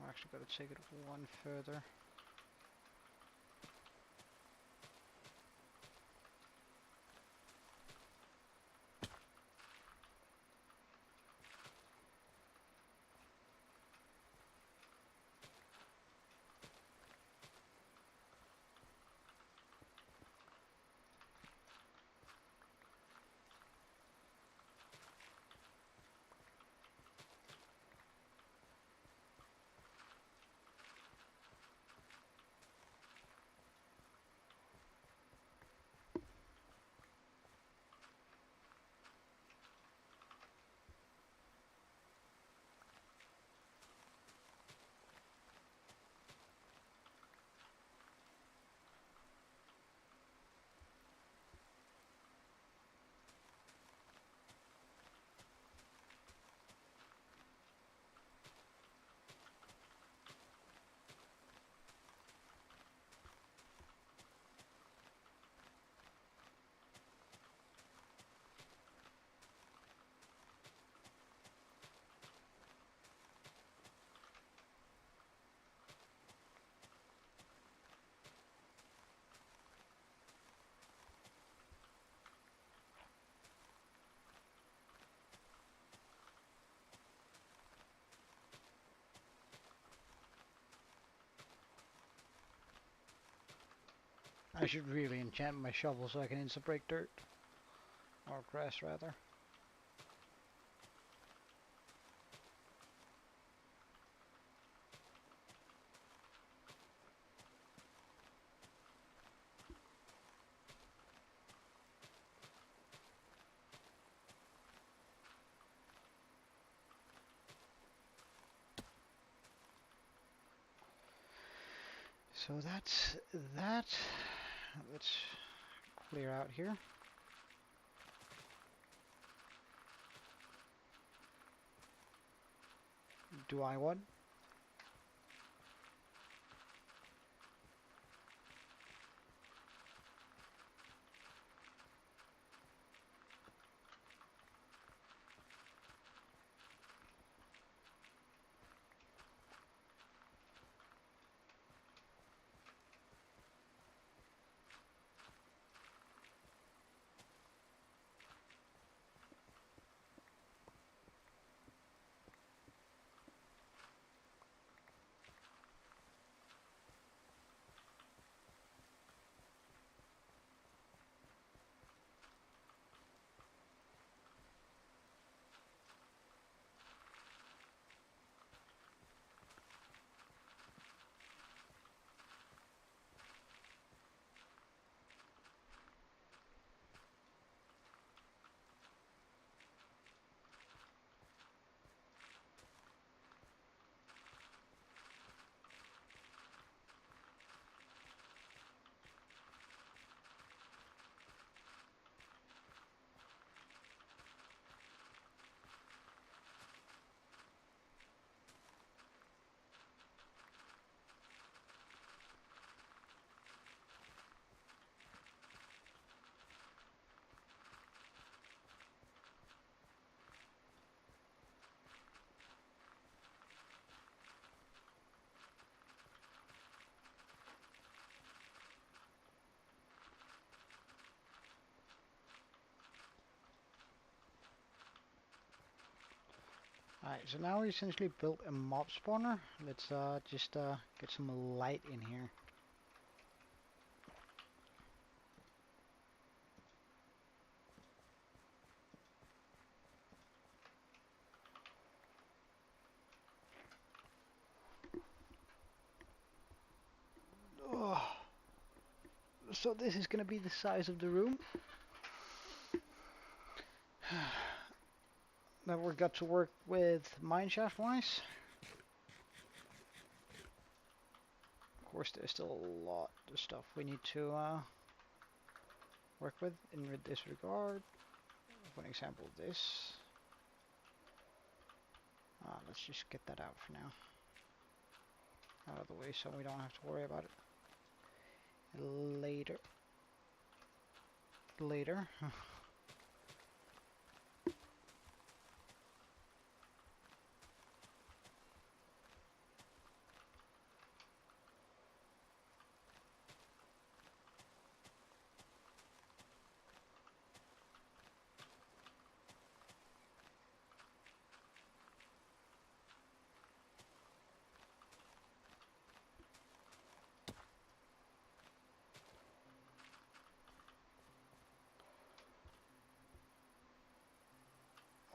We're actually going to take it one further. I should really enchant my shovel so I can instant break dirt. Or grass, rather. So that's that. Let's clear out here. Do I what? Alright, so now we essentially built a mob spawner. Let's just get some light in here. Oh. So this is going to be the size of the room that we've got to work with Mineshaft wise. Of course, there's still a lot of stuff we need to work with in this regard. For example, this. Let's just get that out for now. Out of the way so we don't have to worry about it later.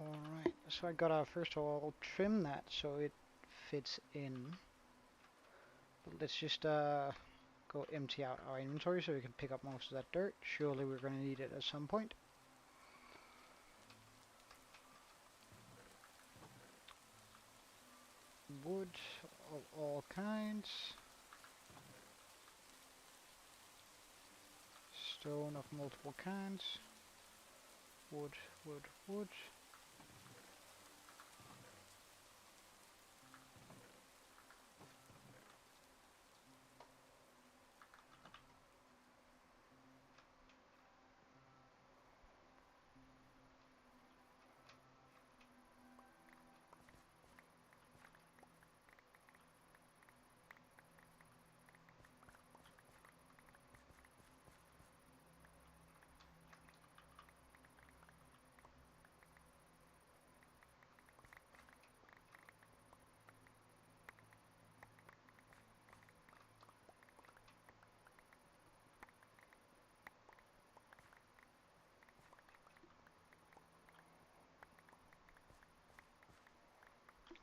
Alright, so I gotta first of all trim that so it fits in. But let's just go empty out our inventory so we can pick up most of that dirt. Surely we're gonna need it at some point. Wood of all kinds. Stone of multiple kinds. Wood, wood, wood.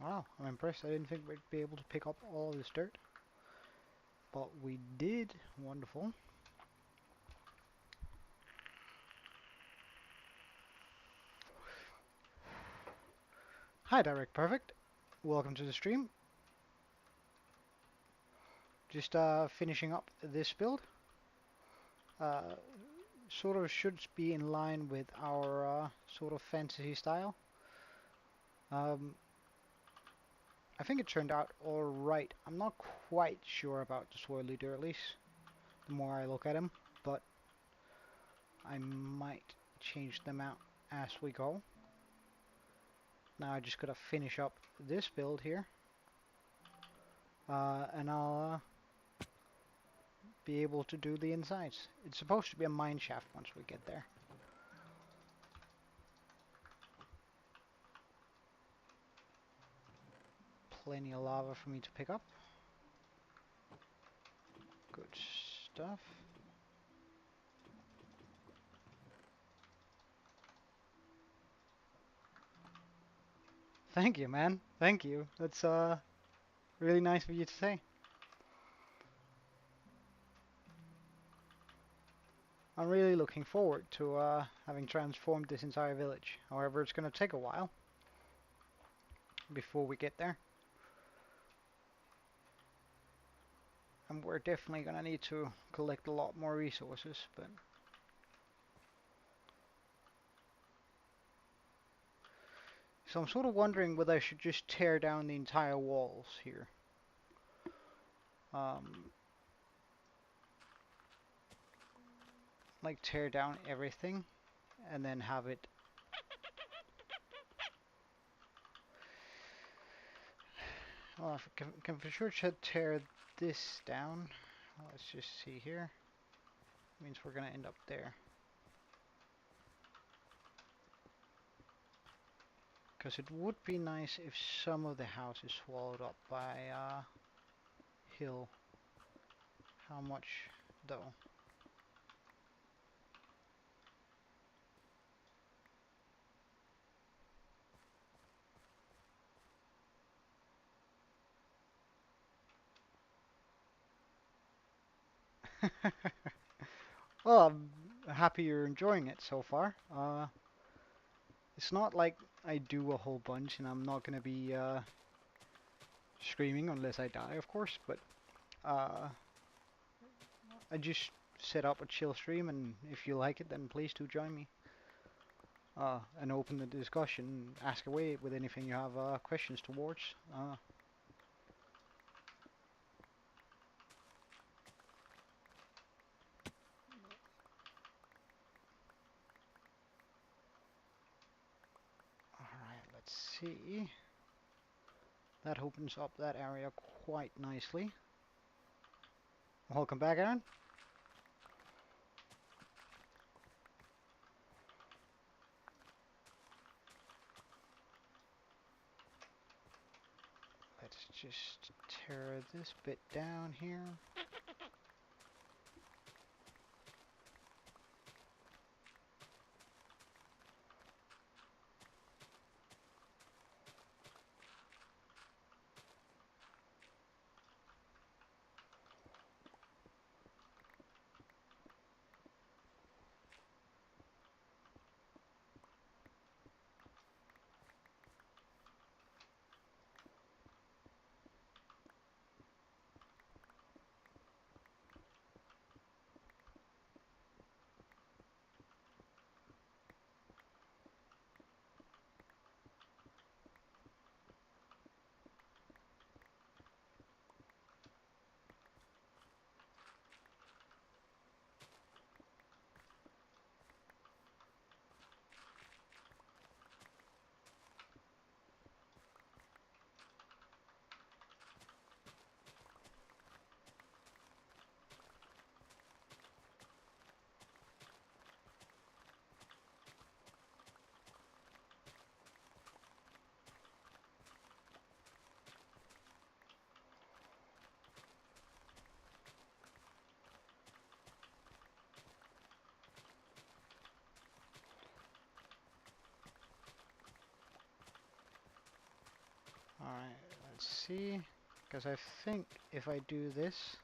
Wow, I'm impressed. I didn't think we'd be able to pick up all this dirt. But we did. Wonderful. Hi Direct Perfect. Welcome to the stream. Just finishing up this build. Sort of should be in line with our sort of fantasy style. I think it turned out alright. I'm not quite sure about the swirly dirtleys the more I look at them, but I might change them out as we go. Now I just gotta finish up this build here, and I'll be able to do the insides. It's supposed to be a mine shaft once we get there. Plenty of lava for me to pick up. Good stuff. Thank you, man. Thank you. That's really nice of you to say. I'm really looking forward to having transformed this entire village. However, it's going to take a while before we get there. And we're definitely going to need to collect a lot more resources, but so I'm sort of wondering whether I should just tear down the entire walls here. Like tear down everything and then have it well, I can for sure tear this down. Let's just see here. Means we're gonna end up there. Because it would be nice if some of the house is swallowed up by hill. How much though? Well, I'm happy you're enjoying it so far. It's not like I do a whole bunch and I'm not gonna be screaming unless I die, of course, but uh, I just set up a chill stream, and if you like it, then please do join me. And open the discussion, ask away with anything you have questions towards. Alright, let's see. That opens up that area quite nicely. Welcome back, Aaron. Let's just tear this bit down here. Alright, let's see. Because I think if I do this,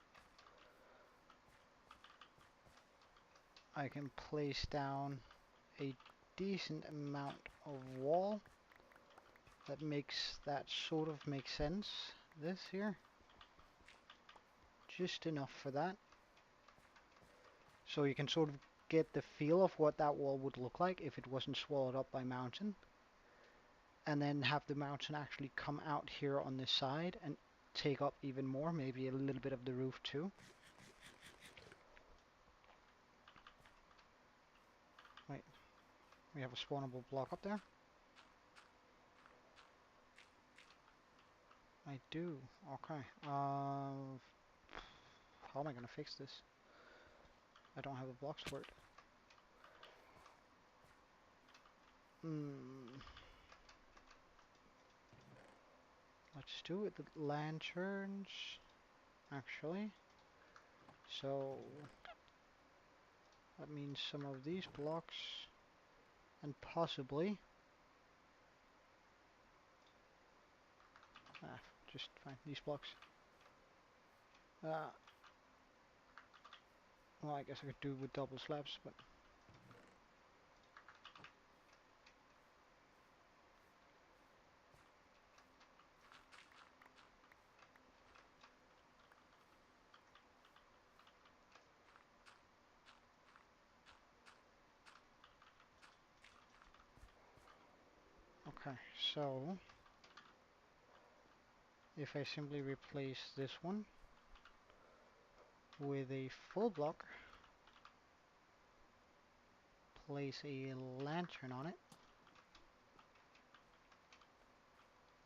I can place down a decent amount of wall that makes that sort of make sense. This here, just enough for that, so you can sort of get the feel of what that wall would look like if it wasn't swallowed up by mountain, and then have the mountain actually come out here on this side and take up even more, maybe a little bit of the roof too. Wait, we have a spawnable block up there? I do. Okay. How am I gonna fix this? I don't have the blocks for it. Let's do it with lanterns, actually. So that means some of these blocks, and possibly just fine, these blocks. Well, I guess I could do with double slabs, but okay. So if I simply replace this one with a full block, place a lantern on it.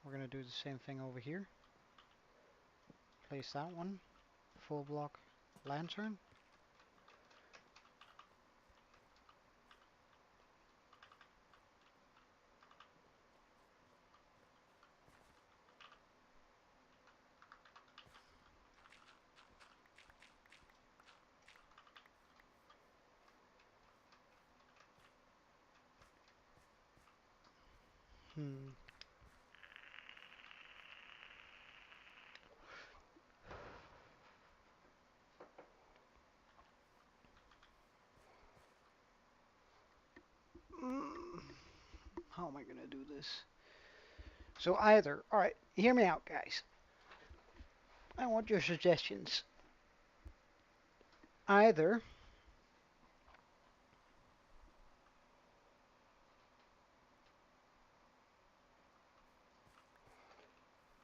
We're gonna do the same thing over here. Place that one, full block, lantern. Hmm. Mm, how am I gonna do this? So either, all right, hear me out, guys. I want your suggestions. Either,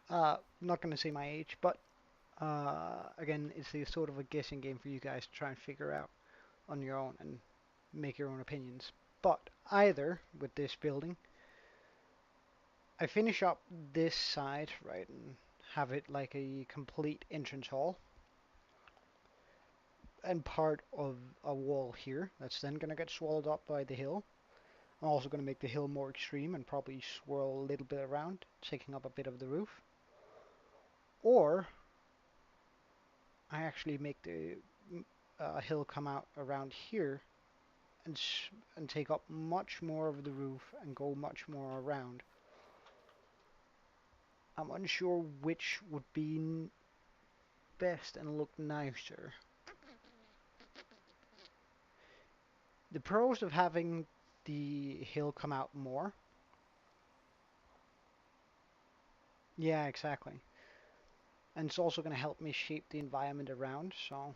I'm not gonna say my age, but again, it's a sort of a guessing game for you guys to try and figure out on your own and make your own opinions. But either with this building, I finish up this side, right, and have it like a complete entrance hall and part of a wall here that's then going to get swallowed up by the hill. I'm also going to make the hill more extreme and probably swirl a little bit around, taking up a bit of the roof. Or I actually make the hill come out around here and and take up much more of the roof and go much more around. I'm unsure which would be best and look nicer. The pros of having the hill come out more. Yeah, exactly. And it's also going to help me shape the environment around, so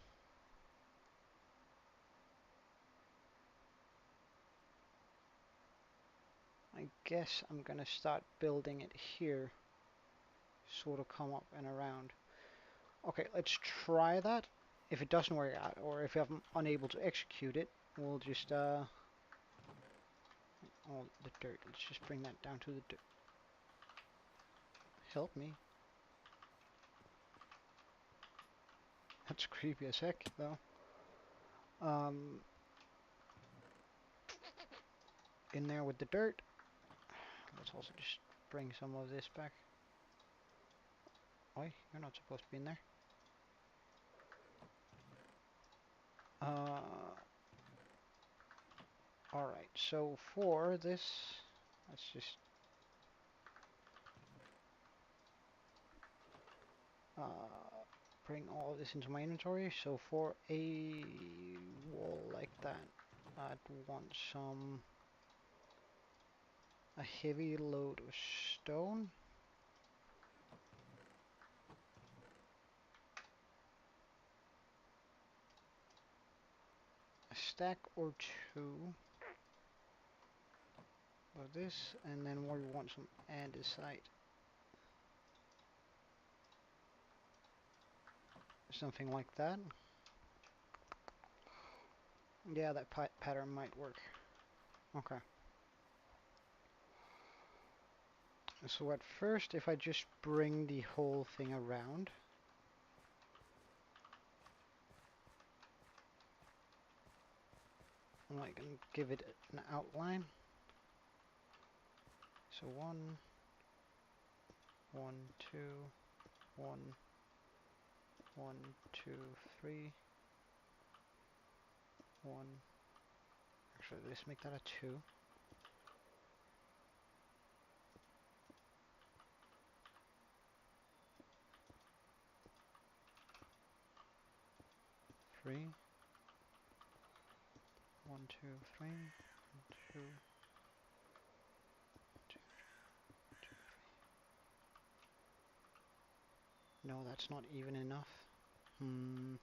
I guess I'm going to start building it here, sort of come up and around. Okay, let's try that. If it doesn't work out, or if I'm unable to execute it, we'll just, oh, the dirt. Let's just bring that down to the dirt. Help me. That's creepy as heck, though. In there with the dirt. Let's also just bring some of this back. Oi, you're not supposed to be in there. Alright, so for this, let's just bring all of this into my inventory. So for a wall like that, I'd want a heavy load of stone. A stack or two of this, and then we want some andesite. Something like that. Yeah, that pattern might work. Okay. So at first, if I just bring the whole thing around, I can give it an outline. So 1, 1, 2, 1, 1, 2, 3, 1. Actually, let's make that a 2. 3. 1, 2, 3. 1, 2, 2, 2, 3. No, that's not even enough. Hmm.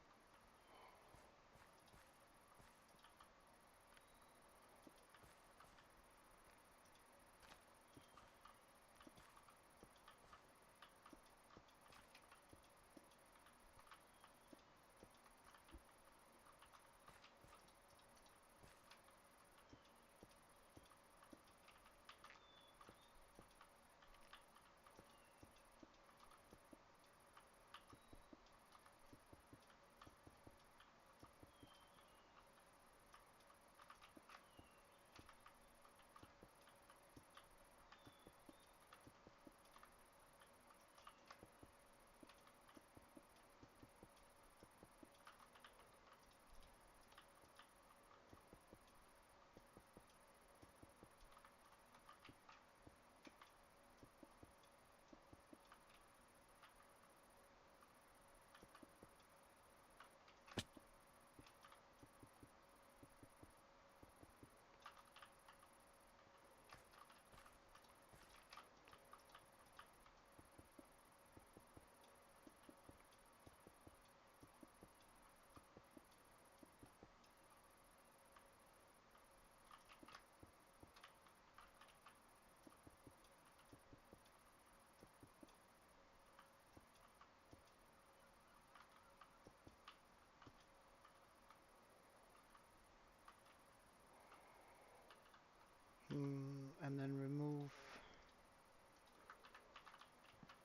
and then remove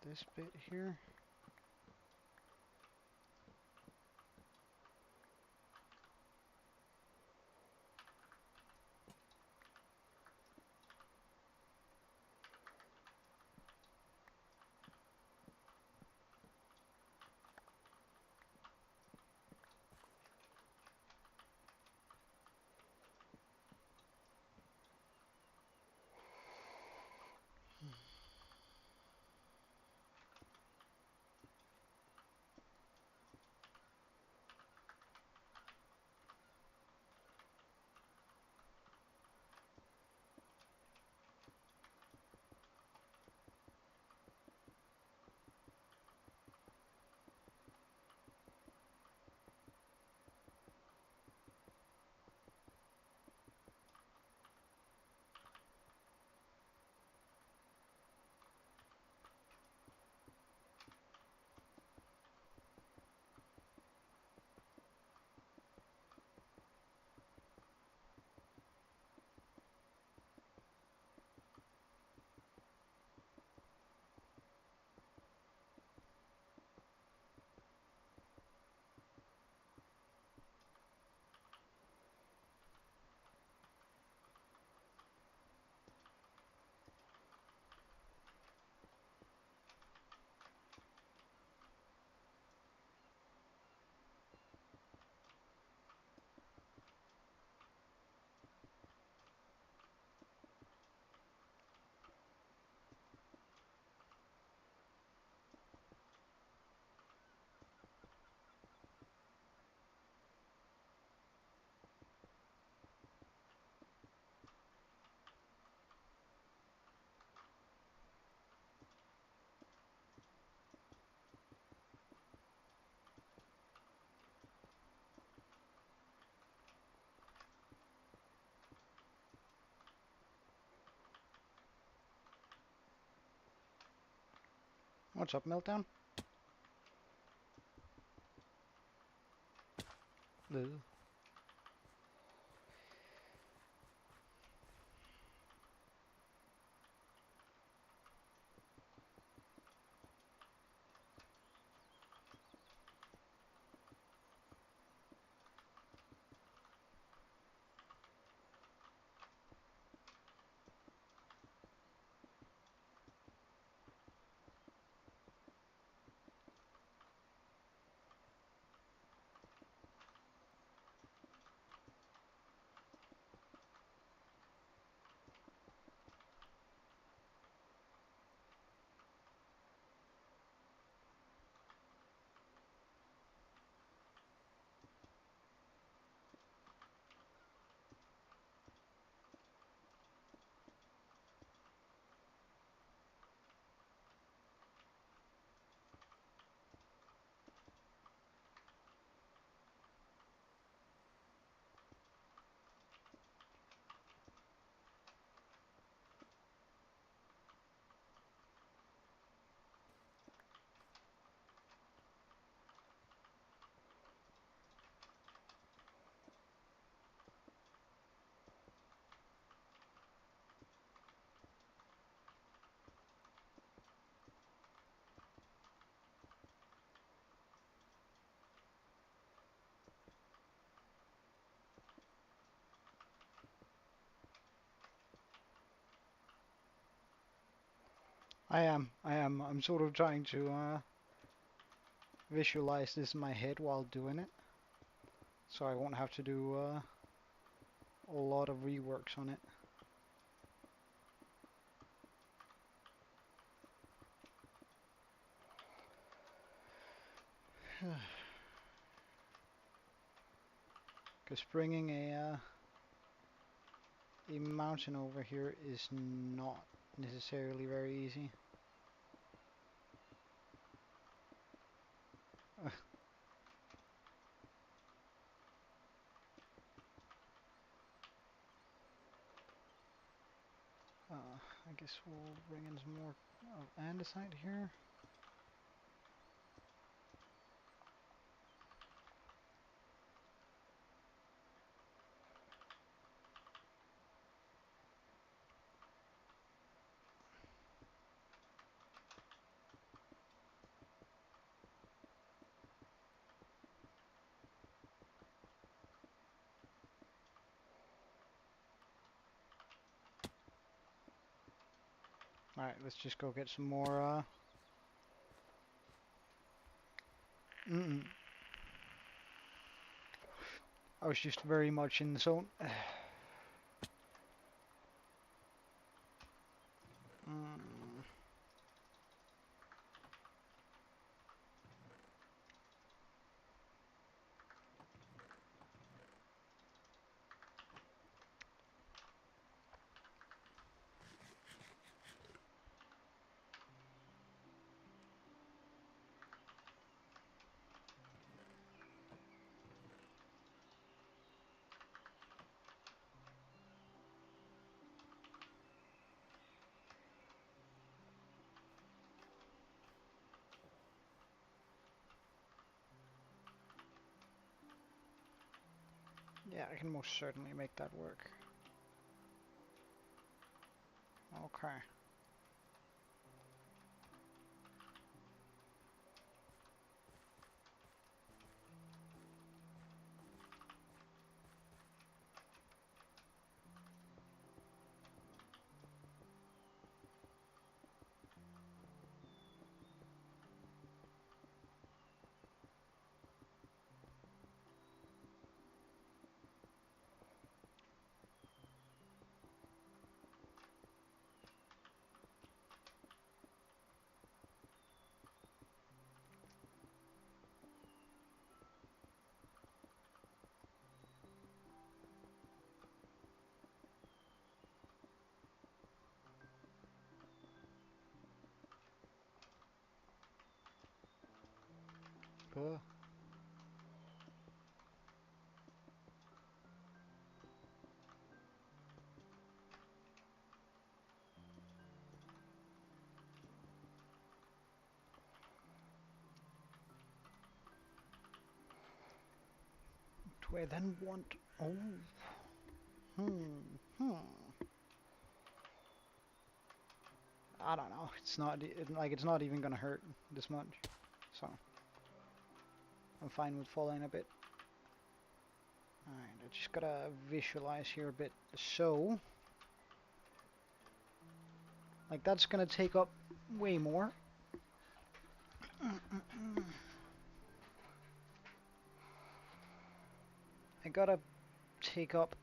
this bit here. What's up, Meltdown? Ugh. I'm sort of trying to visualize this in my head while doing it, so I won't have to do a lot of reworks on it. Because bringing a mountain over here is not necessarily very easy. I guess we'll bring in some more andesite here. Alright, let's just go get some more, mm-mm. I was just very much in the zone. Mm. Yeah, I can most certainly make that work. Okay. Cool. Do I then want... Oh. Hmm. I don't know. It's not like it's not even gonna hurt this much, so I'm fine with falling a bit. Alright, I just gotta visualize here a bit. So, like that's gonna take up way more. I gotta take up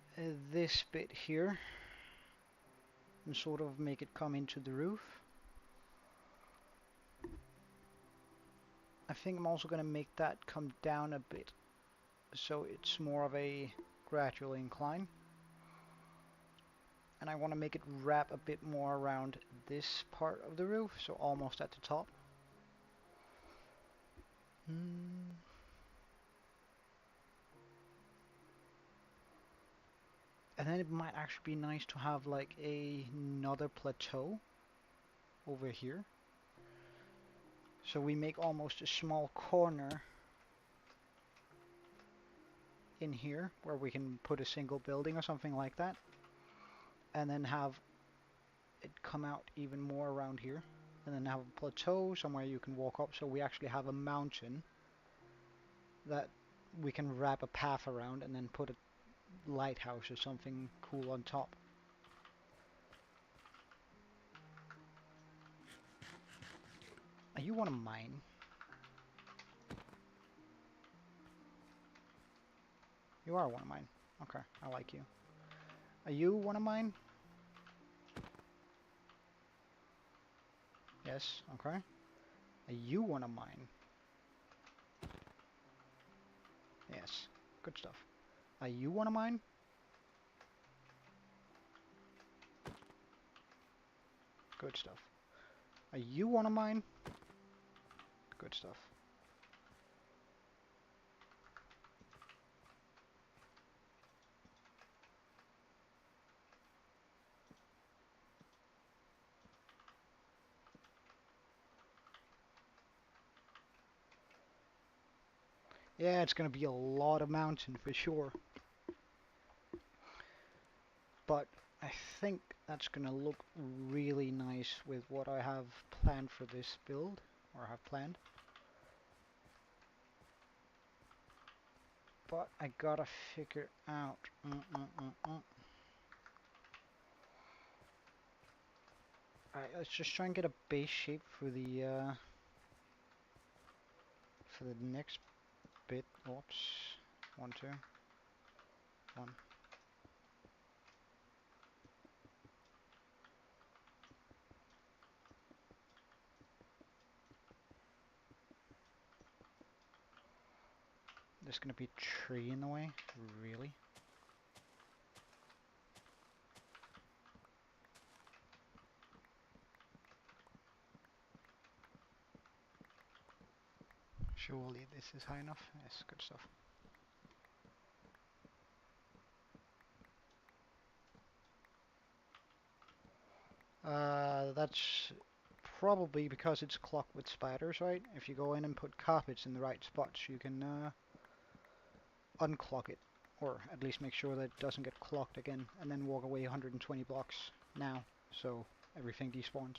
this bit here and sort of make it come into the roof. I think I'm also gonna make that come down a bit, so it's more of a gradual incline. And I want to make it wrap a bit more around this part of the roof, so almost at the top. And then it might actually be nice to have like another plateau over here. So we make almost a small corner in here where we can put a single building or something like that. And then have it come out even more around here. And then have a plateau somewhere you can walk up, so we actually have a mountain that we can wrap a path around and then put a lighthouse or something cool on top. You want to mine? You are one of mine. Okay, I like you. Are you one of mine? Yes, okay. Are you one of mine? Yes, good stuff. Are you one of mine? Good stuff. Are you one of mine? Good stuff. Yeah, it's gonna be a lot of mountain for sure. But I think that's gonna look really nice with what I have planned for this build, or have planned. But I gotta figure out. Alright, let's just try and get a base shape for the next bit. Oops. 1, 2, 1. There's gonna be a tree in the way? Really? Surely this is high enough? Yes, good stuff. That's probably because it's clocked with spiders, right? If you go in and put carpets in the right spots, you can unclock it. Or at least make sure that it doesn't get clocked again, and then walk away 120 blocks now, so everything despawns.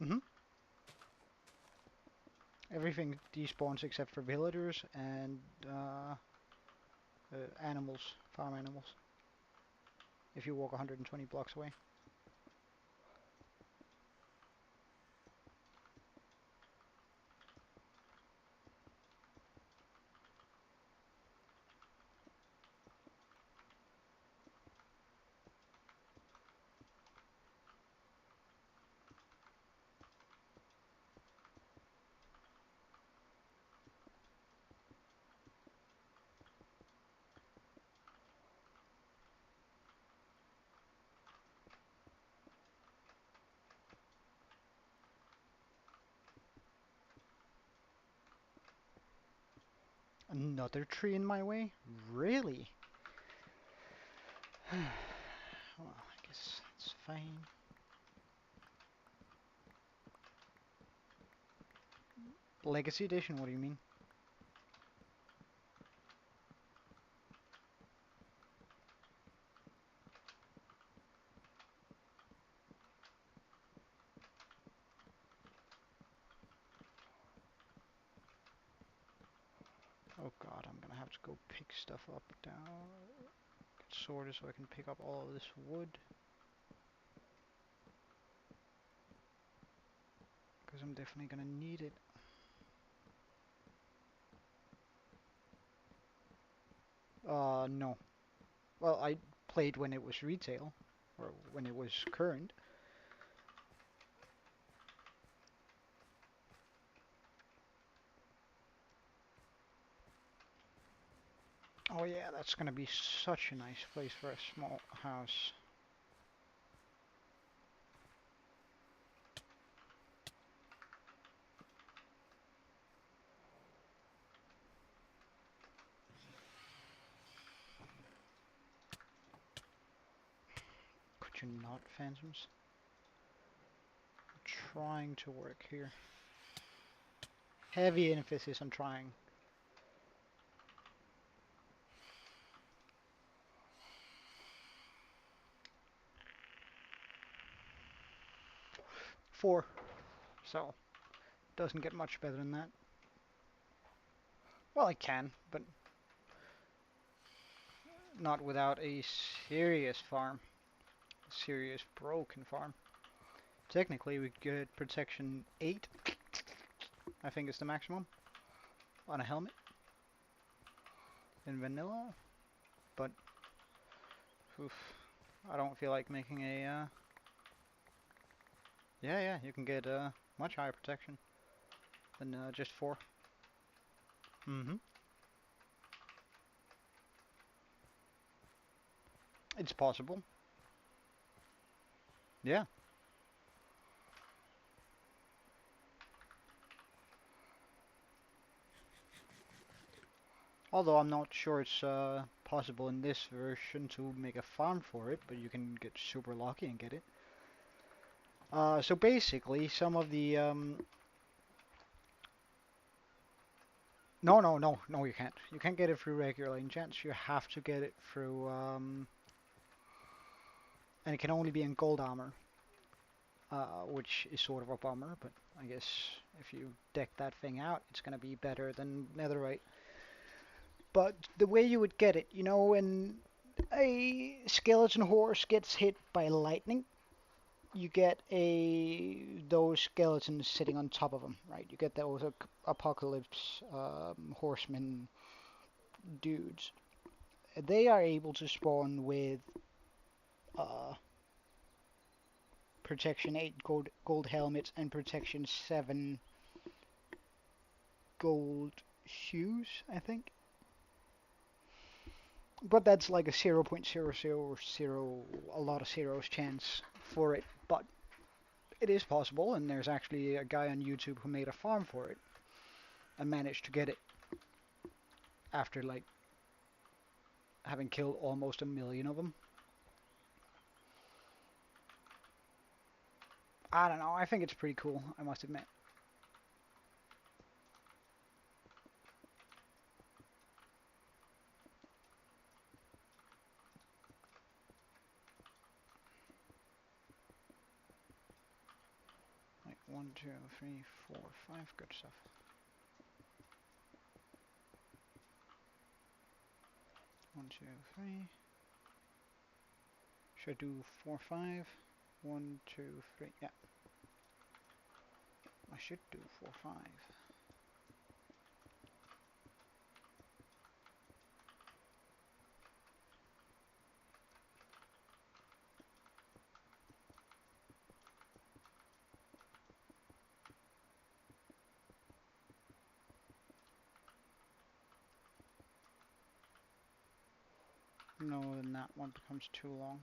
Mm-hmm. Everything despawns except for villagers and animals, farm animals, if you walk 120 blocks away. Another tree in my way? Really? Well, I guess it's fine. Legacy edition, what do you mean? Oh god, I'm gonna have to go pick stuff up down. Get sorted so I can pick up all of this wood. Because I'm definitely gonna need it. No. Well, I played when it was retail, or when it was current. Oh yeah, that's gonna be such a nice place for a small house. Could you not, Phantoms? I'm trying to work here. Heavy emphasis on trying. Four. So, doesn't get much better than that. Well, I can, but not without a serious farm. A serious broken farm. Technically, we get protection 8. I think it's the maximum on a helmet in vanilla, but oof, I don't feel like making a yeah, you can get much higher protection than just 4. Mm-hmm. It's possible. Yeah. Although I'm not sure it's possible in this version to make a farm for it, but you can get super lucky and get it. So basically, some of the no, you can't. You can't get it through regular enchants. You have to get it through and it can only be in gold armor. which is sort of a bummer, but I guess if you deck that thing out, it's going to be better than netherite. But the way you would get it, you know, when a skeleton horse gets hit by lightning, you get those skeletons sitting on top of them, right? You get those apocalypse horsemen dudes. They are able to spawn with uh, protection 8 gold helmets and protection 7 gold shoes, I think. But that's like a 0.000, a lot of zeros chance for it. But it is possible, and there's actually a guy on YouTube who made a farm for it and managed to get it after like having killed almost 1 million of them. I don't know, I think it's pretty cool, I must admit. Like 1, 2, 3, 4, 5, good stuff. 1, 2, 3. Should I do 4, 5? 1, 2, 3, yeah. I should do 4, 5. No, then that one becomes too long.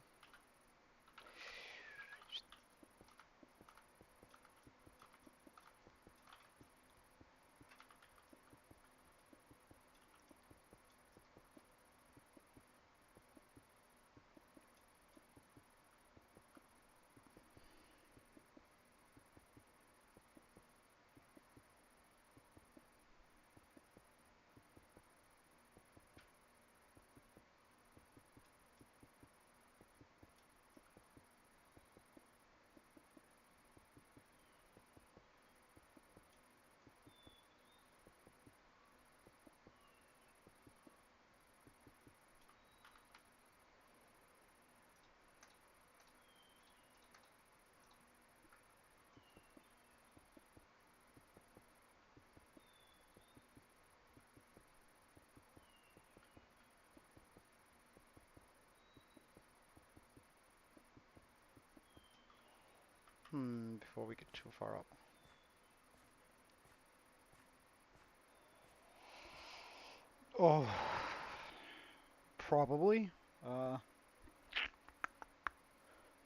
Before we get too far up. Oh, probably.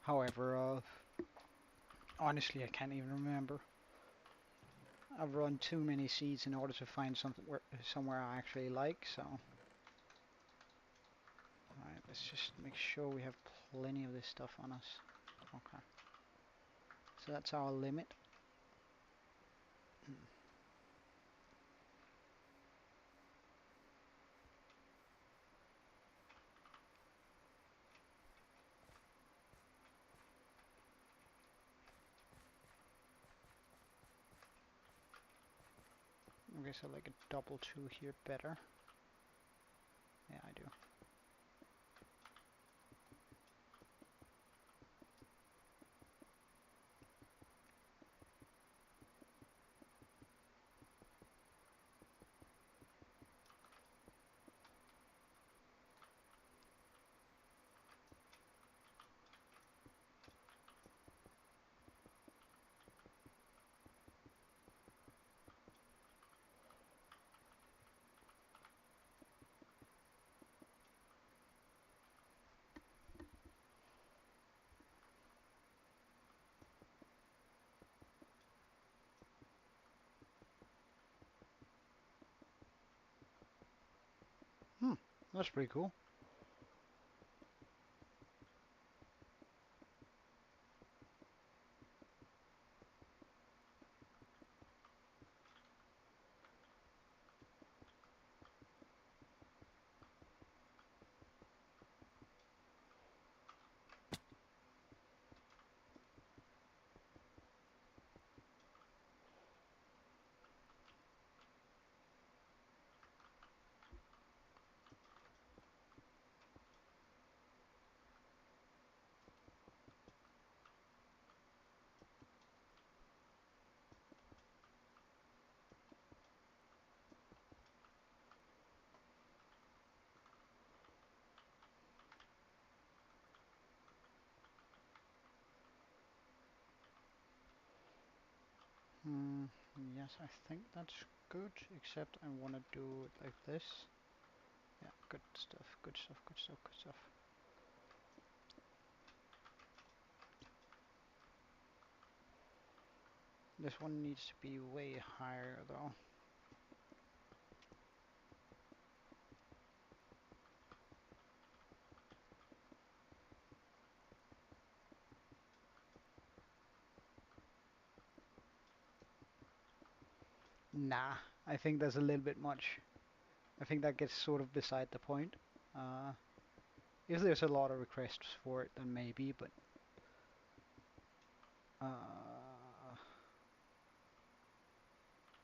However, honestly, I can't even remember. I've run too many seeds in order to find something somewhere I actually like, so. Alright, let's just make sure we have plenty of this stuff on us. Okay. So that's our limit. Okay, so like a double 2 here better. Yeah, I do. That's pretty cool. Hmm, yes, I think that's good, except I want to do it like this. Yeah, good stuff, good stuff, good stuff, good stuff. This one needs to be way higher though. Nah, I think that's a little bit much. I think that gets sort of beside the point. Uh, if there's a lot of requests for it, then maybe, but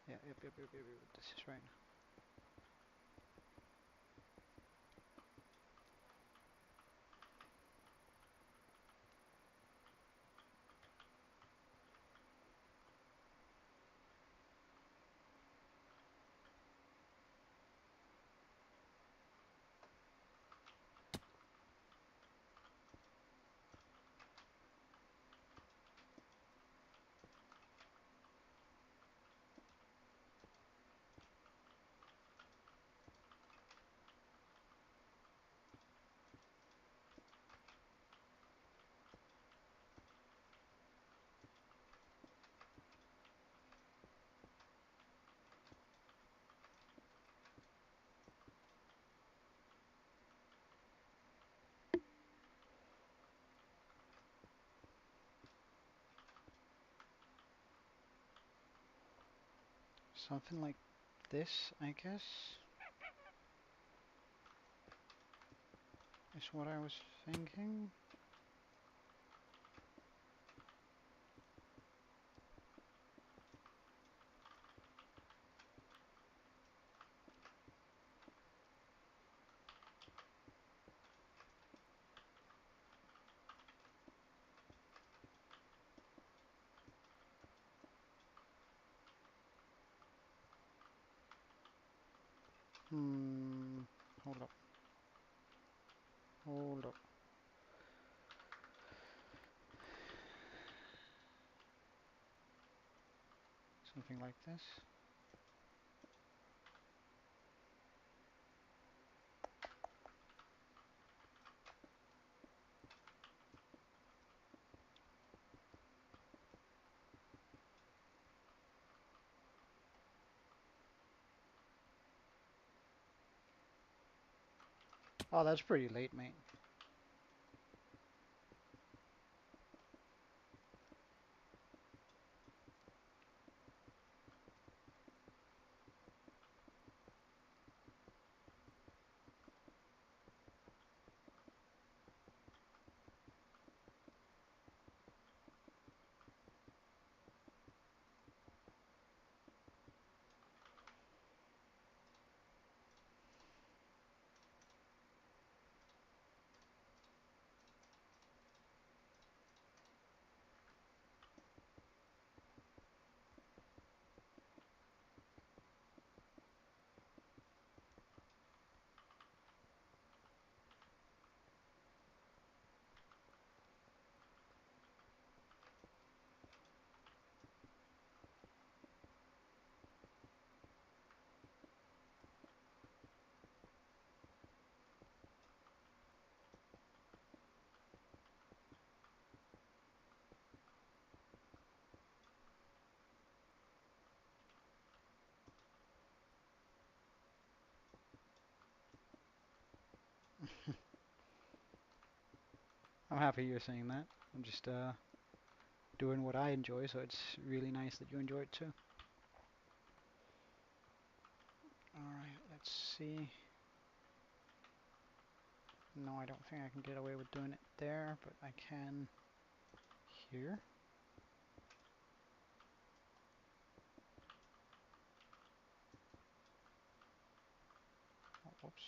yeah, yep, this is right. Something like this, I guess, is what I was thinking. Hmm, hold up, hold up. Something like this. Oh, that's pretty late, mate. I'm happy you're saying that. I'm just doing what I enjoy, so it's really nice that you enjoy it too. Alright, let's see. No, I don't think I can get away with doing it there, but I can here. Oh, whoops.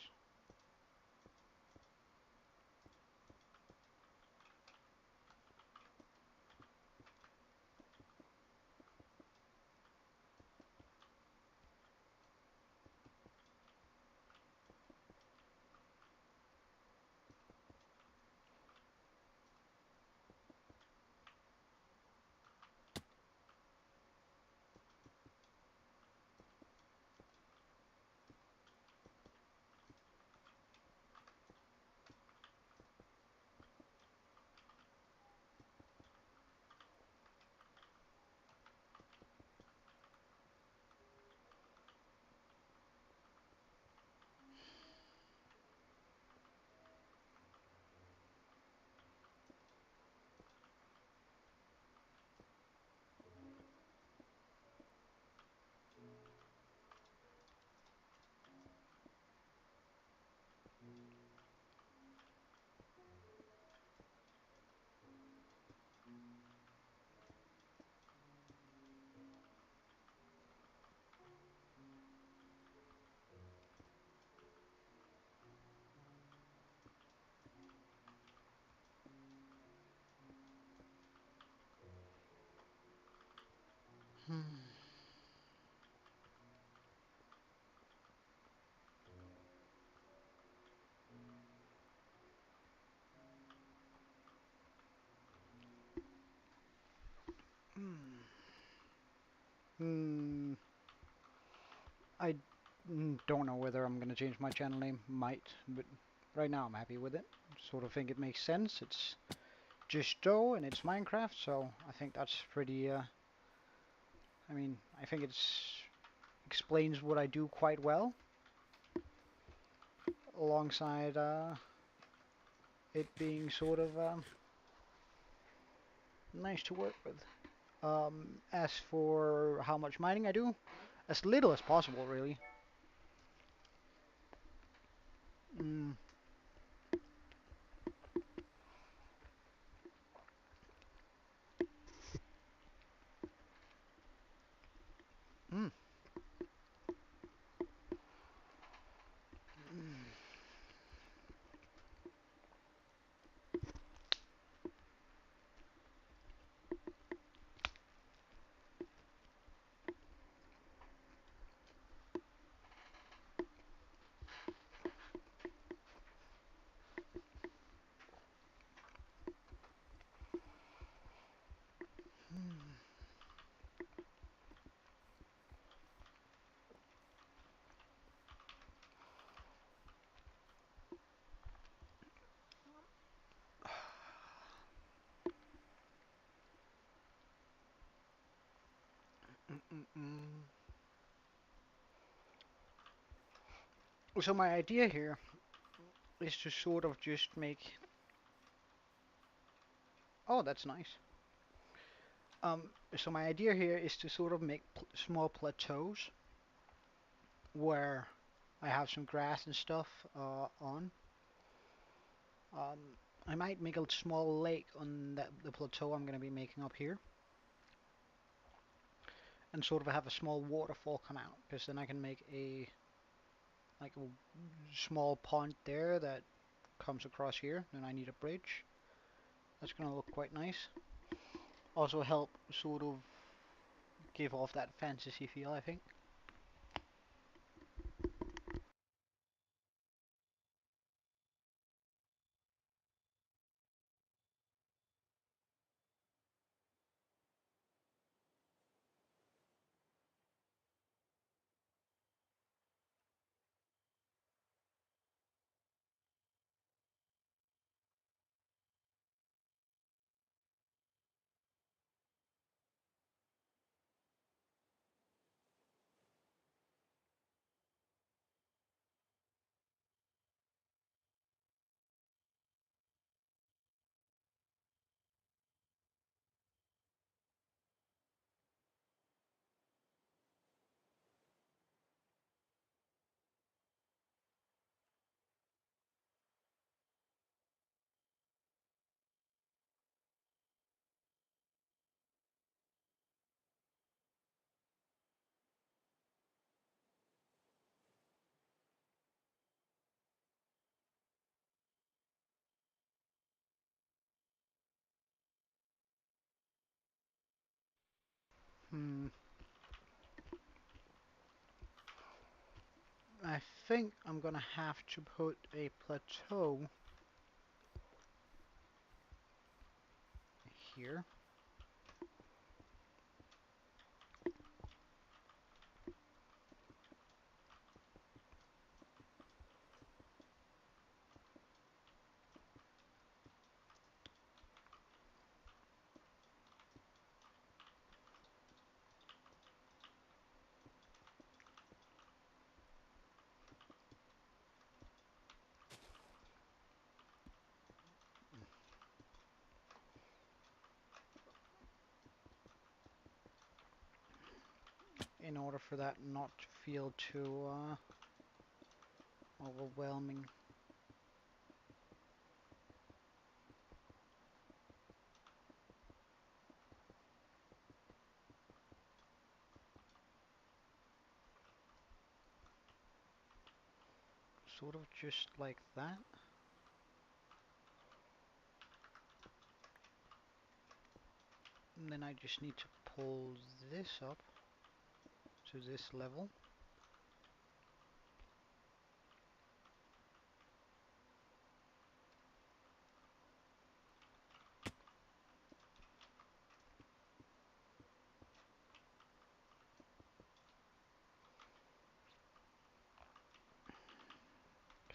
Hmm. Hmm. Hmm. I don't know whether I'm gonna change my channel name. Might, but right now I'm happy with it. Sort of think it makes sense. It's just Joe and it's Minecraft, so I think that's pretty. I mean, I think it's explains what I do quite well, alongside it being sort of nice to work with. As for how much mining I do, as little as possible, really. Mm, mm, mm. So my idea here is to sort of just make. Oh, that's nice. So my idea here is to sort of make small plateaus where I have some grass and stuff on. Um, I might make a small lake on the plateau I'm going to be making up here, and sort of have a small waterfall come out, because then I can make a small pond there that comes across here. Then I need a bridge. That's going to look quite nice. Also help sort of give off that fantasy feel, I think. Hmm. I think I'm gonna have to put a plateau here. In order for that not to feel too overwhelming. Sort of just like that. And then I just need to pull this up to this level.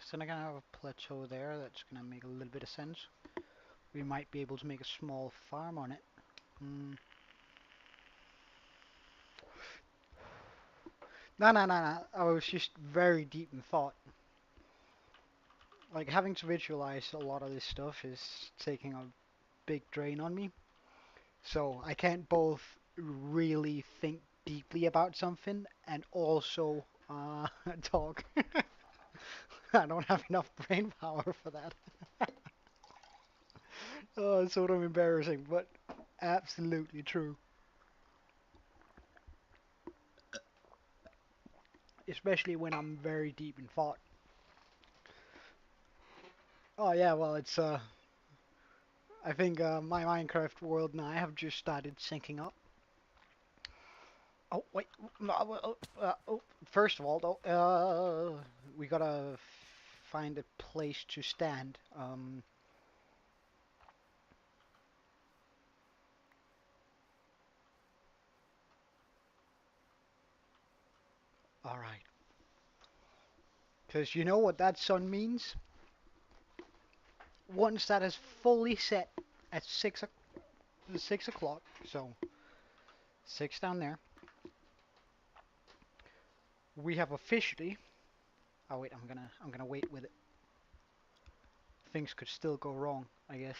So then I'm gonna have a plateau there. That's gonna make a little bit of sense. We might be able to make a small farm on it. No, no, no, no. I was just very deep in thought. Like, having to visualize a lot of this stuff is taking a big drain on me. So I can't both really think deeply about something and also talk. I don't have enough brain power for that. Oh, it's sort of embarrassing, but absolutely true. Especially when I'm very deep in thought. Oh yeah, well I think my Minecraft world and I have just started syncing up. Oh wait, no, first of all though, we gotta find a place to stand. All right, because you know what that sun means. Once that is fully set at 6 o'clock, so 6 down there, we have officially. Oh wait, I'm gonna wait with it. Things could still go wrong, I guess.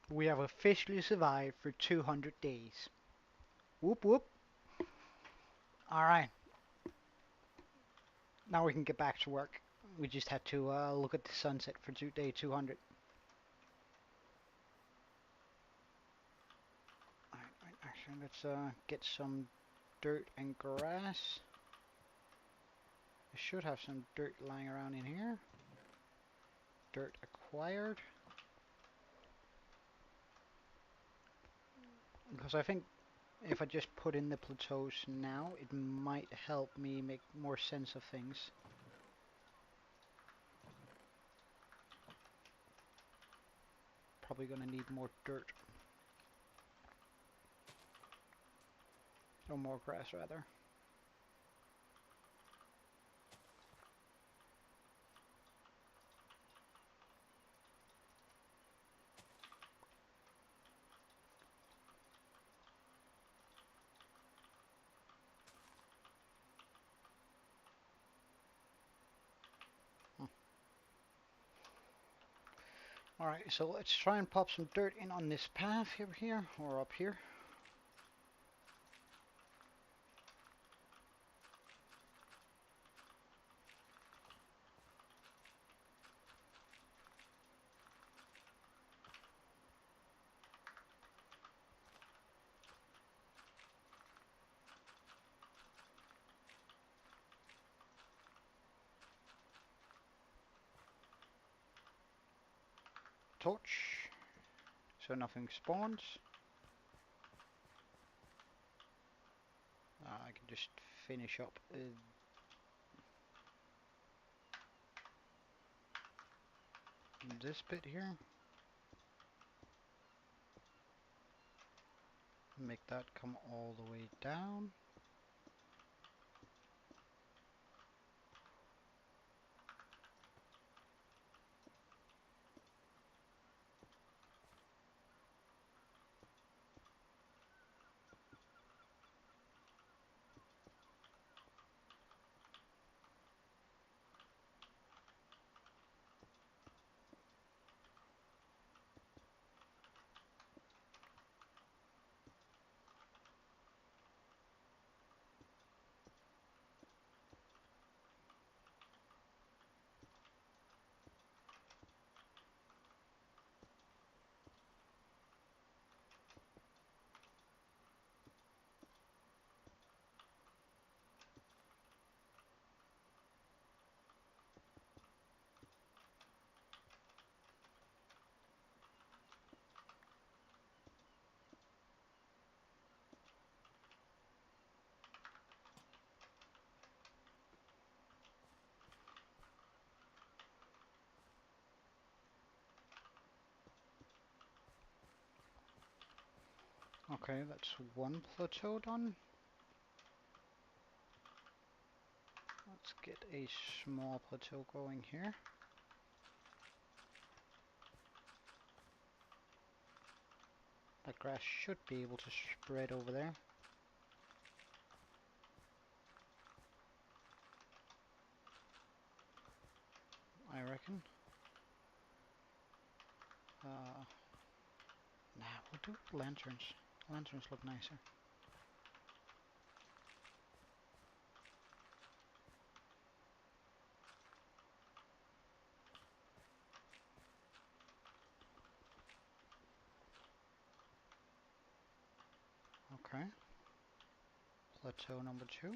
We have officially survived for 200 days. Whoop whoop. Alright, now we can get back to work. We just had to look at the sunset for day 200. Alright, actually, let's get some dirt and grass. I should have some dirt lying around in here. Dirt acquired. Because I think if I just put in the plateaus now, it might help me make more sense of things. Probably gonna need more dirt. Or more grass, rather. Alright, so let's try and pop some dirt in on this path here, or up here. Torch, so nothing spawns. I can just finish up this bit here. Make that come all the way down. Okay, that's one plateau done. Let's get a small plateau going here. That grass should be able to spread over there. I reckon. Nah, we'll do lanterns. Lanterns look nicer. Okay. Plateau number 2.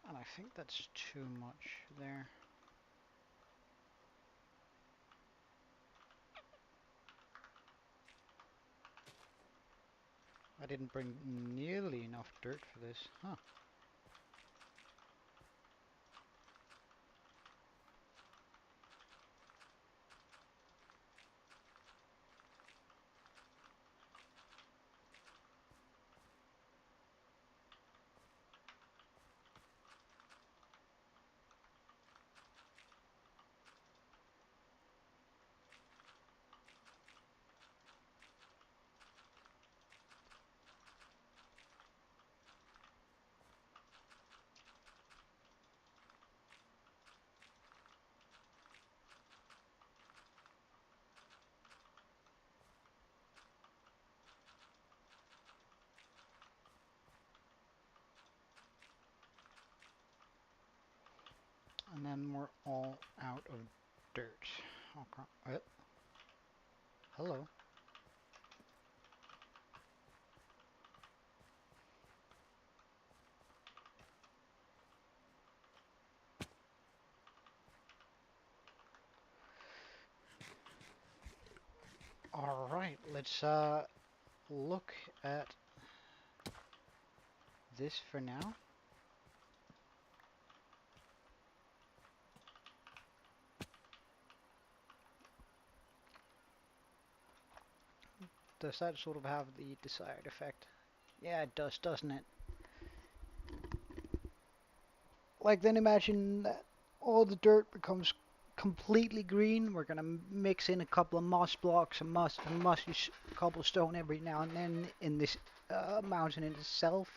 And I think that's too much there. I didn't bring nearly enough dirt for this. Huh. And then we're all out of dirt. Okay. Hello. Alright, let's look at this for now. Does that sort of have the desired effect? Yeah, it does, doesn't it? Like, then imagine that all the dirt becomes completely green. We're gonna mix in a couple of moss blocks and mossy cobblestone every now and then in this mountain in itself.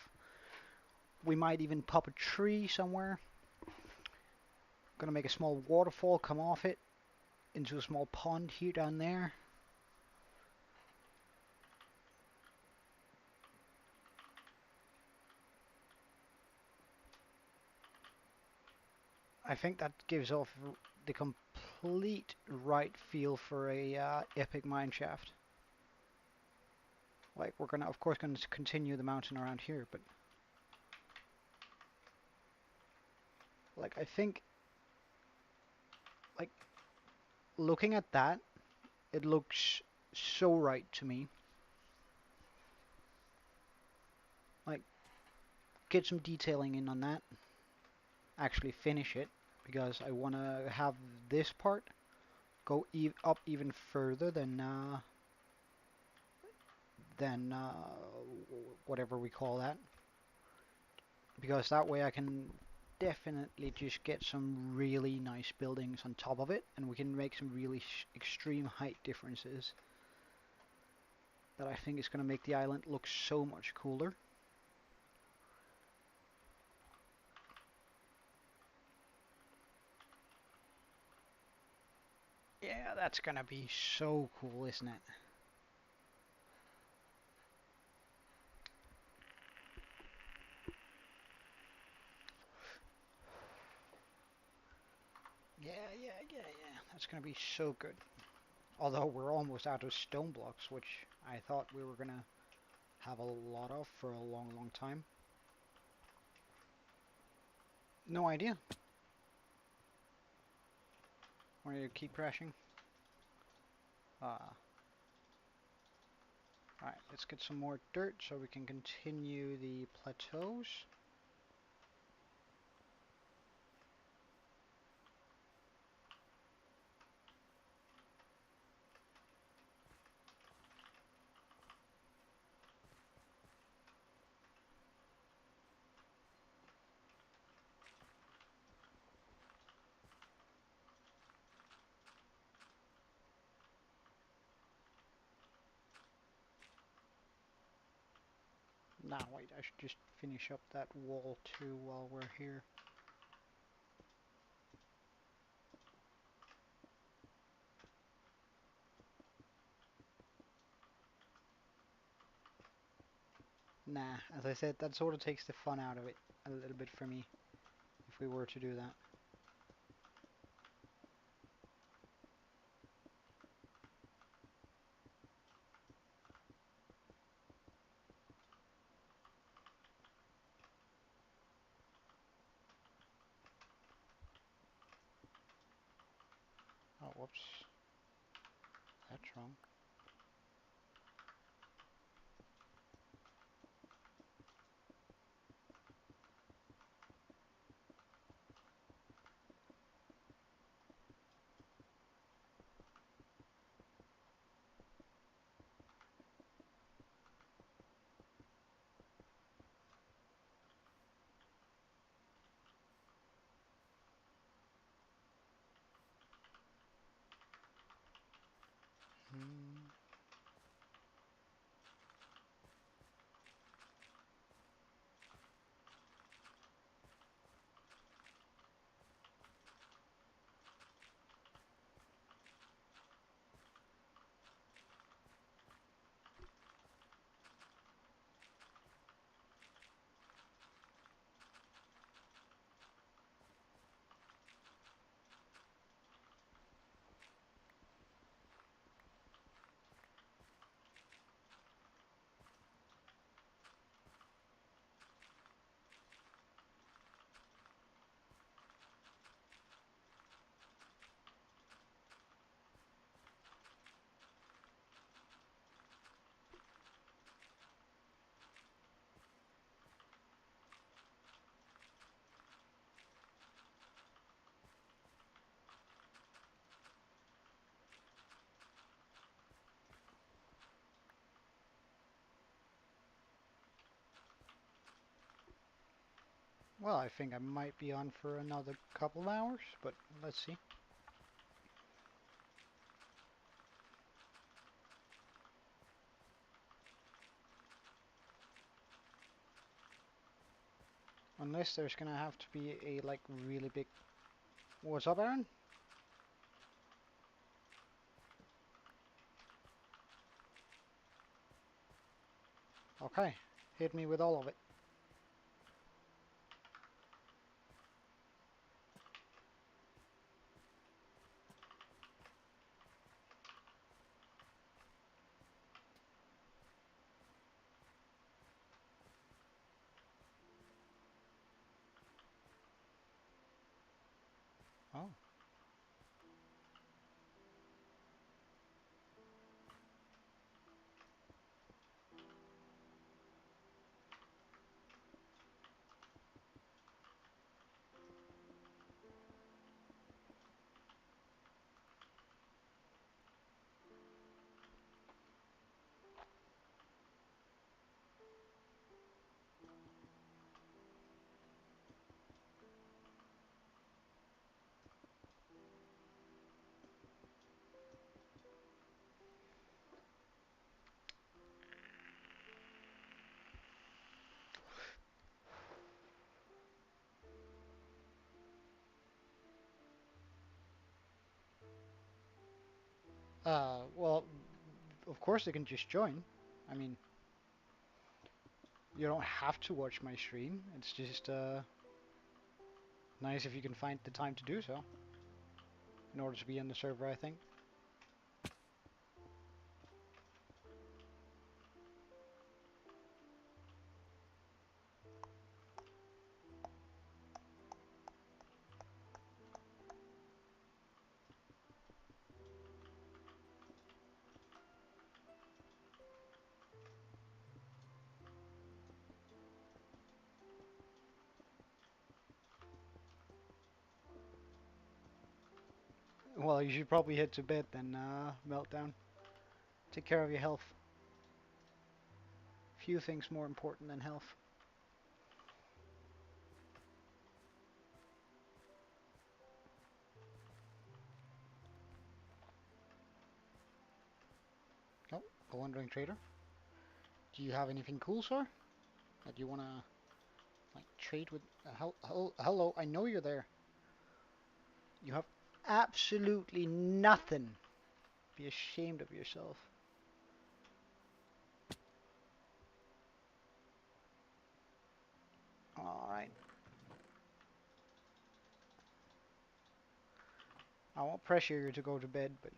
We might even pop a tree somewhere. Gonna make a small waterfall come off it into a small pond here down there. I think that gives off the complete right feel for a epic mineshaft. Like, we're gonna, of course, gonna continue the mountain around here, but like, I think, like, looking at that, it looks so right to me. Like, get some detailing in on that. Actually finish it, because I want to have this part go up even further than whatever we call that, because that way I can definitely just get some really nice buildings on top of it, and we can make some really extreme height differences that I think is going to make the island look so much cooler. Yeah, that's going to be so cool, isn't it? Yeah. That's going to be so good. Although we're almost out of stone blocks, which I thought we were going to have a lot of for a long time. No idea. Want to keep crashing? Alright, let's get some more dirt so we can continue the plateaus. Nah, wait, I should just finish up that wall too while we're here. Nah, as I said, that sort of takes the fun out of it a little bit for me, if we were to do that. Oh, whoops. That's wrong. Hmm. Well, I think I might be on for another couple of hours, but let's see. Unless there's gonna have to be a, like, really big... What's up, Aaron? Okay, hit me with all of it. Well, of course they can just join. I mean, you don't have to watch my stream. It's just nice if you can find the time to do so in order to be on the server, I think. Well, you should probably head to bed then, Meltdown. Take care of your health. Few things more important than health. Oh, a wandering trader. Do you have anything cool, sir? That you wanna like trade with? Hello, I know you're there. You have absolutely nothing. Be ashamed of yourself. All right. I won't pressure you to go to bed, but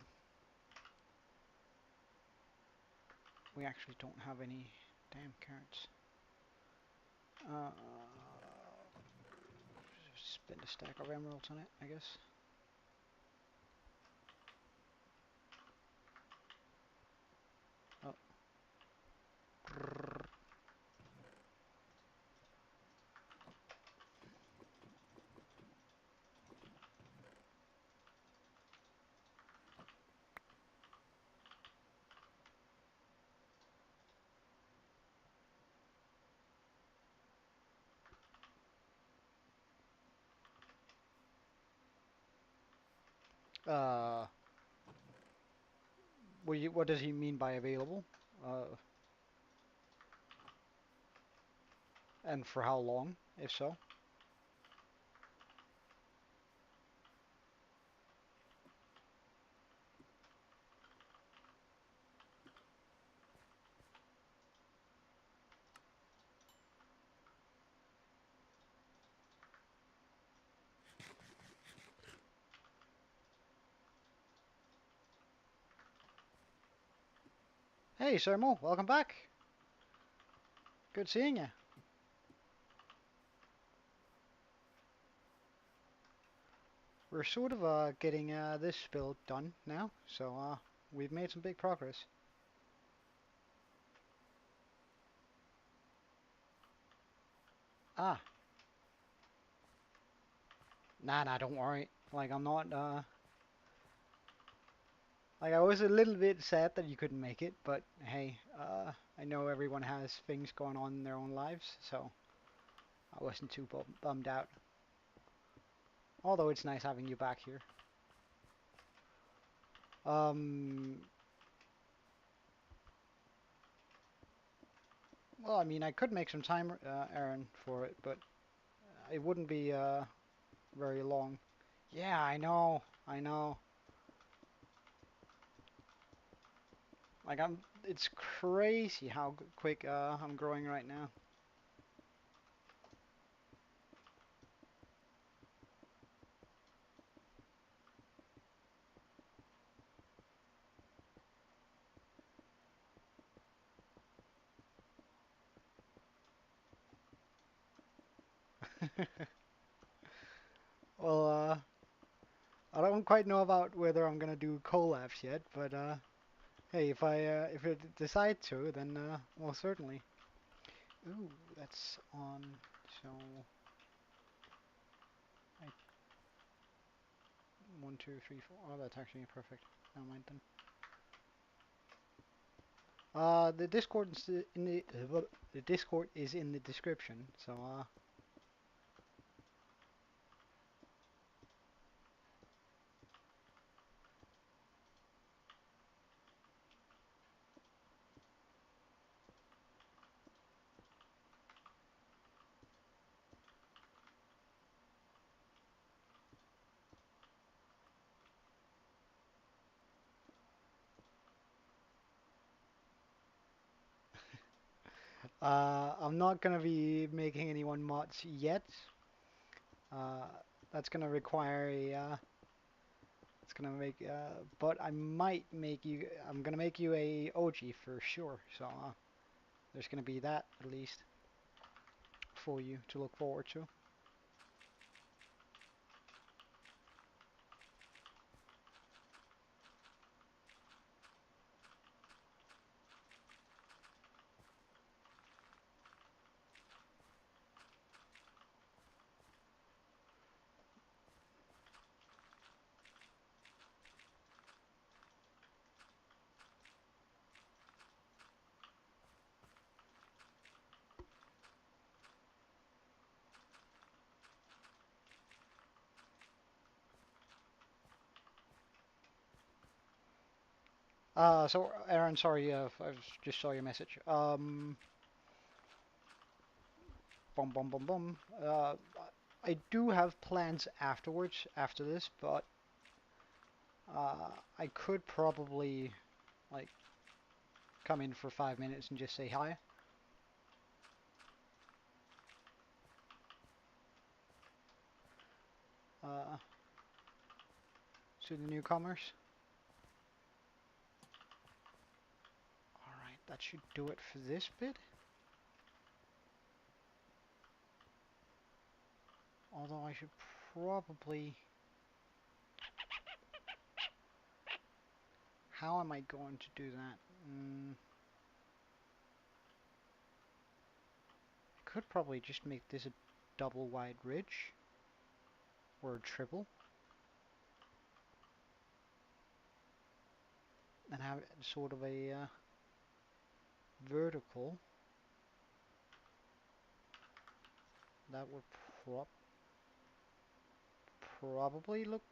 we actually don't have any damn carrots. Uh, spend a stack of emeralds on it, I guess. Oh. Uh, what does he mean by available? And for how long, if so? Hey, Sermo, welcome back. Good seeing you. We're sort of getting this build done now, so we've made some big progress. Ah, nah, don't worry. Like I'm not like I was a little bit sad that you couldn't make it, but hey, I know everyone has things going on in their own lives, so I wasn't too bummed out. Although it's nice having you back here. Um, well, I mean, I could make some time, Aaron, for it, but it wouldn't be very long. Yeah, I know. Like it's crazy how quick I'm growing right now. Well, I don't quite know about whether I'm gonna do collabs yet, but hey, if I decide to, then well, certainly. Ooh, that's on. So, I, 1, 2, 3, 4. Oh, that's actually perfect. Never mind then. The Discord is the Discord is in the description. So, I'm not gonna be making anyone mods yet. Uh, that's gonna require a. It's gonna make. But I might make you. I'm gonna make you a OG for sure. So there's gonna be that at least for you to look forward to. So Aaron, sorry, I just saw your message. Bum bum bum bum. I do have plans afterwards, after this, but I could probably like come in for 5 minutes and just say hi. Uh, to the newcomers. Alright, that should do it for this bit. Although I should probably... How am I going to do that? I could probably just make this a double wide ridge. Or a triple. And have it sort of a vertical. That would probably look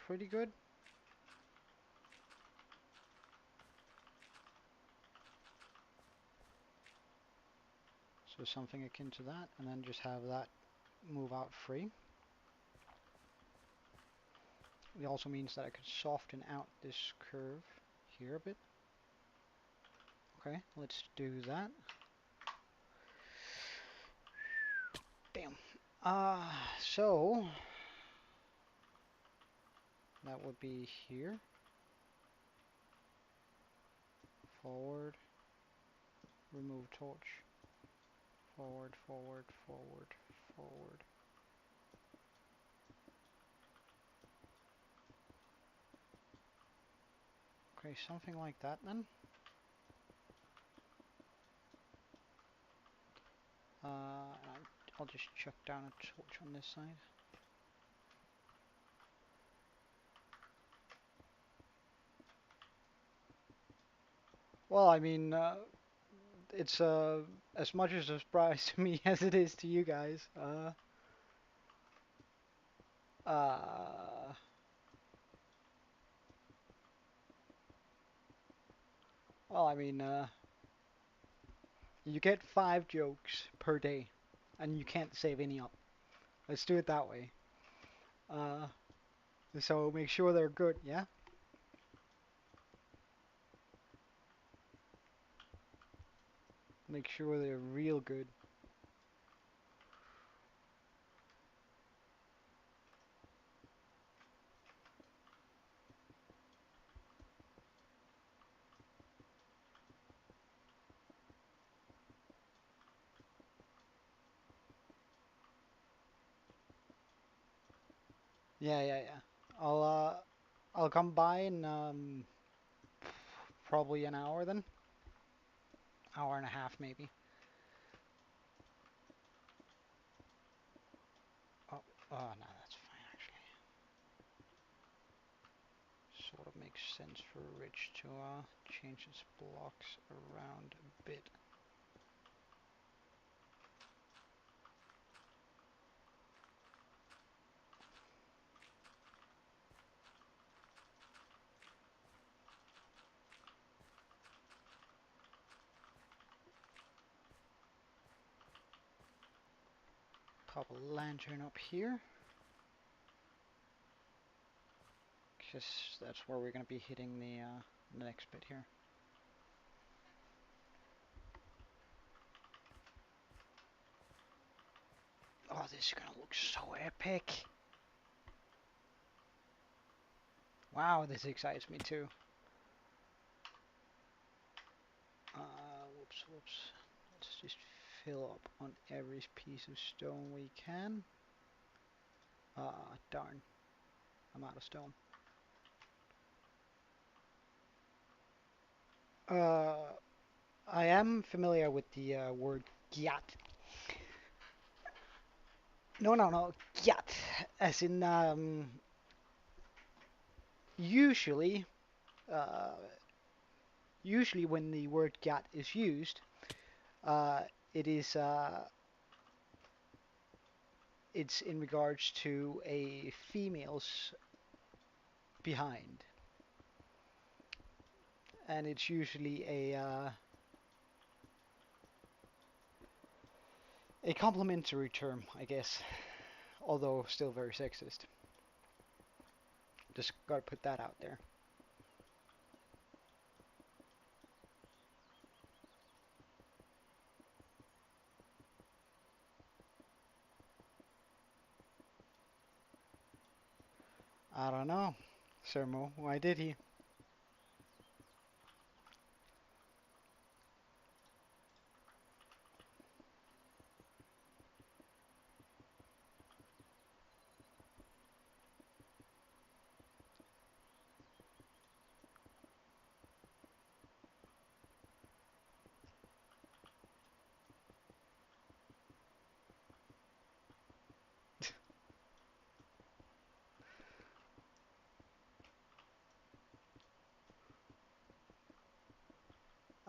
pretty good. So something akin to that, and then just have that move out free. It also means that I could soften out this curve here a bit. Okay, let's do that. Damn. So that would be here. Forward. Remove torch. Forward, forward, forward, forward. Okay, something like that then. I'll just chuck down a torch on this side. Well, I mean, it's as much as a surprise to me as it is to you guys. Uh, well, I mean, you get 5 jokes per day, and you can't save any up. Let's do it that way. Uh, so make sure they're good, yeah? Make sure they're real good. Yeah, yeah, yeah. I'll come by in probably an hour then. Hour and a half maybe. Oh, oh no, that's fine actually. Sort of makes sense for Rich to change its blocks around a bit. Pop a lantern up here. Because that's where we're going to be hitting the next bit here. this is gonna look so epic. Wow, this excites me too. Whoops. Let's just fill up on every piece of stone we can. Darn. I'm out of stone. I am familiar with the word gyat. No. Gyat. As in, usually, uh, usually when the word gyat is used, uh, it is, it's in regards to a female's behind. And it's usually a complimentary term, I guess, although still very sexist. Just gotta put that out there. I don't know. Sermo, why did he?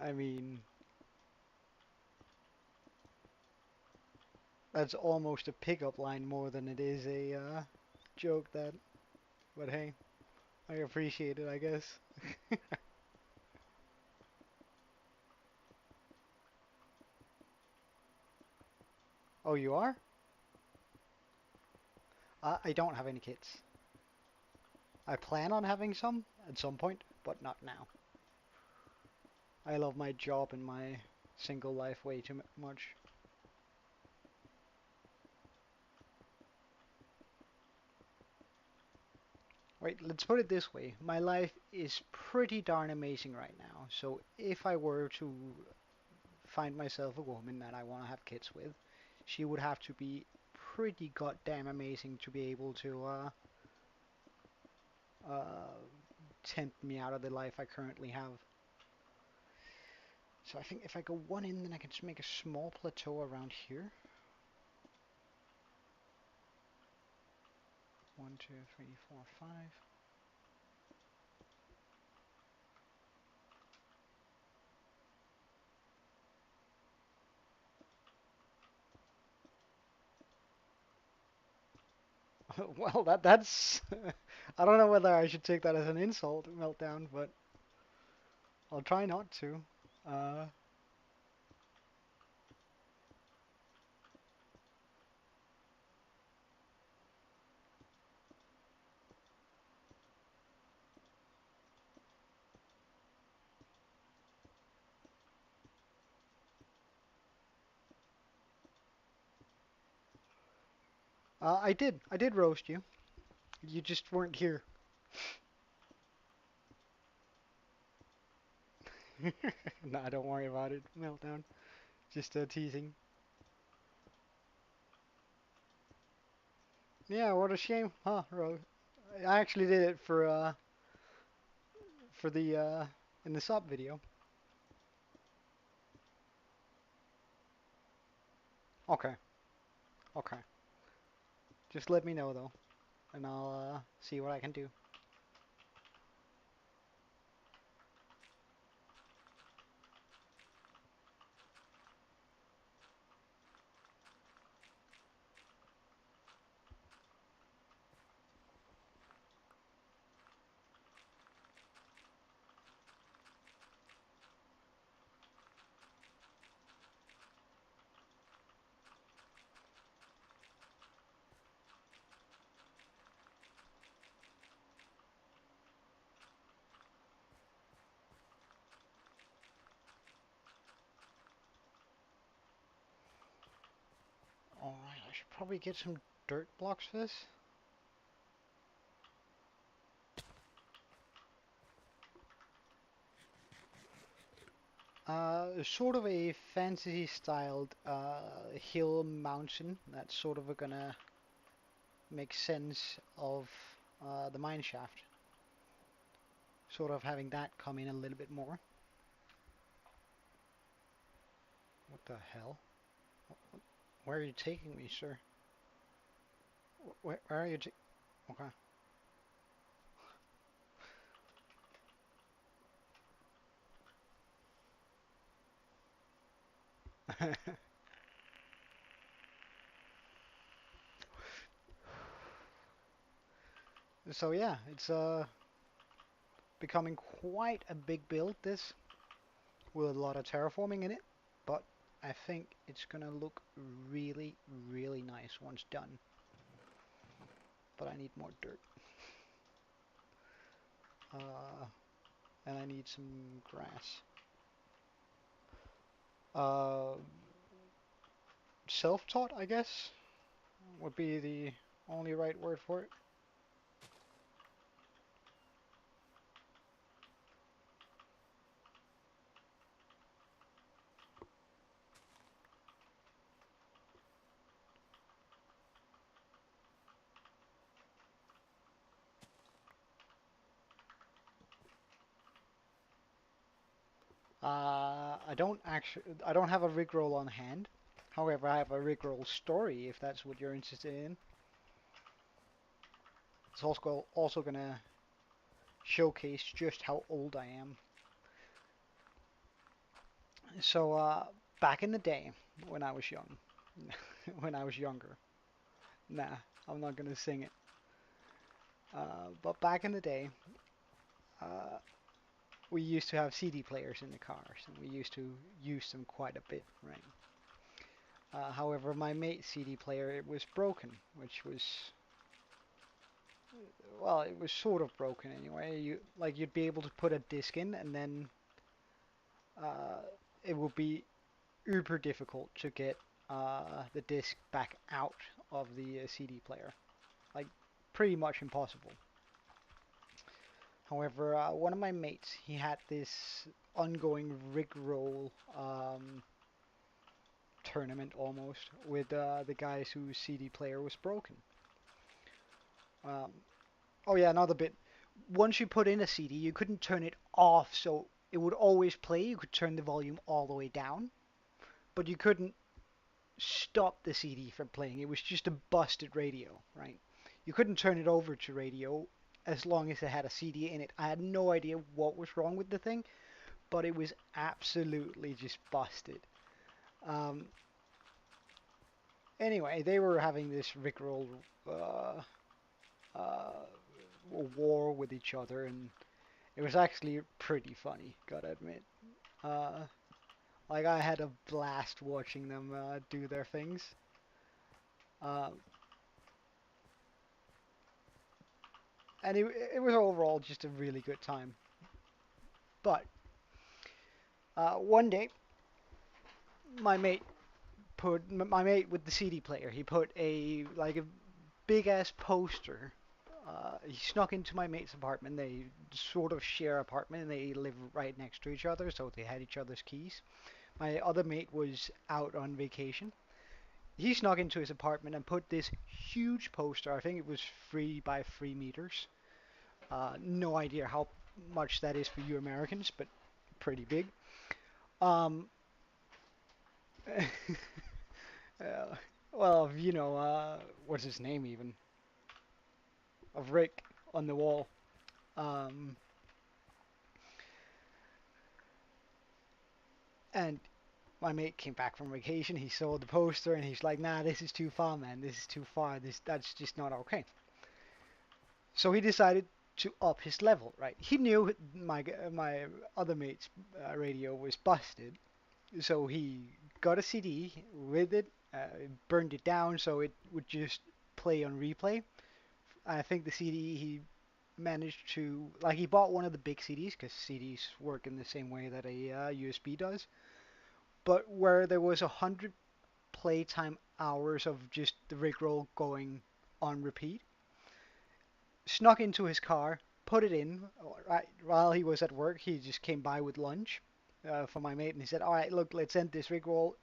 I mean, that's almost a pickup line more than it is a joke that, but hey, I appreciate it, I guess. Oh, you are? I don't have any kids. I plan on having some at some point, but not now. I love my job and my single life way too much. Wait, let's put it this way. My life is pretty darn amazing right now. So if I were to find myself a woman that I want to have kids with, she would have to be pretty goddamn amazing to be able to uh, tempt me out of the life I currently have. So I think if I go one in, then I can just make a small plateau around here. 1, 2, 3, 4, 5. Well, that's I don't know whether I should take that as an insult, meltdown, but I'll try not to. Uh, I did roast you. You just weren't here. Nah, don't worry about it, meltdown. Just teasing. Yeah, what a shame, huh, Rose? I actually did it for the in the sub video. Okay, okay. Just let me know though, and I'll see what I can do. probably get some dirt blocks for this. Sort of a fantasy-styled hill mountain that's sort of gonna make sense of the mineshaft. Sort of having that come in a little bit more. What the hell? Where are you taking me, sir? Where are you Okay. So yeah, it's becoming quite a big build, this, with a lot of terraforming in it, but I think it's gonna look really, really nice once done. But I need more dirt. And I need some grass. Uh, Self-taught, I guess, would be the only right word for it. I don't have a rickroll on hand. However, I have a rickroll story if that's what you're interested in. It's also gonna showcase just how old I am. So, back in the day, when I was young, when I was younger, nah, I'm not gonna sing it. But back in the day, uh, we used to have CD players in the cars, and we used to use them quite a bit, right? However, my mate's CD player, it was broken, which was, well, it was sort of broken anyway. You'd be able to put a disc in, and then uh, it would be uber difficult to get the disc back out of the CD player. Like, pretty much impossible. However, one of my mates, he had this ongoing rickroll tournament almost with the guys whose CD player was broken. Um, oh yeah, another bit. Once you put in a CD, you couldn't turn it off, so it would always play. You could turn the volume all the way down, but you couldn't stop the CD from playing. It was just a busted radio, right? You couldn't turn it over to radio as long as it had a CD in it. I had no idea what was wrong with the thing, but it was absolutely just busted. Um, anyway, they were having this rickroll uh, uh, war with each other, and it was actually pretty funny, gotta admit. Uh, like, I had a blast watching them do their things. Uh, and it was overall just a really good time. But one day, my mate my mate with the CD player, he put a big ass poster. He snuck into my mate's apartment. They sort of share apartment, and they live right next to each other, so they had each other's keys. My other mate was out on vacation. He snuck into his apartment and put this huge poster. I think it was 3 by 3 meters. No idea how much that is for you Americans, but pretty big. Um, uh, well, what's his name even? Of Rick on the wall. Um, and my mate came back from vacation. He saw the poster and he's like, "Nah, this is too far, man. This is too far. That's just not okay." So he decided to up his level. Right? He knew my other mate's radio was busted, so he got a CD with it, burned it down so it would just play on replay. I think the CD he managed to, like, he bought one of the big CDs because CDs work in the same way that a USB does, but where there was 100 playtime hours of just the Rickroll going on repeat. Snuck into his car, put it in. Right while he was at work, he just came by with lunch for my mate, and he said, "All right, look, let's end this Rickroll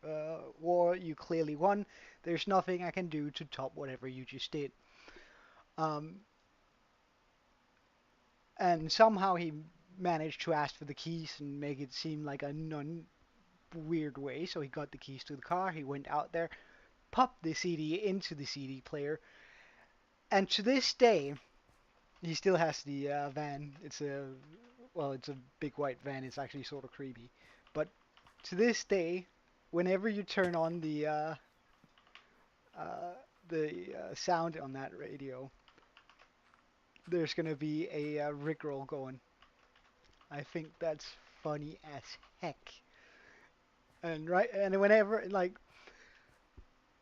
war. You clearly won. There's nothing I can do to top whatever you just did." Um, and somehow he managed to ask for the keys and make it seem like a non-weird way. So he got the keys to the car. He went out there, popped the CD into the CD player, and to this day, he still has the van. It's a big white van. It's actually sort of creepy, but to this day, whenever you turn on sound on that radio, there's gonna be a Rickroll going. I think that's funny as heck. And whenever like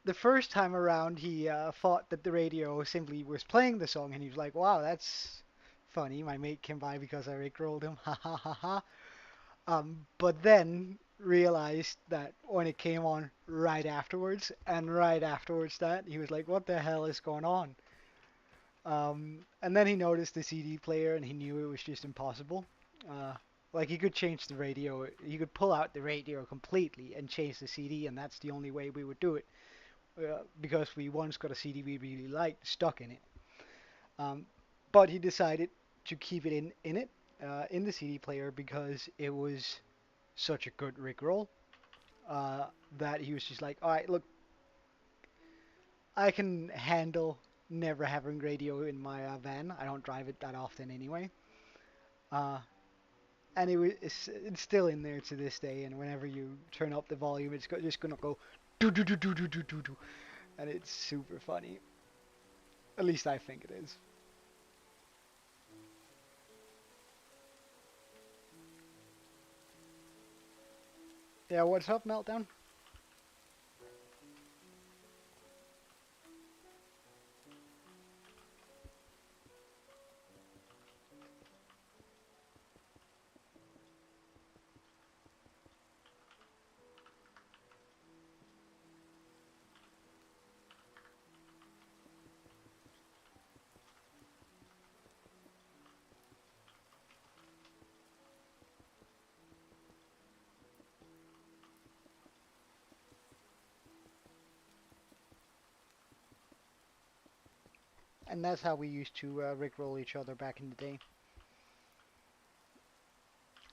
the first time around, he thought that the radio simply was playing the song, and he was like, "Wow, that's funny. My mate came by because I rickrolled him. Ha ha ha ha." But then realized that when it came on right afterwards that he was like, "What the hell is going on?" And then he noticed the CD player, and he knew it was just impossible. Uh, like he could change the radio, he could pull out the radio completely and change the CD, and that's the only way we would do it. Because we once got a CD we really liked stuck in it. Um, but he decided to keep it in the CD player because it was such a good Rickroll that he was just like, all right, look, I can handle never having radio in my van. I don't drive it that often anyway. Uh, and it's still in there to this day. And whenever you turn up the volume, it's just gonna go do do do do do do do do, and it's super funny. At least I think it is. Yeah, what's up, Meltdown? And that's how we used to rickroll each other back in the day.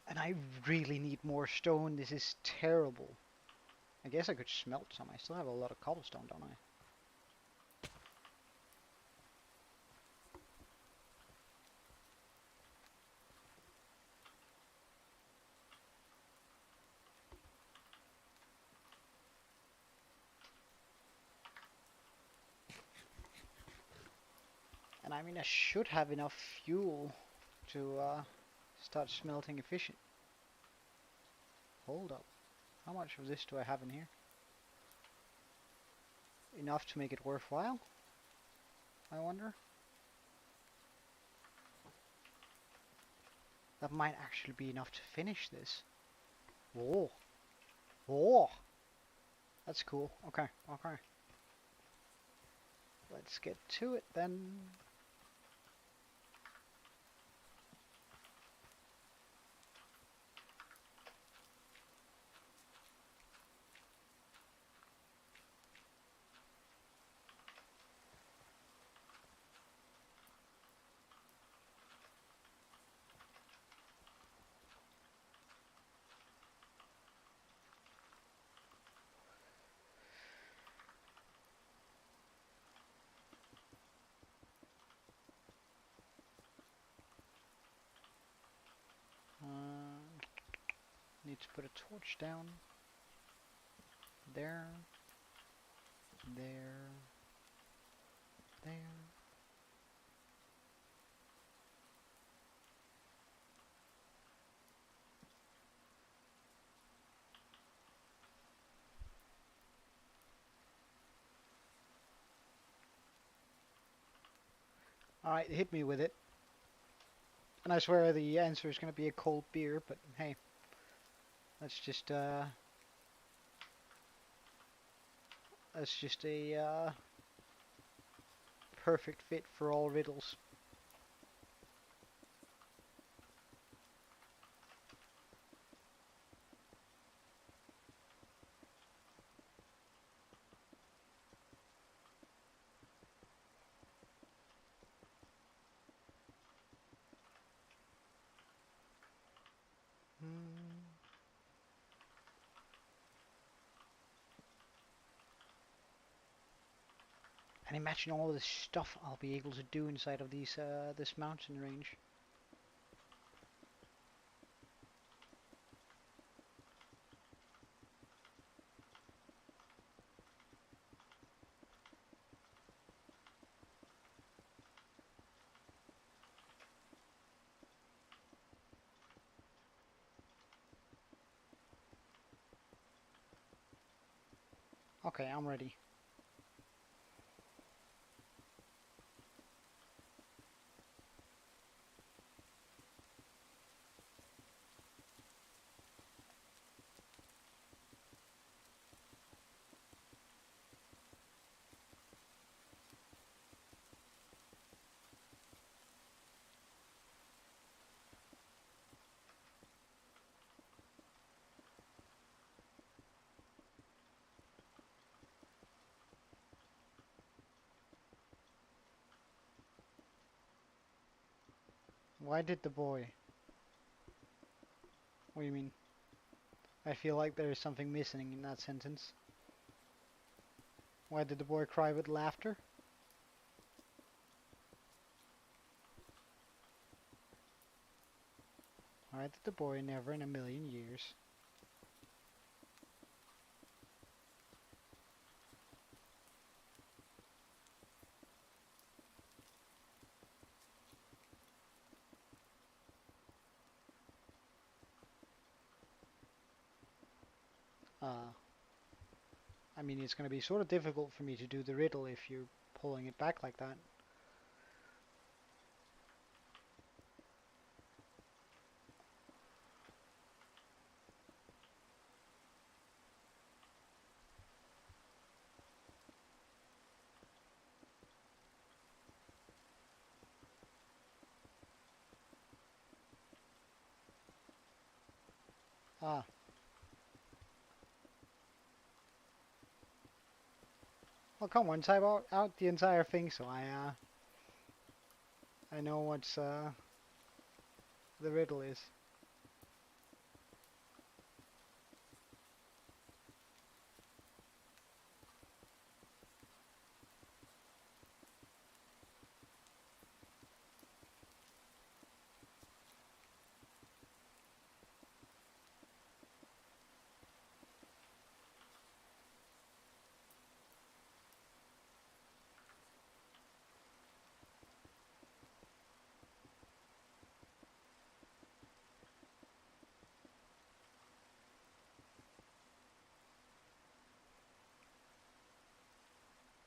And I really need more stone. This is terrible. I guess I could smelt some. I still have a lot of cobblestone, don't I? And I mean, I should have enough fuel to start smelting efficient. Hold up. How much of this do I have in here? Enough to make it worthwhile? I wonder. That might actually be enough to finish this. Whoa. Whoa. That's cool. Okay, okay. Let's get to it then. Need to put a torch down. There. There. There. Alright, hit me with it. And I swear the answer is going to be a cold beer, but hey. Let's just, That's just a perfect fit for all riddles. And imagine all the stuff I'll be able to do inside of these this mountain range. Okay, I'm ready. Why did the boy? What do you mean? I feel like there is something missing in that sentence. Why did the boy cry with laughter? Why did the boy never in a million years? I mean, it's going to be sort of difficult for me to do the riddle if you're pulling it back like that. Ah. Well, come on, type out the entire thing so I know what's the riddle is.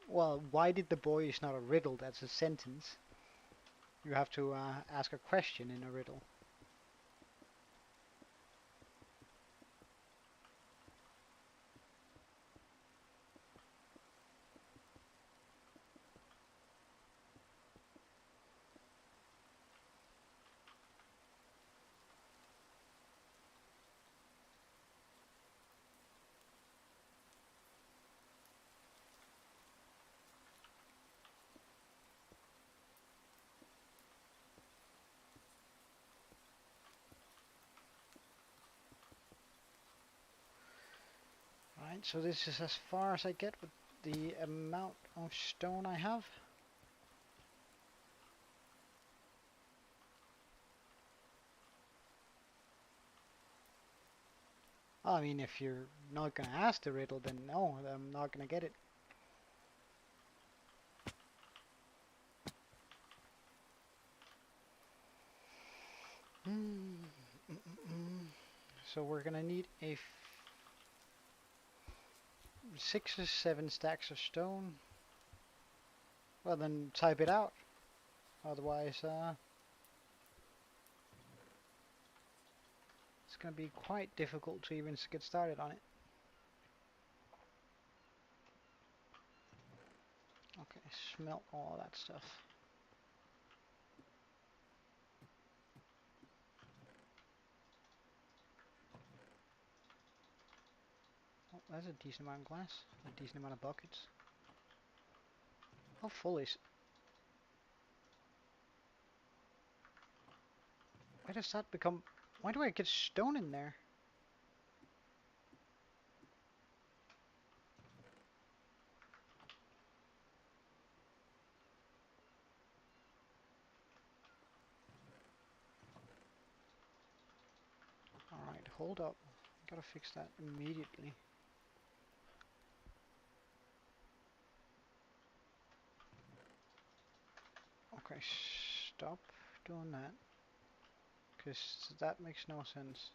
Well, why did the boy is not a riddle, that's a sentence. You have to ask a question in a riddle. Right, so this is as far as I get with the amount of stone I have. I mean, if you're not gonna ask the riddle, then no, I'm not gonna get it. So we're gonna need a 6 or 7 stacks of stone. Well, then type it out. Otherwise, it's gonna be quite difficult to even get started on it. Okay, smelt all that stuff. Oh, that's a decent amount of glass. A decent amount of buckets. How full is... Why does that become... Why do I get stone in there? Alright, hold up. Gotta fix that immediately. Okay, stop doing that. Because that makes no sense.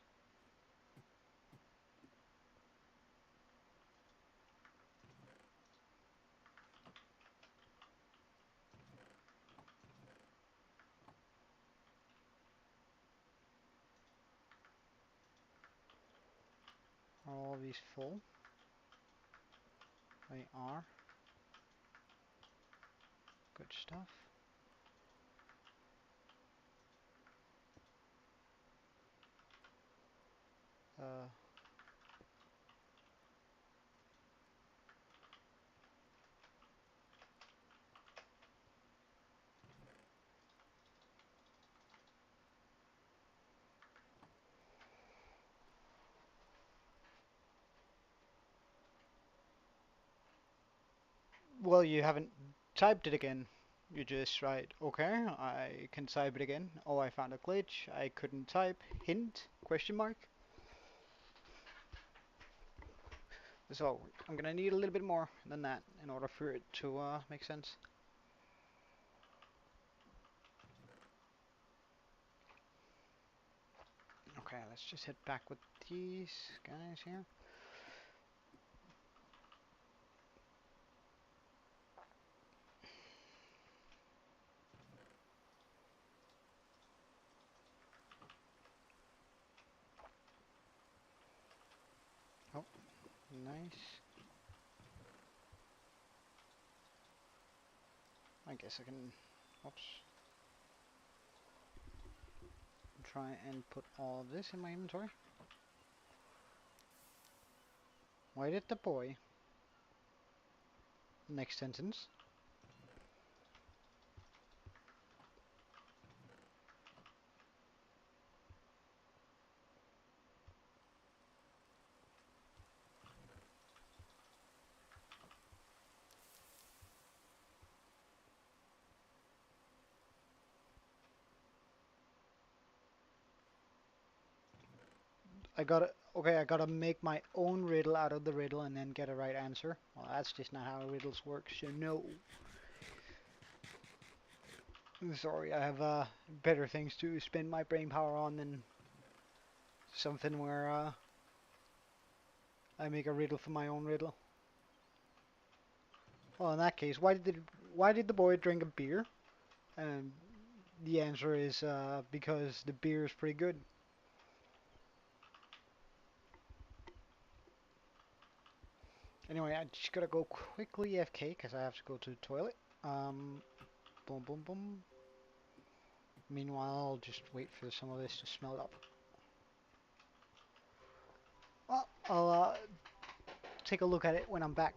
Are all of these full? They are. Good stuff. Uh, well, you haven't typed it again. You just write, okay, I can type it again. Oh, I found a glitch. I couldn't type. Hint? Question mark? So, I'm gonna need a little bit more than that in order for it to make sense. Okay, let's just head back with these guys here. Oh, nice. I guess I can, oops, try and put all of this in my inventory. Why did the boy, next sentence, okay, I gotta make my own riddle out of the riddle and then get a right answer. Well, that's just not how riddles work, so no. I'm sorry, I have better things to spend my brain power on than something where I make a riddle for my own riddle. Well, in that case, why did the boy drink a beer? And the answer is because the beer is pretty good. Anyway, I just gotta go quickly AFK because I have to go to the toilet. Um, boom, boom, boom. Meanwhile, I'll just wait for some of this to smelt up. Well, I'll take a look at it when I'm back.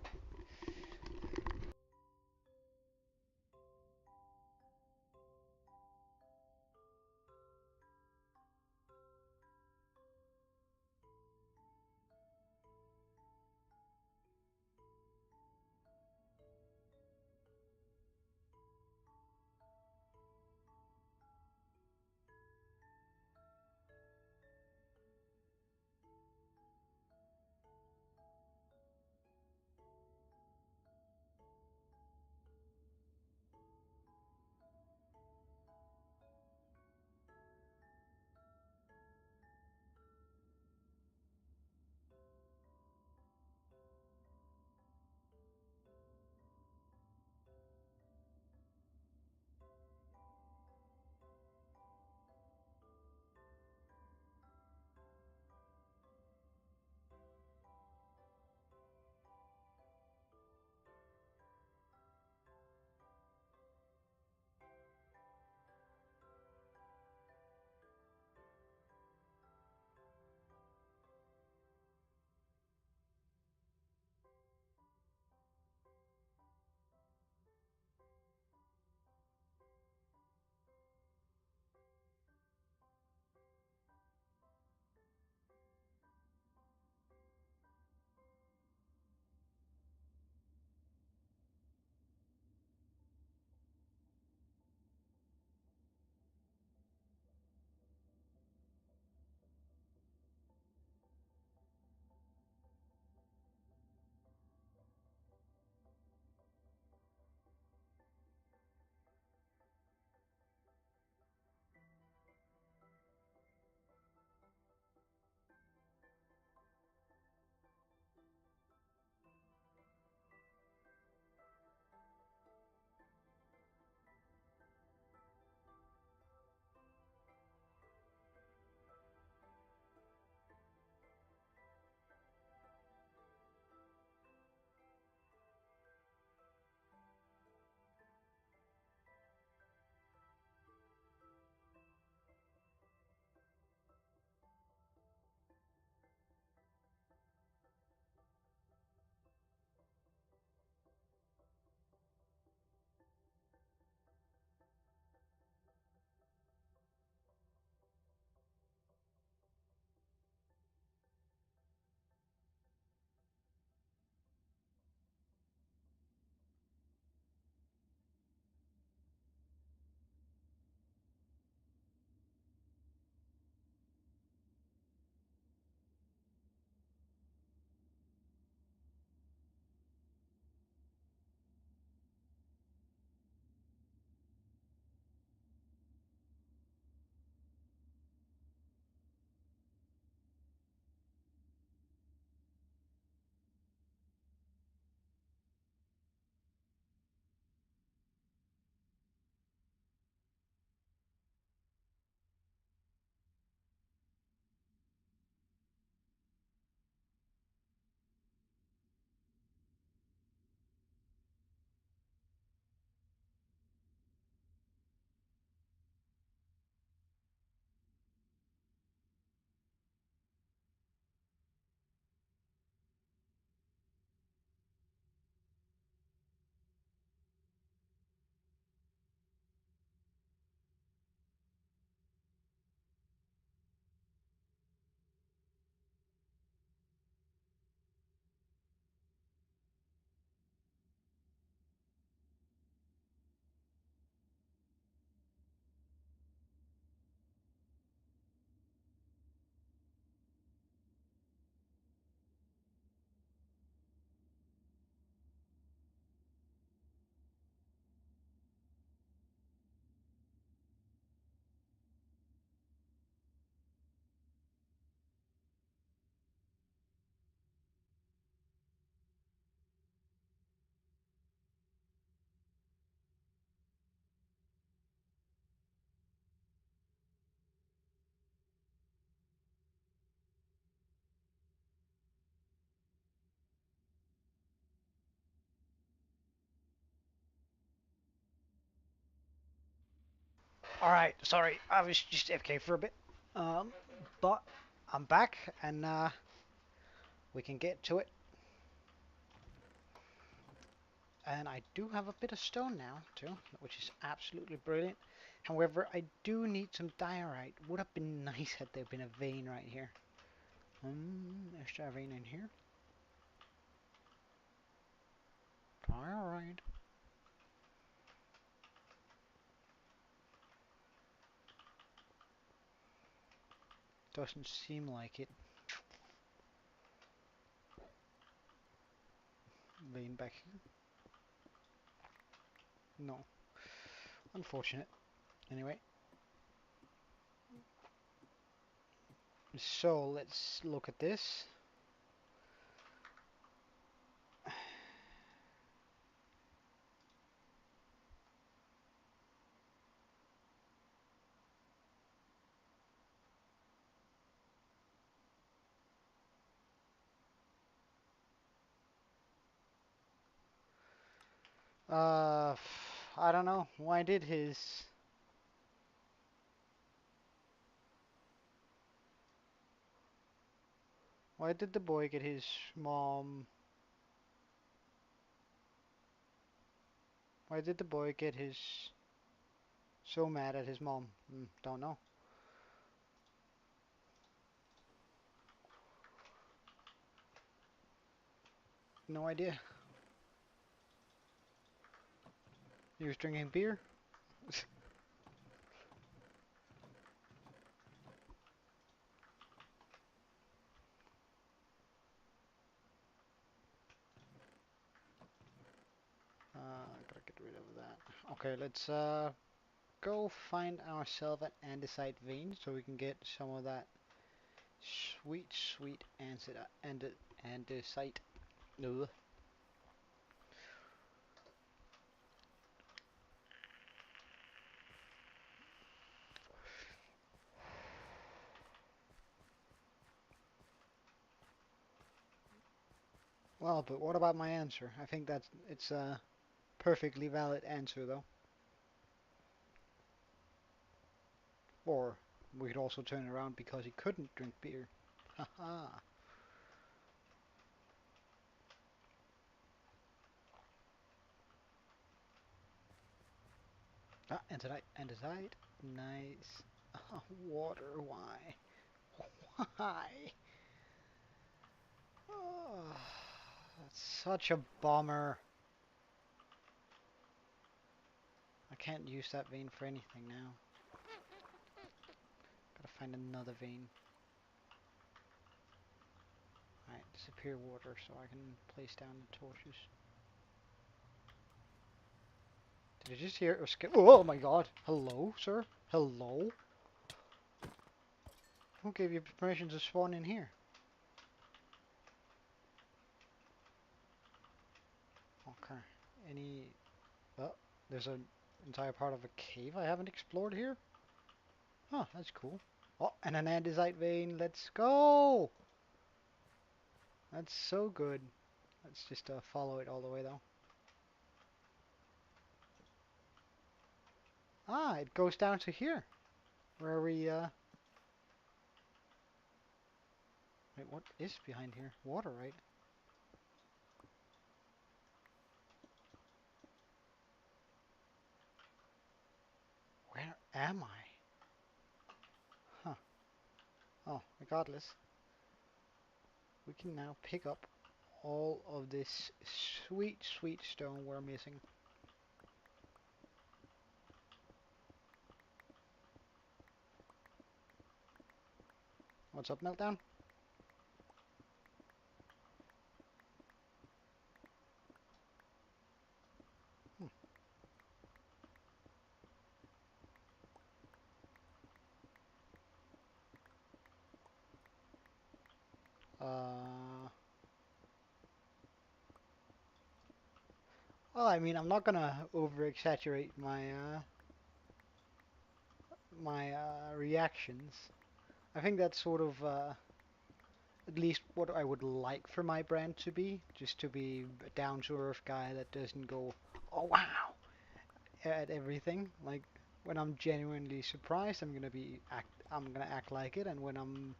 Alright, sorry, I was just AFK for a bit. Um, but I'm back and we can get to it. And I do have a bit of stone now too, which is absolutely brilliant. However, I do need some diorite. Would have been nice had there been a vein right here. Extra vein in here. Diorite. Doesn't seem like it. Vein back here. No. Unfortunate. Anyway. So let's look at this. Uh, I don't know. Why did the boy get his mom? Why did the boy get his so mad at his mom? Don't know. No idea. He was drinking beer. Gotta get rid of that. Okay, let's go find ourselves an andesite vein so we can get some of that sweet, sweet andesite. Ugh. Well, but what about my answer? I think it's a perfectly valid answer though. Or we could also turn it around because he couldn't drink beer. Haha. Ah, andesite, andesite. Nice. Water, why? Why? Oh, that's such a bummer. I can't use that vein for anything now. Gotta find another vein. Alright, disappear water so I can place down the torches. Did I just hear or skip? Oh my god! Hello, sir? Hello? Who gave you permission to spawn in here? Okay. Any... Oh, there's an entire part of a cave I haven't explored here? Oh, that's cool. Oh, and an andesite vein. Let's go! That's so good. Let's just follow it all the way though. Ah, it goes down to here. Where we, Wait, what is behind here? Water, right? Where am I? Huh. Oh, regardless. We can now pick up all of this sweet, sweet stone we're missing. What's up, Meltdown? Hmm. Well, I mean, I'm not gonna over-exaggerate my reactions. I think that's sort of at least what I would like for my brand to be, just to be a down-to-earth guy that doesn't go, oh wow, at everything. Like, When I'm genuinely surprised, I'm gonna act like it, and when I'm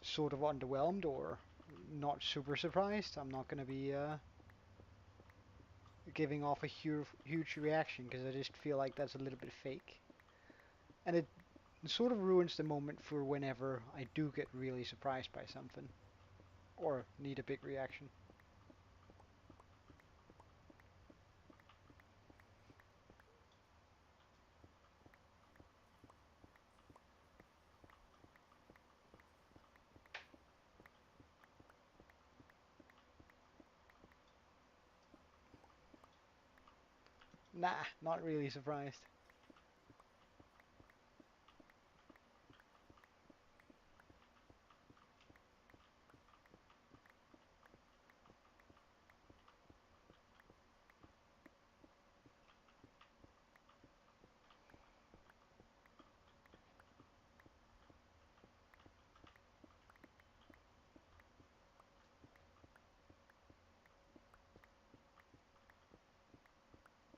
sort of underwhelmed or not super surprised, I'm not gonna be giving off a huge reaction because I just feel like that's a little bit fake, and it sort of ruins the moment for whenever I do get really surprised by something or need a big reaction. Nah, not really surprised.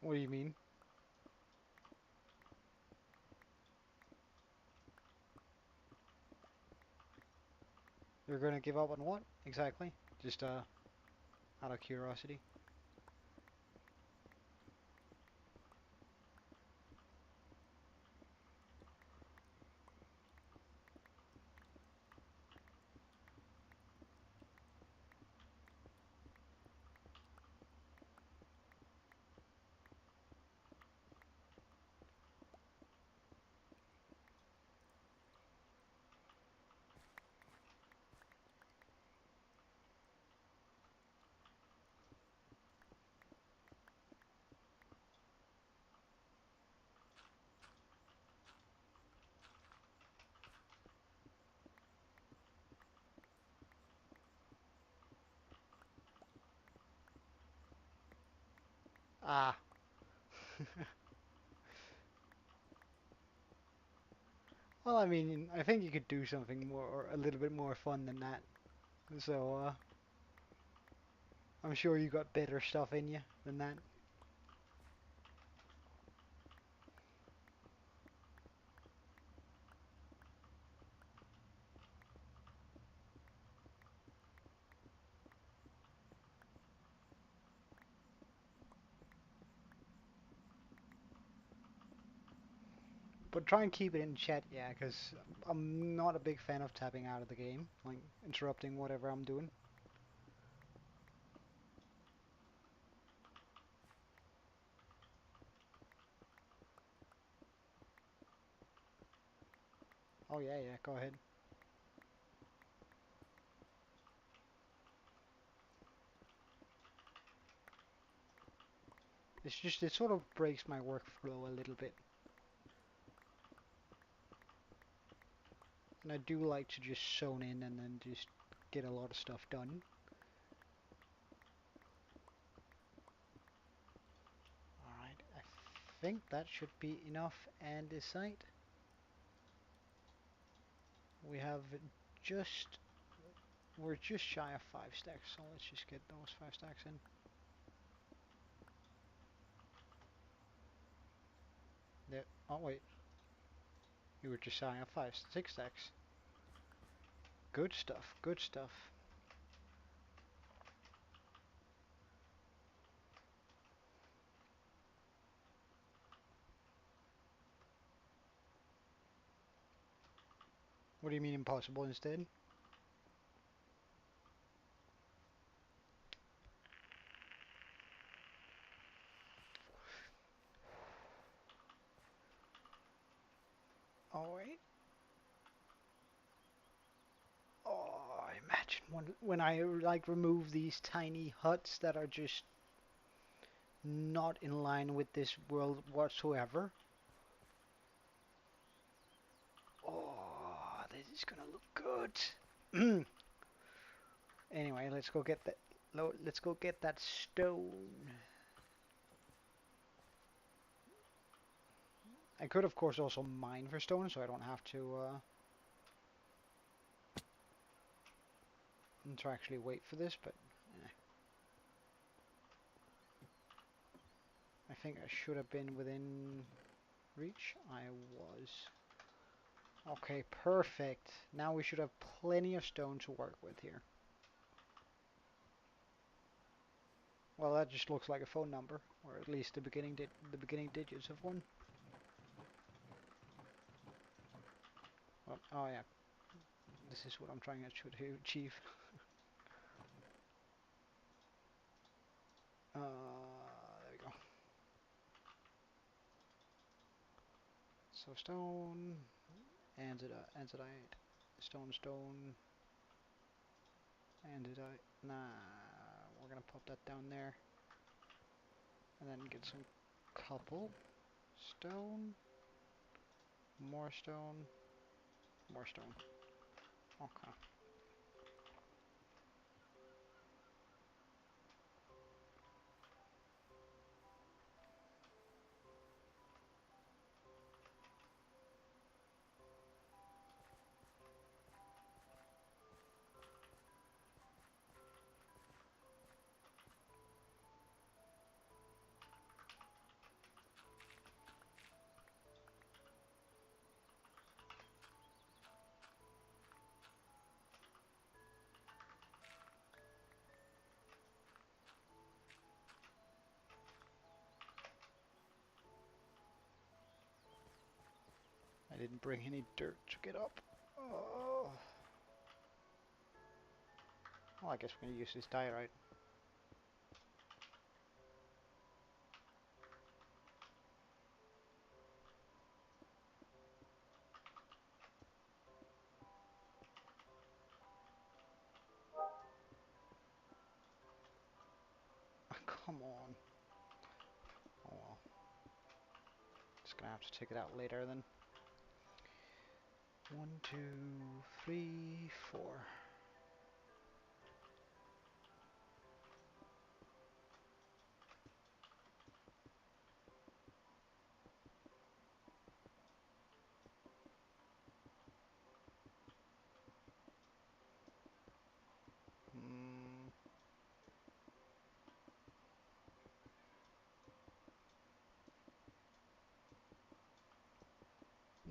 What do you mean? You're gonna give up on what exactly? Just out of curiosity. Ah. Well, I mean, I think you could do something more, a little bit more fun than that. So, I'm sure you got better stuff in you than that. But try and keep it in chat, yeah, because I'm not a big fan of tapping out of the game, like interrupting whatever I'm doing. Oh yeah, yeah, go ahead. It's just, it sort of breaks my workflow a little bit. And I do like to just zone in and then just get a lot of stuff done. Alright, I think that should be enough andesite. We have just, we're just shy of 5 stacks, so let's just get those 5 stacks in. There, oh wait, you were just shy of 6 stacks. Good stuff, good stuff. What do you mean impossible instead? Oh wait. Oh, imagine when I like remove these tiny huts that are just not in line with this world whatsoever. Oh, this is gonna look good. Anyway, let's go get that. Let's go get that stone. I could, of course, also mine for stone, so I don't have to actually wait for this. But I think I should have been within reach? I was. Okay, perfect. Now we should have plenty of stone to work with here. Well, that just looks like a phone number, or at least the beginning digits of one. Well, oh yeah, this is what I'm trying to achieve. There we go. So stone, andesite, stone, andesite. Nah, we're gonna pop that down there, and then get some cobble, stone, more stone, more stone. Okay. I didn't bring any dirt to get up. Oh. Well, I guess we're gonna use this diorite. Come on. Oh well. Just gonna have to take it out later then. 1, 2, 3, 4. Mm,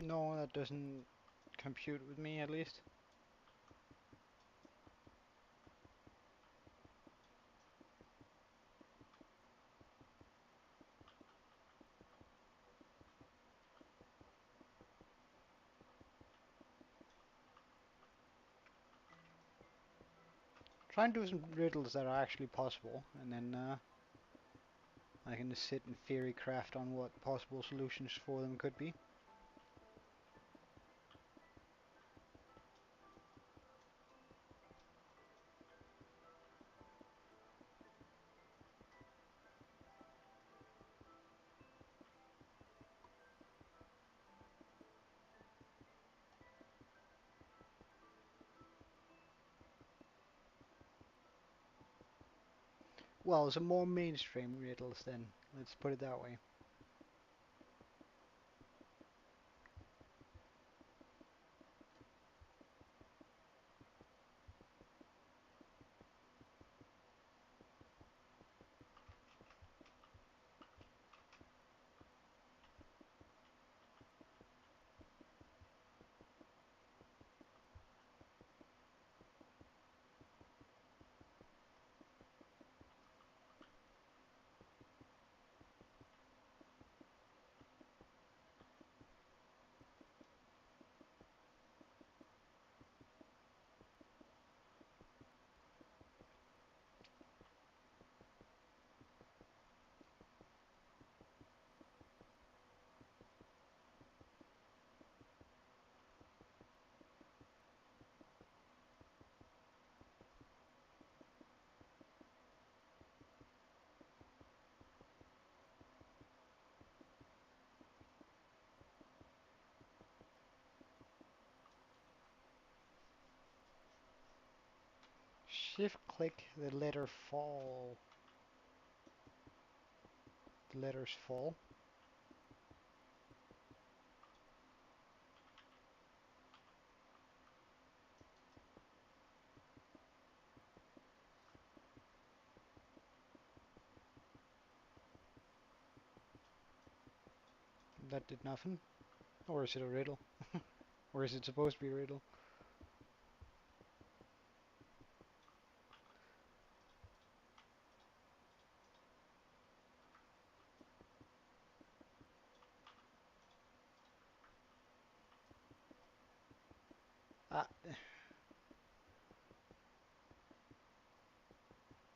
no, that doesn't compute with me at least. Try and do some riddles that are actually possible, and then I can just sit and theory craft on what possible solutions for them could be. Well, some more mainstream riddles then. Let's put it that way. Shift click the letter fall. The letters fall. That did nothing. Or is it a riddle? Or is it supposed to be a riddle?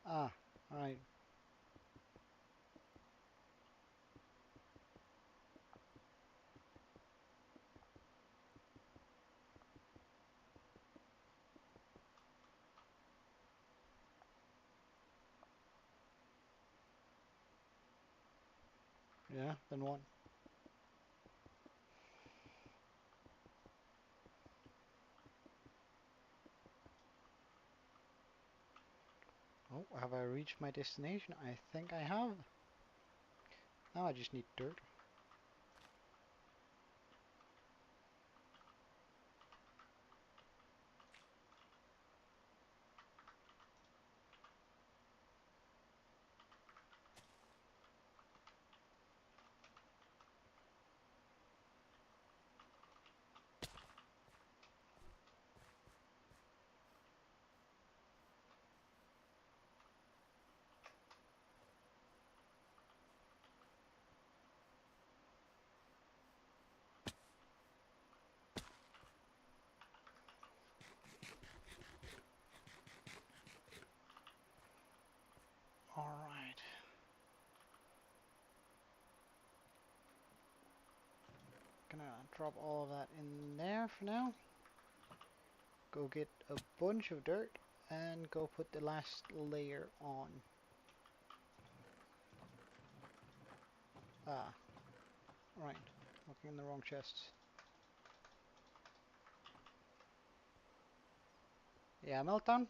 Ah, right. Yeah, then what? Oh, have I reached my destination? I think I have. Now I just need dirt. Alright. Gonna drop all of that in there for now. Go get a bunch of dirt and go put the last layer on. Ah, right. Looking in the wrong chests. Yeah, meltdown?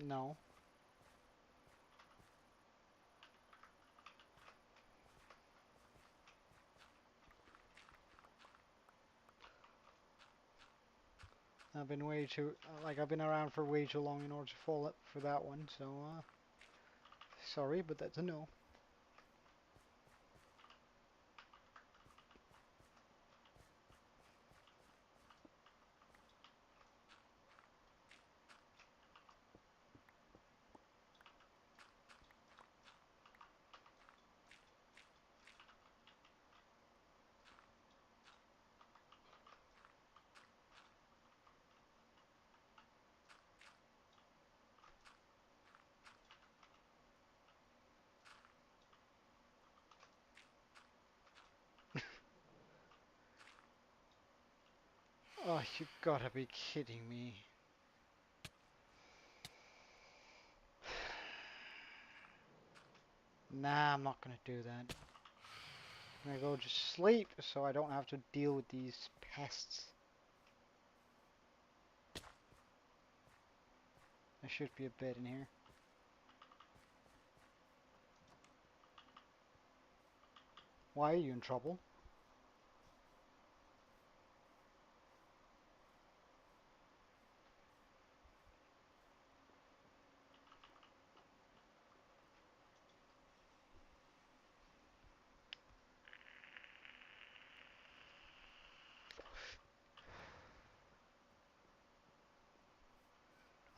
No. I've been way too, I've been around for way too long in order to fall up for that one, so, sorry, but that's a no. Oh, you gotta be kidding me. Nah, I'm not gonna do that. I'm gonna go just sleep so I don't have to deal with these pests. There should be a bed in here. Why are you in trouble?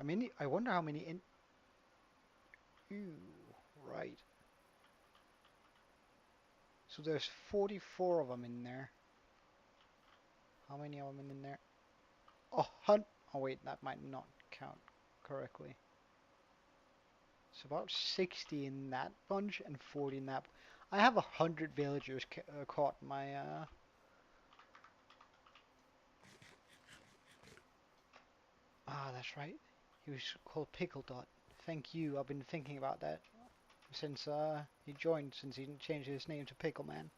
I mean, I wonder how many in... Ooh, right. So there's 44 of them in there. How many of them in there? Oh, oh wait, that might not count correctly. It's about 60 in that bunch and 40 in that. I have 100 villagers caught in my Ah, that's right. He was called Pickle Dot. Thank you. I've been thinking about that since he joined, since he changed his name to Pickle Man.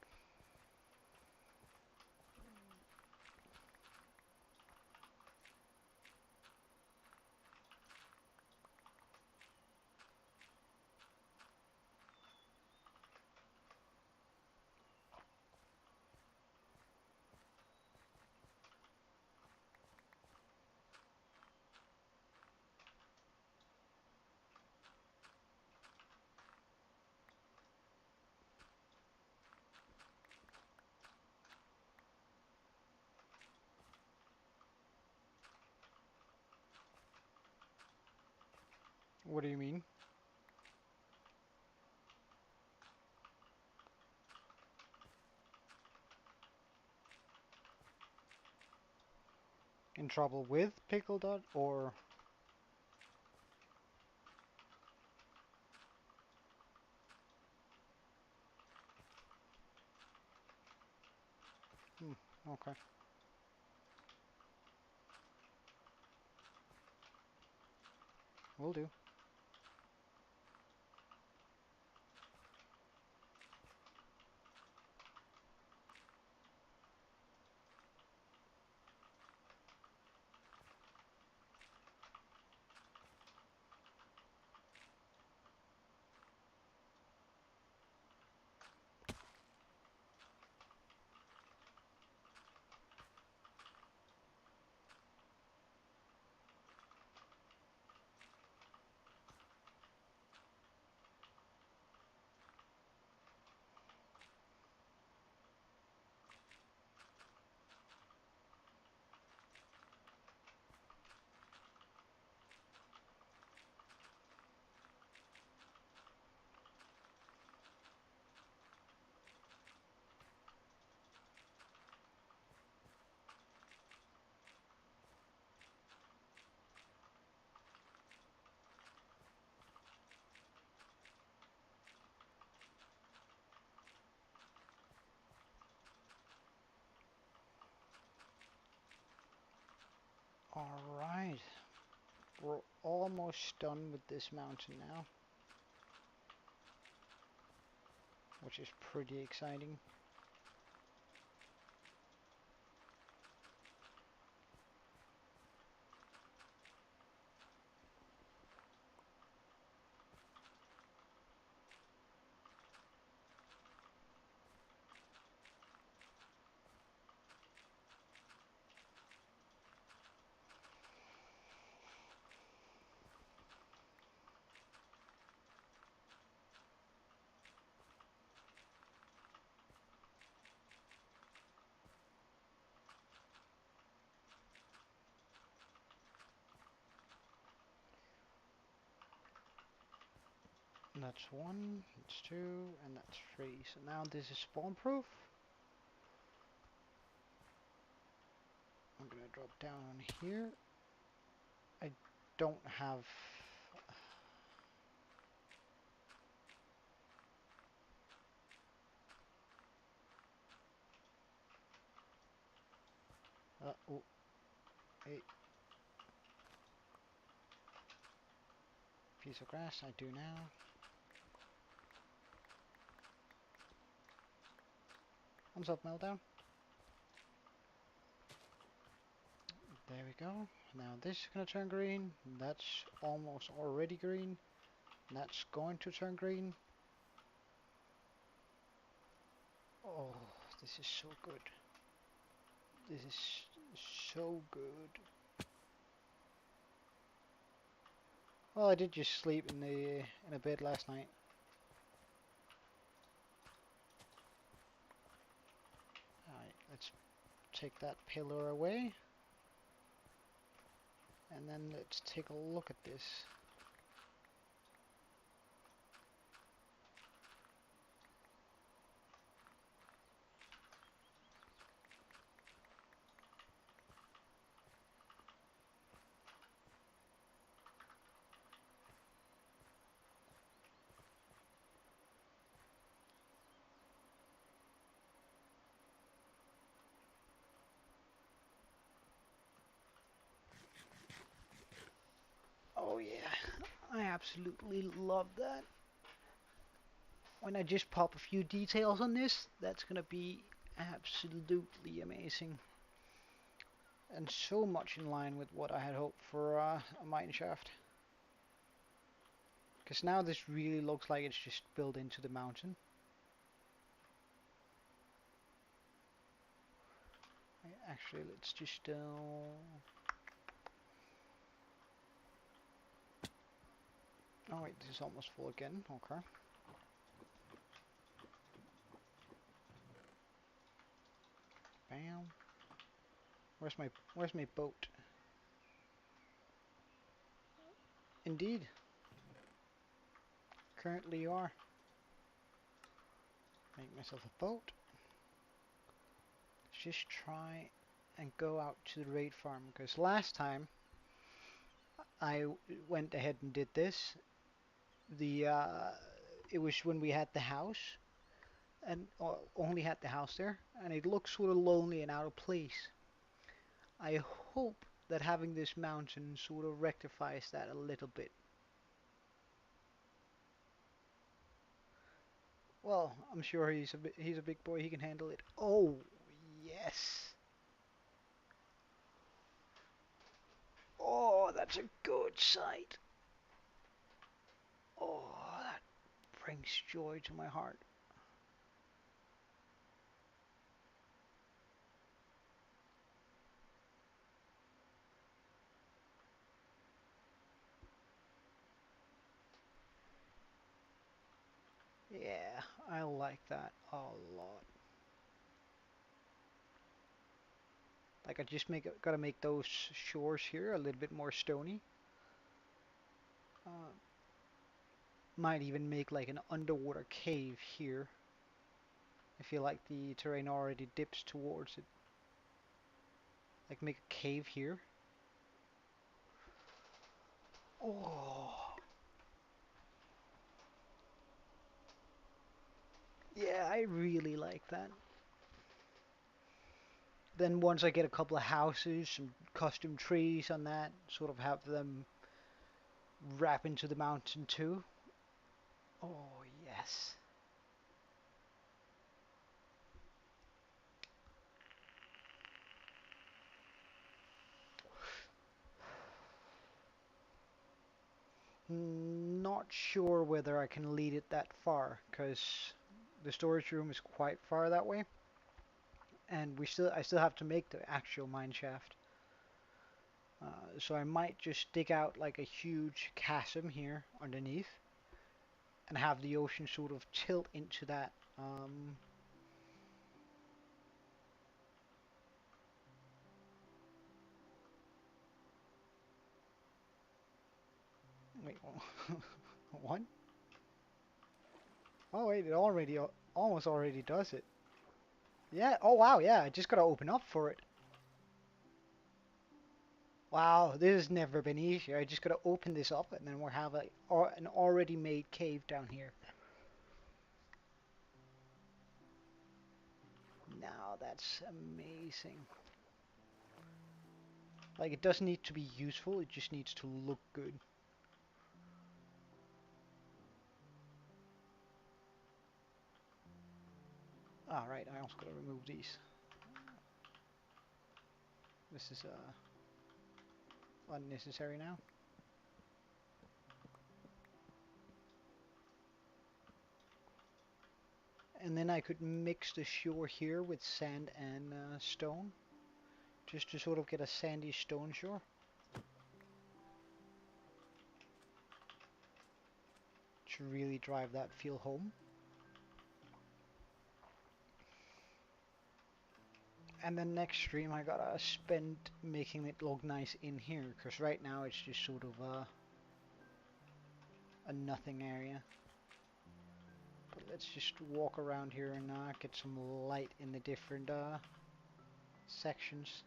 What do you mean? In trouble with Pickle Dot or... Okay. Will do. Alright. We're almost done with this mountain now, which is pretty exciting. That's one, that's two, and that's three. So now this is spawn proof. I'm gonna drop down on here. I don't have... oh, hey. Piece of grass, I do now. Thumbs up, Meltdown. There we go. Now this is gonna turn green. That's almost already green. That's going to turn green. Oh, this is so good. This is so good. Well, I did just sleep in a bed last night. Alright, let's take that pillar away. And then let's take a look at this. Oh yeah, I absolutely love that. When I just pop a few details on this, that's gonna be absolutely amazing. And so much in line with what I had hoped for a Mineshaft. Because now this really looks like it's just built into the mountain. Actually, let's just... Oh wait, this is almost full again. Okay. Bam. Where's my boat? Indeed. currently you are. Make myself a boat. Let's just try and go out to the raid farm, because last time I went ahead and did this, it was when we had the house, and only had the house there, and it looked sort of lonely and out of place. I hope that having this mountain sort of rectifies that a little bit. Well, I'm sure he's a big boy. He can handle it. Oh, yes. Oh, that's a good sight. Oh, that brings joy to my heart. Yeah, I like that a lot. Like, I just gotta make those shores here a little bit more stony. Uh, might even make like an underwater cave here. I feel like the terrain already dips towards it. Like, make a cave here. Oh, yeah, I really like that. Then once I get a couple of houses, some custom trees on that, sort of have them wrap into the mountain too. Oh, yes. Not sure whether I can lead it that far, because the storage room is quite far that way, and I still have to make the actual mine shaft. So I might just dig out like a huge chasm here underneath, and have the ocean sort of tilt into that. Wait, what? Oh wait, it already almost already does it. Yeah. Oh wow. Yeah. I just gotta open up for it. Wow. This has never been easier. I just gotta open this up, and then we'll have an already made cave down here. Now that's amazing. Like, it doesn't need to be useful. It just needs to look good. All right. I also gotta remove these. This is unnecessary now. And then I could mix the shore here with sand and stone, just to sort of get a sandy stone shore. To really drive that feel home. And then next stream I gotta spend making it look nice in here, because right now it's just sort of a nothing area. But let's just walk around here and get some light in the different sections.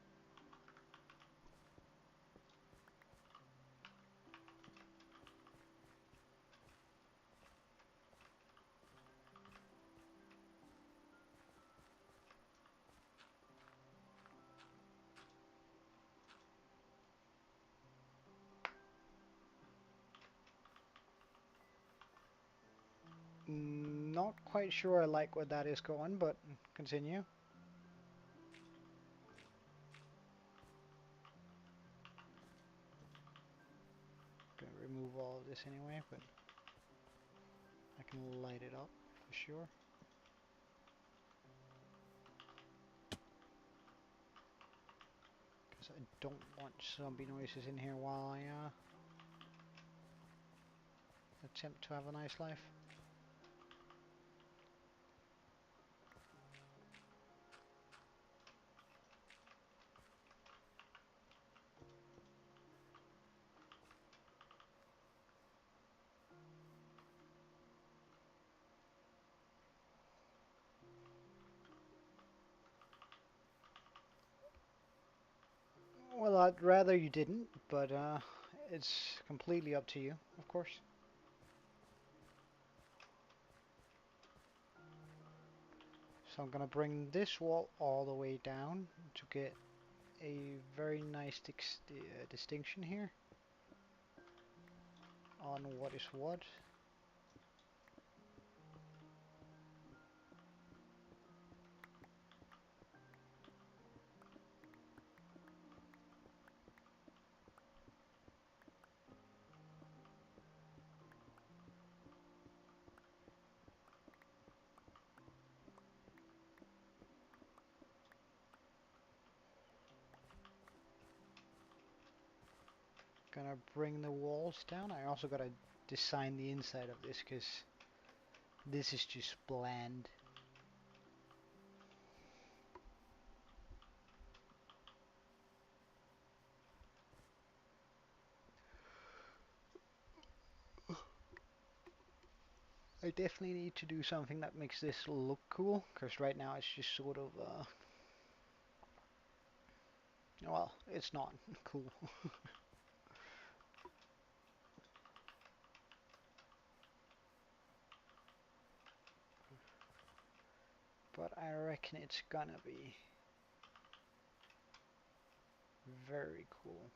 Not quite sure I like where that is going, but continue. Gonna remove all of this anyway, but I can light it up for sure. Because I don't want zombie noises in here while I attempt to have a nice life. Well, I'd rather you didn't, but it's completely up to you, of course. So I'm gonna bring this wall all the way down to get a very nice distinction here on what is what. Gonna bring the walls down. I also gotta design the inside of this because this is just bland. I definitely need to do something that makes this look cool, because right now it's just sort of, well, it's not cool. But I reckon it's gonna be very cool.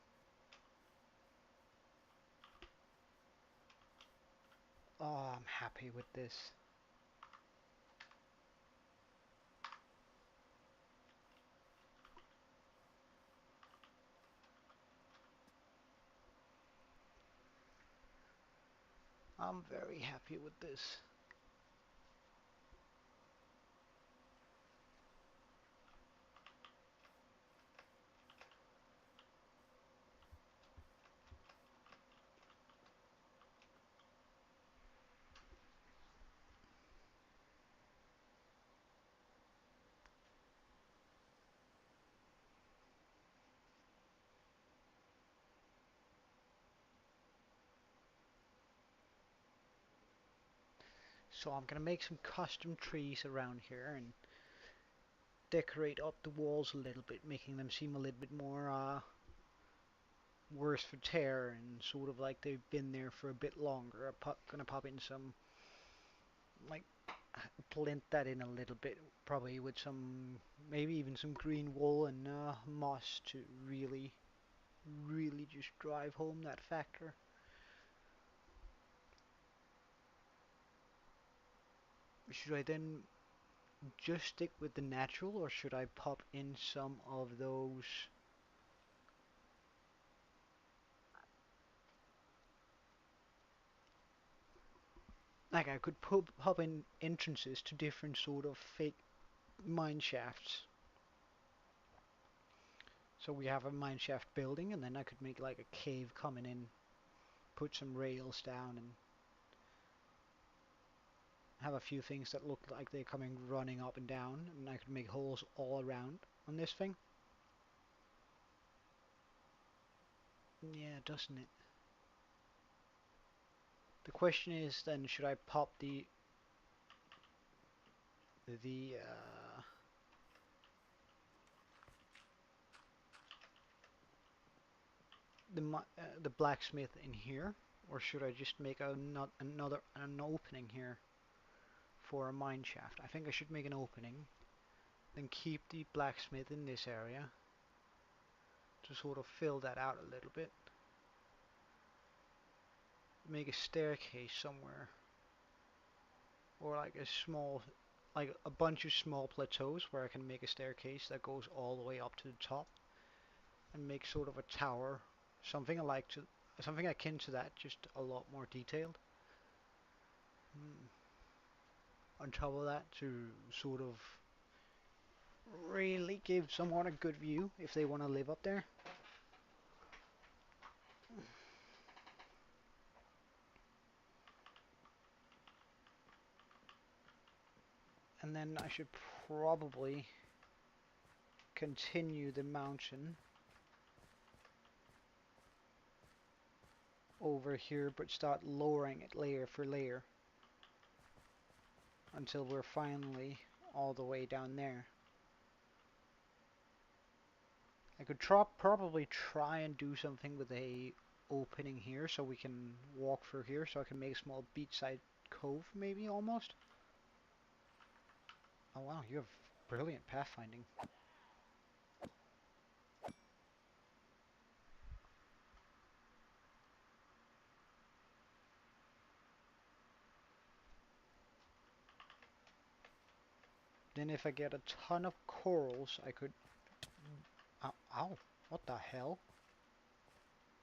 Oh, I'm happy with this. I'm very happy with this. So I'm gonna make some custom trees around here and decorate up the walls a little bit, making them seem a little bit more worse for tear and sort of like they've been there for a bit longer. I'm gonna pop in some, like, blend that in a little bit, probably with some, maybe even some green wool and moss to really, really just drive home that factor. Should I then just stick with the natural, or should I pop in some of those? Like I could pop in entrances to different sort of fake mine shafts. So we have a mine shaft building, and then I could make like a cave coming in, put some rails down, and have a few things that look like they're coming running up and down, and I could make holes all around on this thing. Yeah, doesn't it? The question is then, should I pop the the blacksmith in here, or should I just make an opening here for a mine shaft? I think I should make an opening, then keep the blacksmith in this area to sort of fill that out a little bit. Make a staircase somewhere, or like a small, like a bunch of small plateaus where I can make a staircase that goes all the way up to the top, and make sort of a tower, something something akin to that, just a lot more detailed. On top of that, to sort of really give someone a good view if they want to live up there. And then I should probably continue the mountain over here, but start lowering it layer for layer until we're finally all the way down there. I could probably try and do something with a opening here so we can walk through here, so I can make a small beachside cove maybe almost. Oh wow, you have brilliant pathfinding. Then if I get a ton of corals, I could... Ow, ow, what the hell?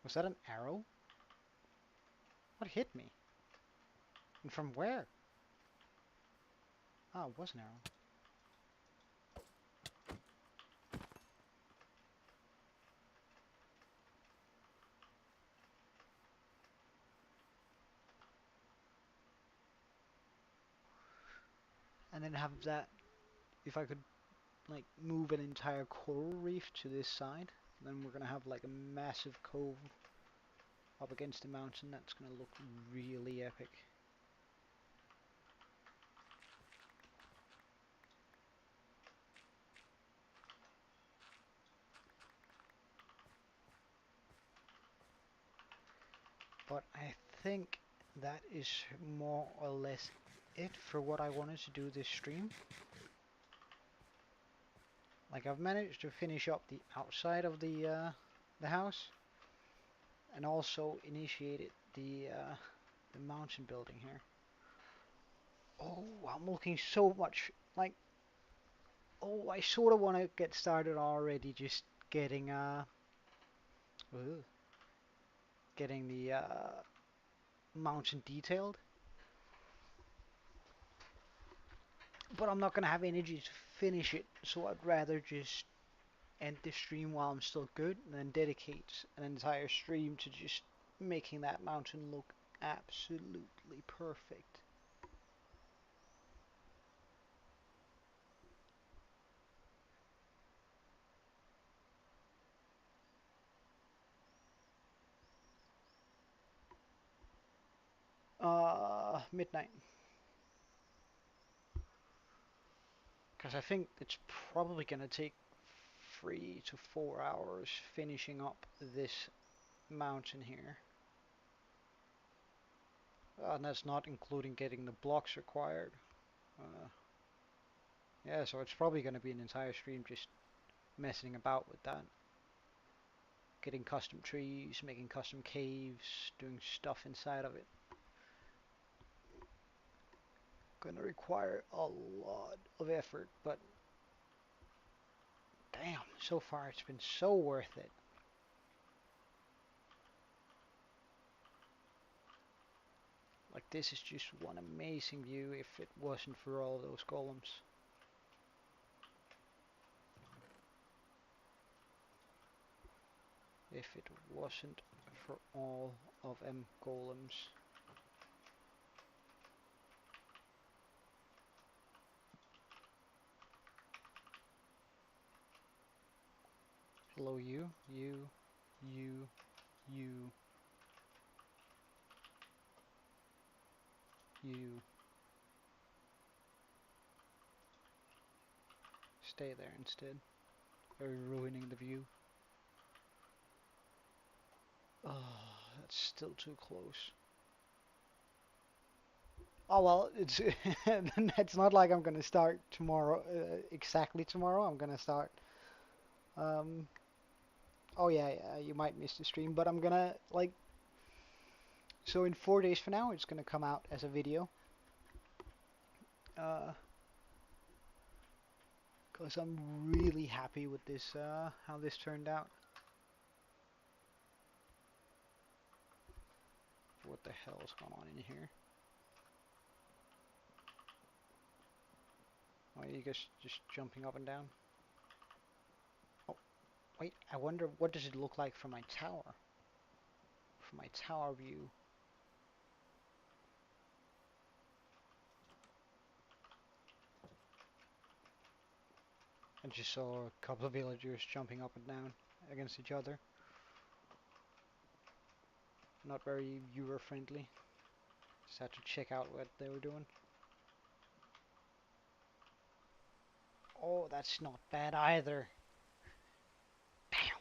Was that an arrow? What hit me? And from where? Oh, it was an arrow. And then have that, if I could like move an entire coral reef to this side, then we're gonna have like a massive cove up against the mountain. That's gonna look really epic. But I think that is more or less it for what I wanted to do this stream. Like I've managed to finish up the outside of the house, and also initiated the mountain building here. Oh, I'm looking so much like. Oh, I sort of want to get started already, just getting ugh, getting the mountain detailed. But I'm not gonna have energy to finish it, so I'd rather just end the stream while I'm still good, and then dedicate an entire stream to just making that mountain look absolutely perfect. Midnight. Because I think it's probably gonna take 3 to 4 hours finishing up this mountain here. And that's not including getting the blocks required. Uh, yeah, so it's probably going to be an entire stream just messing about with that. Getting custom trees, making custom caves, doing stuff inside of it. Gonna require a lot of effort, but damn, so far it's been so worth it. Like this is just one amazing view if it wasn't for all those golems. If it wasn't for all of them golems. Hello you, you, you, you, you. Stay there instead. They're ruining the view. Oh, that's still too close. Oh well, it's it's not like I'm gonna start tomorrow, exactly tomorrow. I'm gonna start. Um, oh yeah, yeah, you might miss the stream, but I'm gonna like. So in 4 days from now, it's gonna come out as a video. Cause I'm really happy with this, how this turned out. What the hell is going on in here? Why are you guys just jumping up and down? Oh, wait, I wonder what does it look like from my tower? From my tower view. I just saw a couple of villagers jumping up and down against each other. Not very viewer friendly. Just had to check out what they were doing. Oh, that's not bad either. Damn.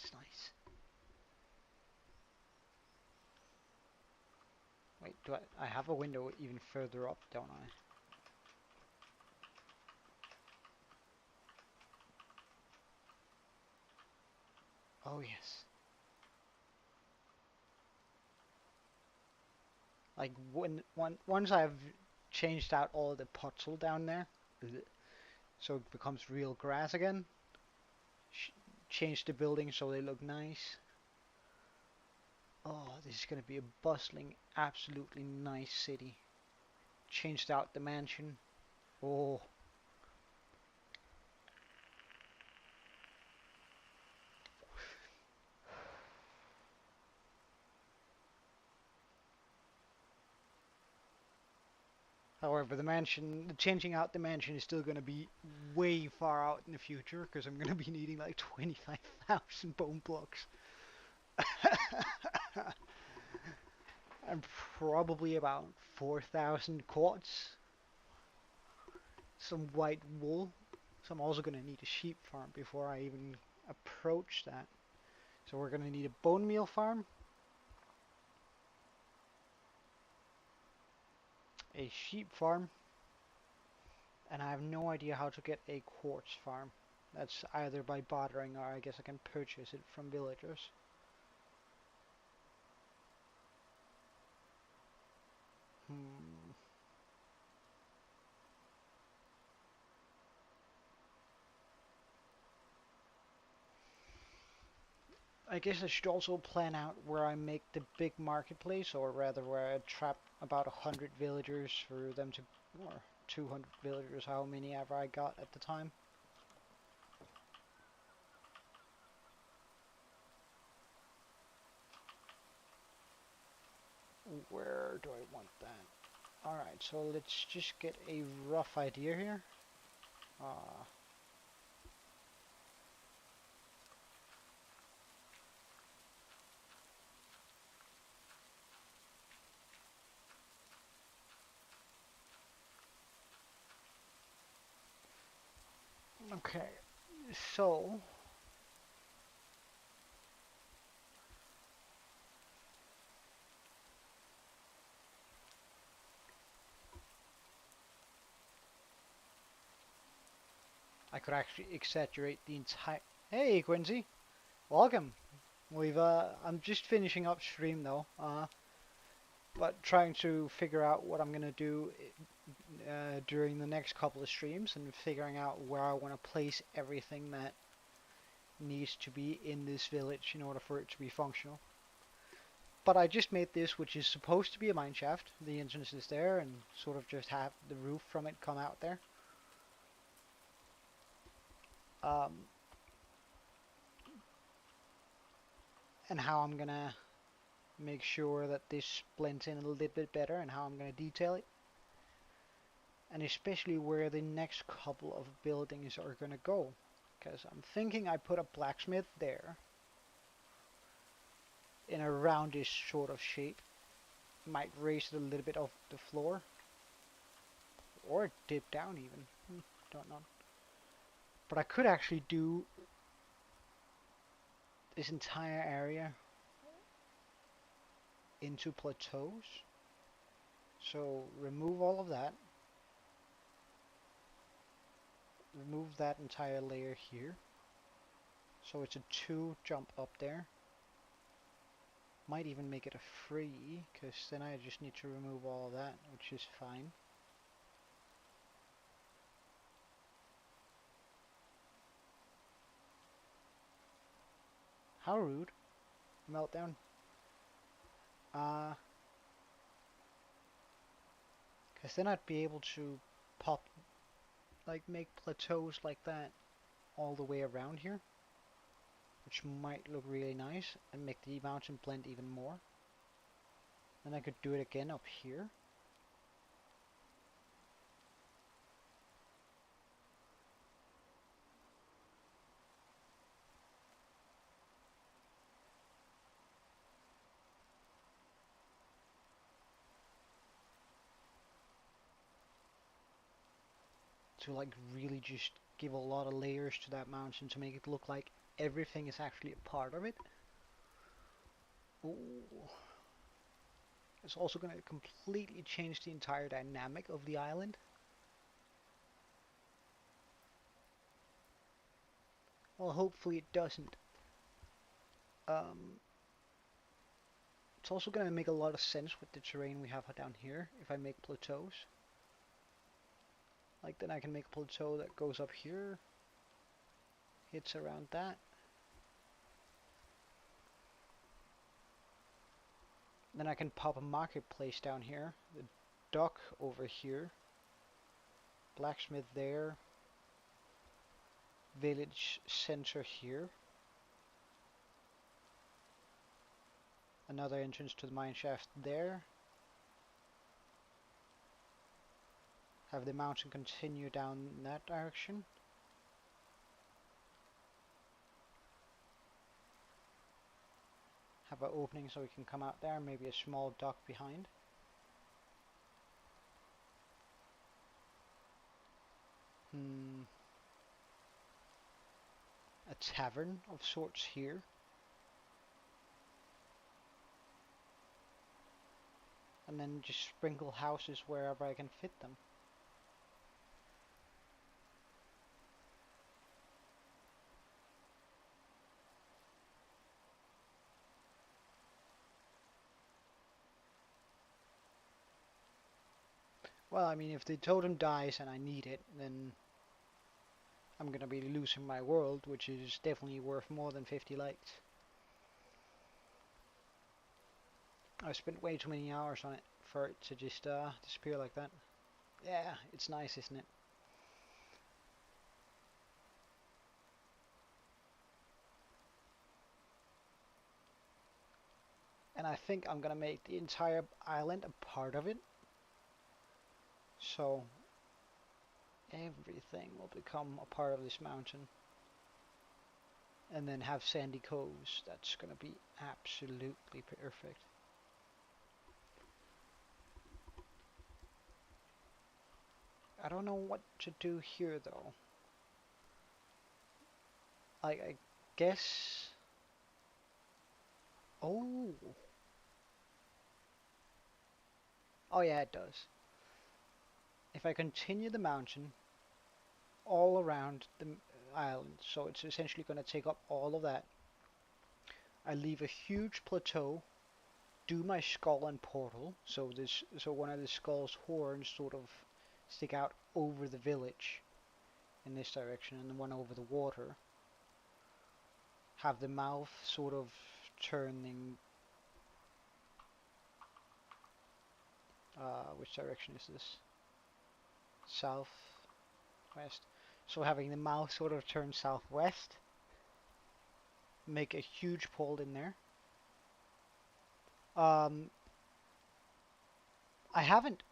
that's nice. Wait, do I have a window even further up, don't I? Oh yes. Like once I've changed out all the puzzle down there, so it becomes real grass again. Change the buildings so they look nice. Oh, this is gonna be a bustling, absolutely nice city. Changed out the mansion. Oh, however, changing out the mansion is still gonna be way far out in the future because I'm gonna be needing like 25,000 bone blocks. And probably about 4,000 quartz, some white wool. So I'm also gonna need a sheep farm before I even approach that. So we're gonna need a bone meal farm, a sheep farm, and I have no idea how to get a quartz farm. That's either by bartering or I guess I can purchase it from villagers. Hmm. I guess I should also plan out where I make the big marketplace, or rather where I trap about 100 villagers for them to, or 200 villagers, how many ever I got at the time. Where do I want that? Alright, so let's just get a rough idea here. Uh, okay, so I could actually exaggerate the entire... Hey, Quincy! Welcome! I'm just finishing up stream though, but trying to figure out what I'm gonna do during the next couple of streams and figuring out where I want to place everything that needs to be in this village in order for it to be functional. But I just made this, which is supposed to be a mineshaft. The entrance is there and sort of just have the roof from it come out there. Um, and how I'm gonna make sure that this blends in a little bit better and how I'm gonna detail it. And especially where the next couple of buildings are gonna go. Because I'm thinking I put a blacksmith there in a roundish sort of shape. Might raise it a little bit off the floor. Or dip down even. Don't know. But I could actually do this entire area into plateaus. So remove all of that. Remove that entire layer here. So it's a 2 jump up there. Might even make it a 3, because then I just need to remove all of that, which is fine. How rude. Meltdown. Because then I'd be able to pop, like make plateaus like that all the way around here. Which might look really nice and make the mountain blend even more. Then I could do it again up here. To like really just give a lot of layers to that mountain to make it look like everything is actually a part of it. Ooh. It's also going to completely change the entire dynamic of the island. Well, hopefully it doesn't. It's also going to make a lot of sense with the terrain we have down here if I make plateaus. Like then I can make a plateau that goes up here, hits around that. Then I can pop a marketplace down here, the dock over here, blacksmith there, village center here, another entrance to the mineshaft there, have the mountain continue down in that direction, have an opening so we can come out there, maybe a small dock behind. A tavern of sorts here. And then just sprinkle houses wherever I can fit them. Well, I mean, if the totem dies and I need it, then I'm gonna be losing my world, which is definitely worth more than 50 likes. I spent way too many hours on it for it to just disappear like that. Yeah, it's nice, isn't it? And I think I'm gonna make the entire island a part of it. So everything will become a part of this mountain. And then have sandy coves. That's gonna be absolutely perfect. I don't know what to do here though. I guess... Oh! Oh yeah, it does. If I continue the mountain all around the island, so it's essentially going to take up all of that. I leave a huge plateau, do my skull and portal, so one of the skull's horns sort of stick out over the village in this direction, and the one over the water. Have the mouth sort of turning. Which direction is this? South, west. So having the mouth sort of turn southwest. Make a huge pole in there. I haven't.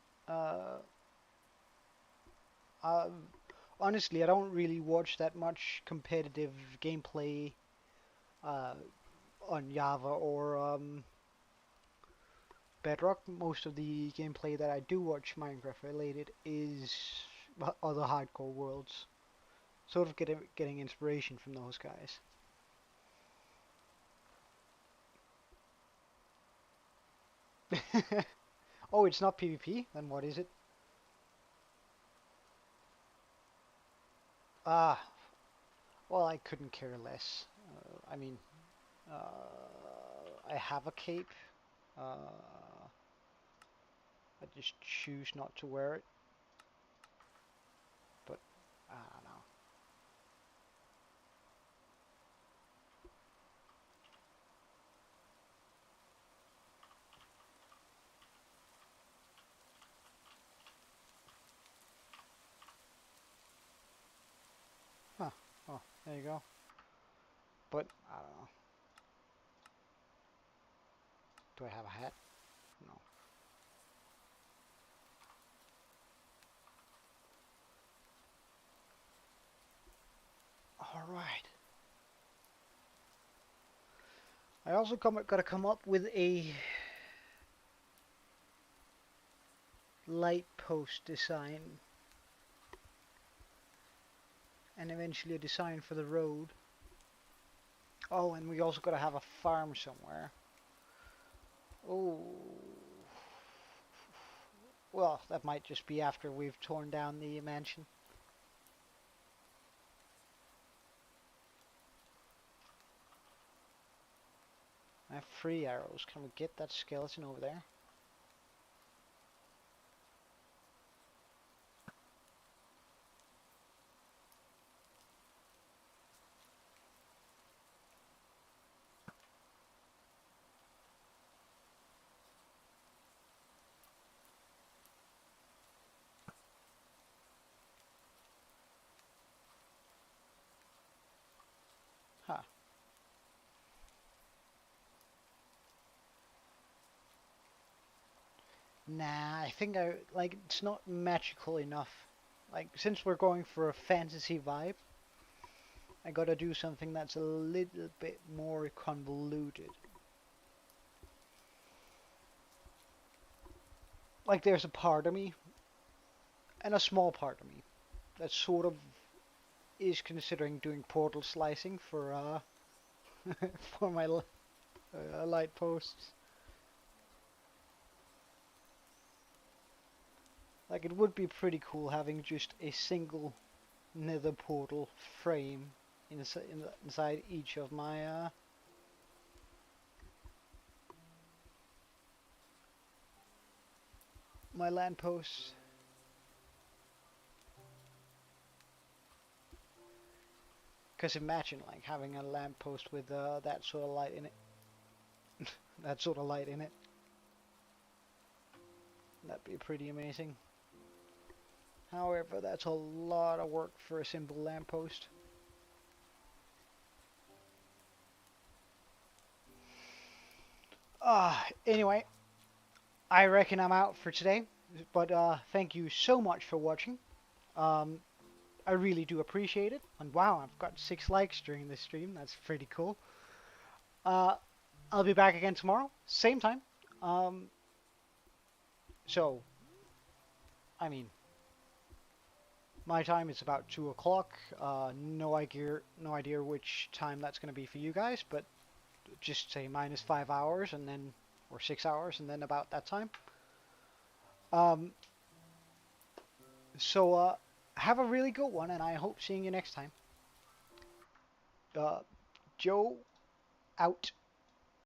Honestly, I don't really watch that much competitive gameplay on Java or Bedrock. Most of the gameplay that I do watch Minecraft related is other hardcore worlds. Sort of getting inspiration from those guys. Oh, it's not PvP? Then what is it? Ah, well, I couldn't care less. I mean, I have a cape. I just choose not to wear it. But, I don't know. Huh. Oh, there you go. But, I don't know. Do I have a hat? No. Alright. I also gotta come up with a light post design. And eventually a design for the road. Oh, and we also got to have a farm somewhere. Oh, well, that might just be after we've torn down the mansion. I have 3 arrows. Can we get that skeleton over there? Huh. Nah, I think it's not magical enough. Like, since we're going for a fantasy vibe, I gotta do something that's a little bit more convoluted. Like, there's a part of me, and a small part of me, that sort of is considering doing portal slicing for for my light posts. Like, it would be pretty cool having just a single nether portal frame inside each of my land posts. Because imagine like having a lamppost with that sort of light in it. That sort of light in it. That'd be pretty amazing. However, that's a lot of work for a simple lamppost. Anyway, I reckon I'm out for today. But thank you so much for watching. Um, I really do appreciate it. And wow, I've got 6 likes during this stream. That's pretty cool. Uh, I'll be back again tomorrow, same time. Um, so, I mean, my time is about 2 o'clock. No idea which time that's going to be for you guys, but just say minus 5 hours and then, or 6 hours, and then about that time. Um, so, have a really good one, and I hope seeing you next time. Joe, out.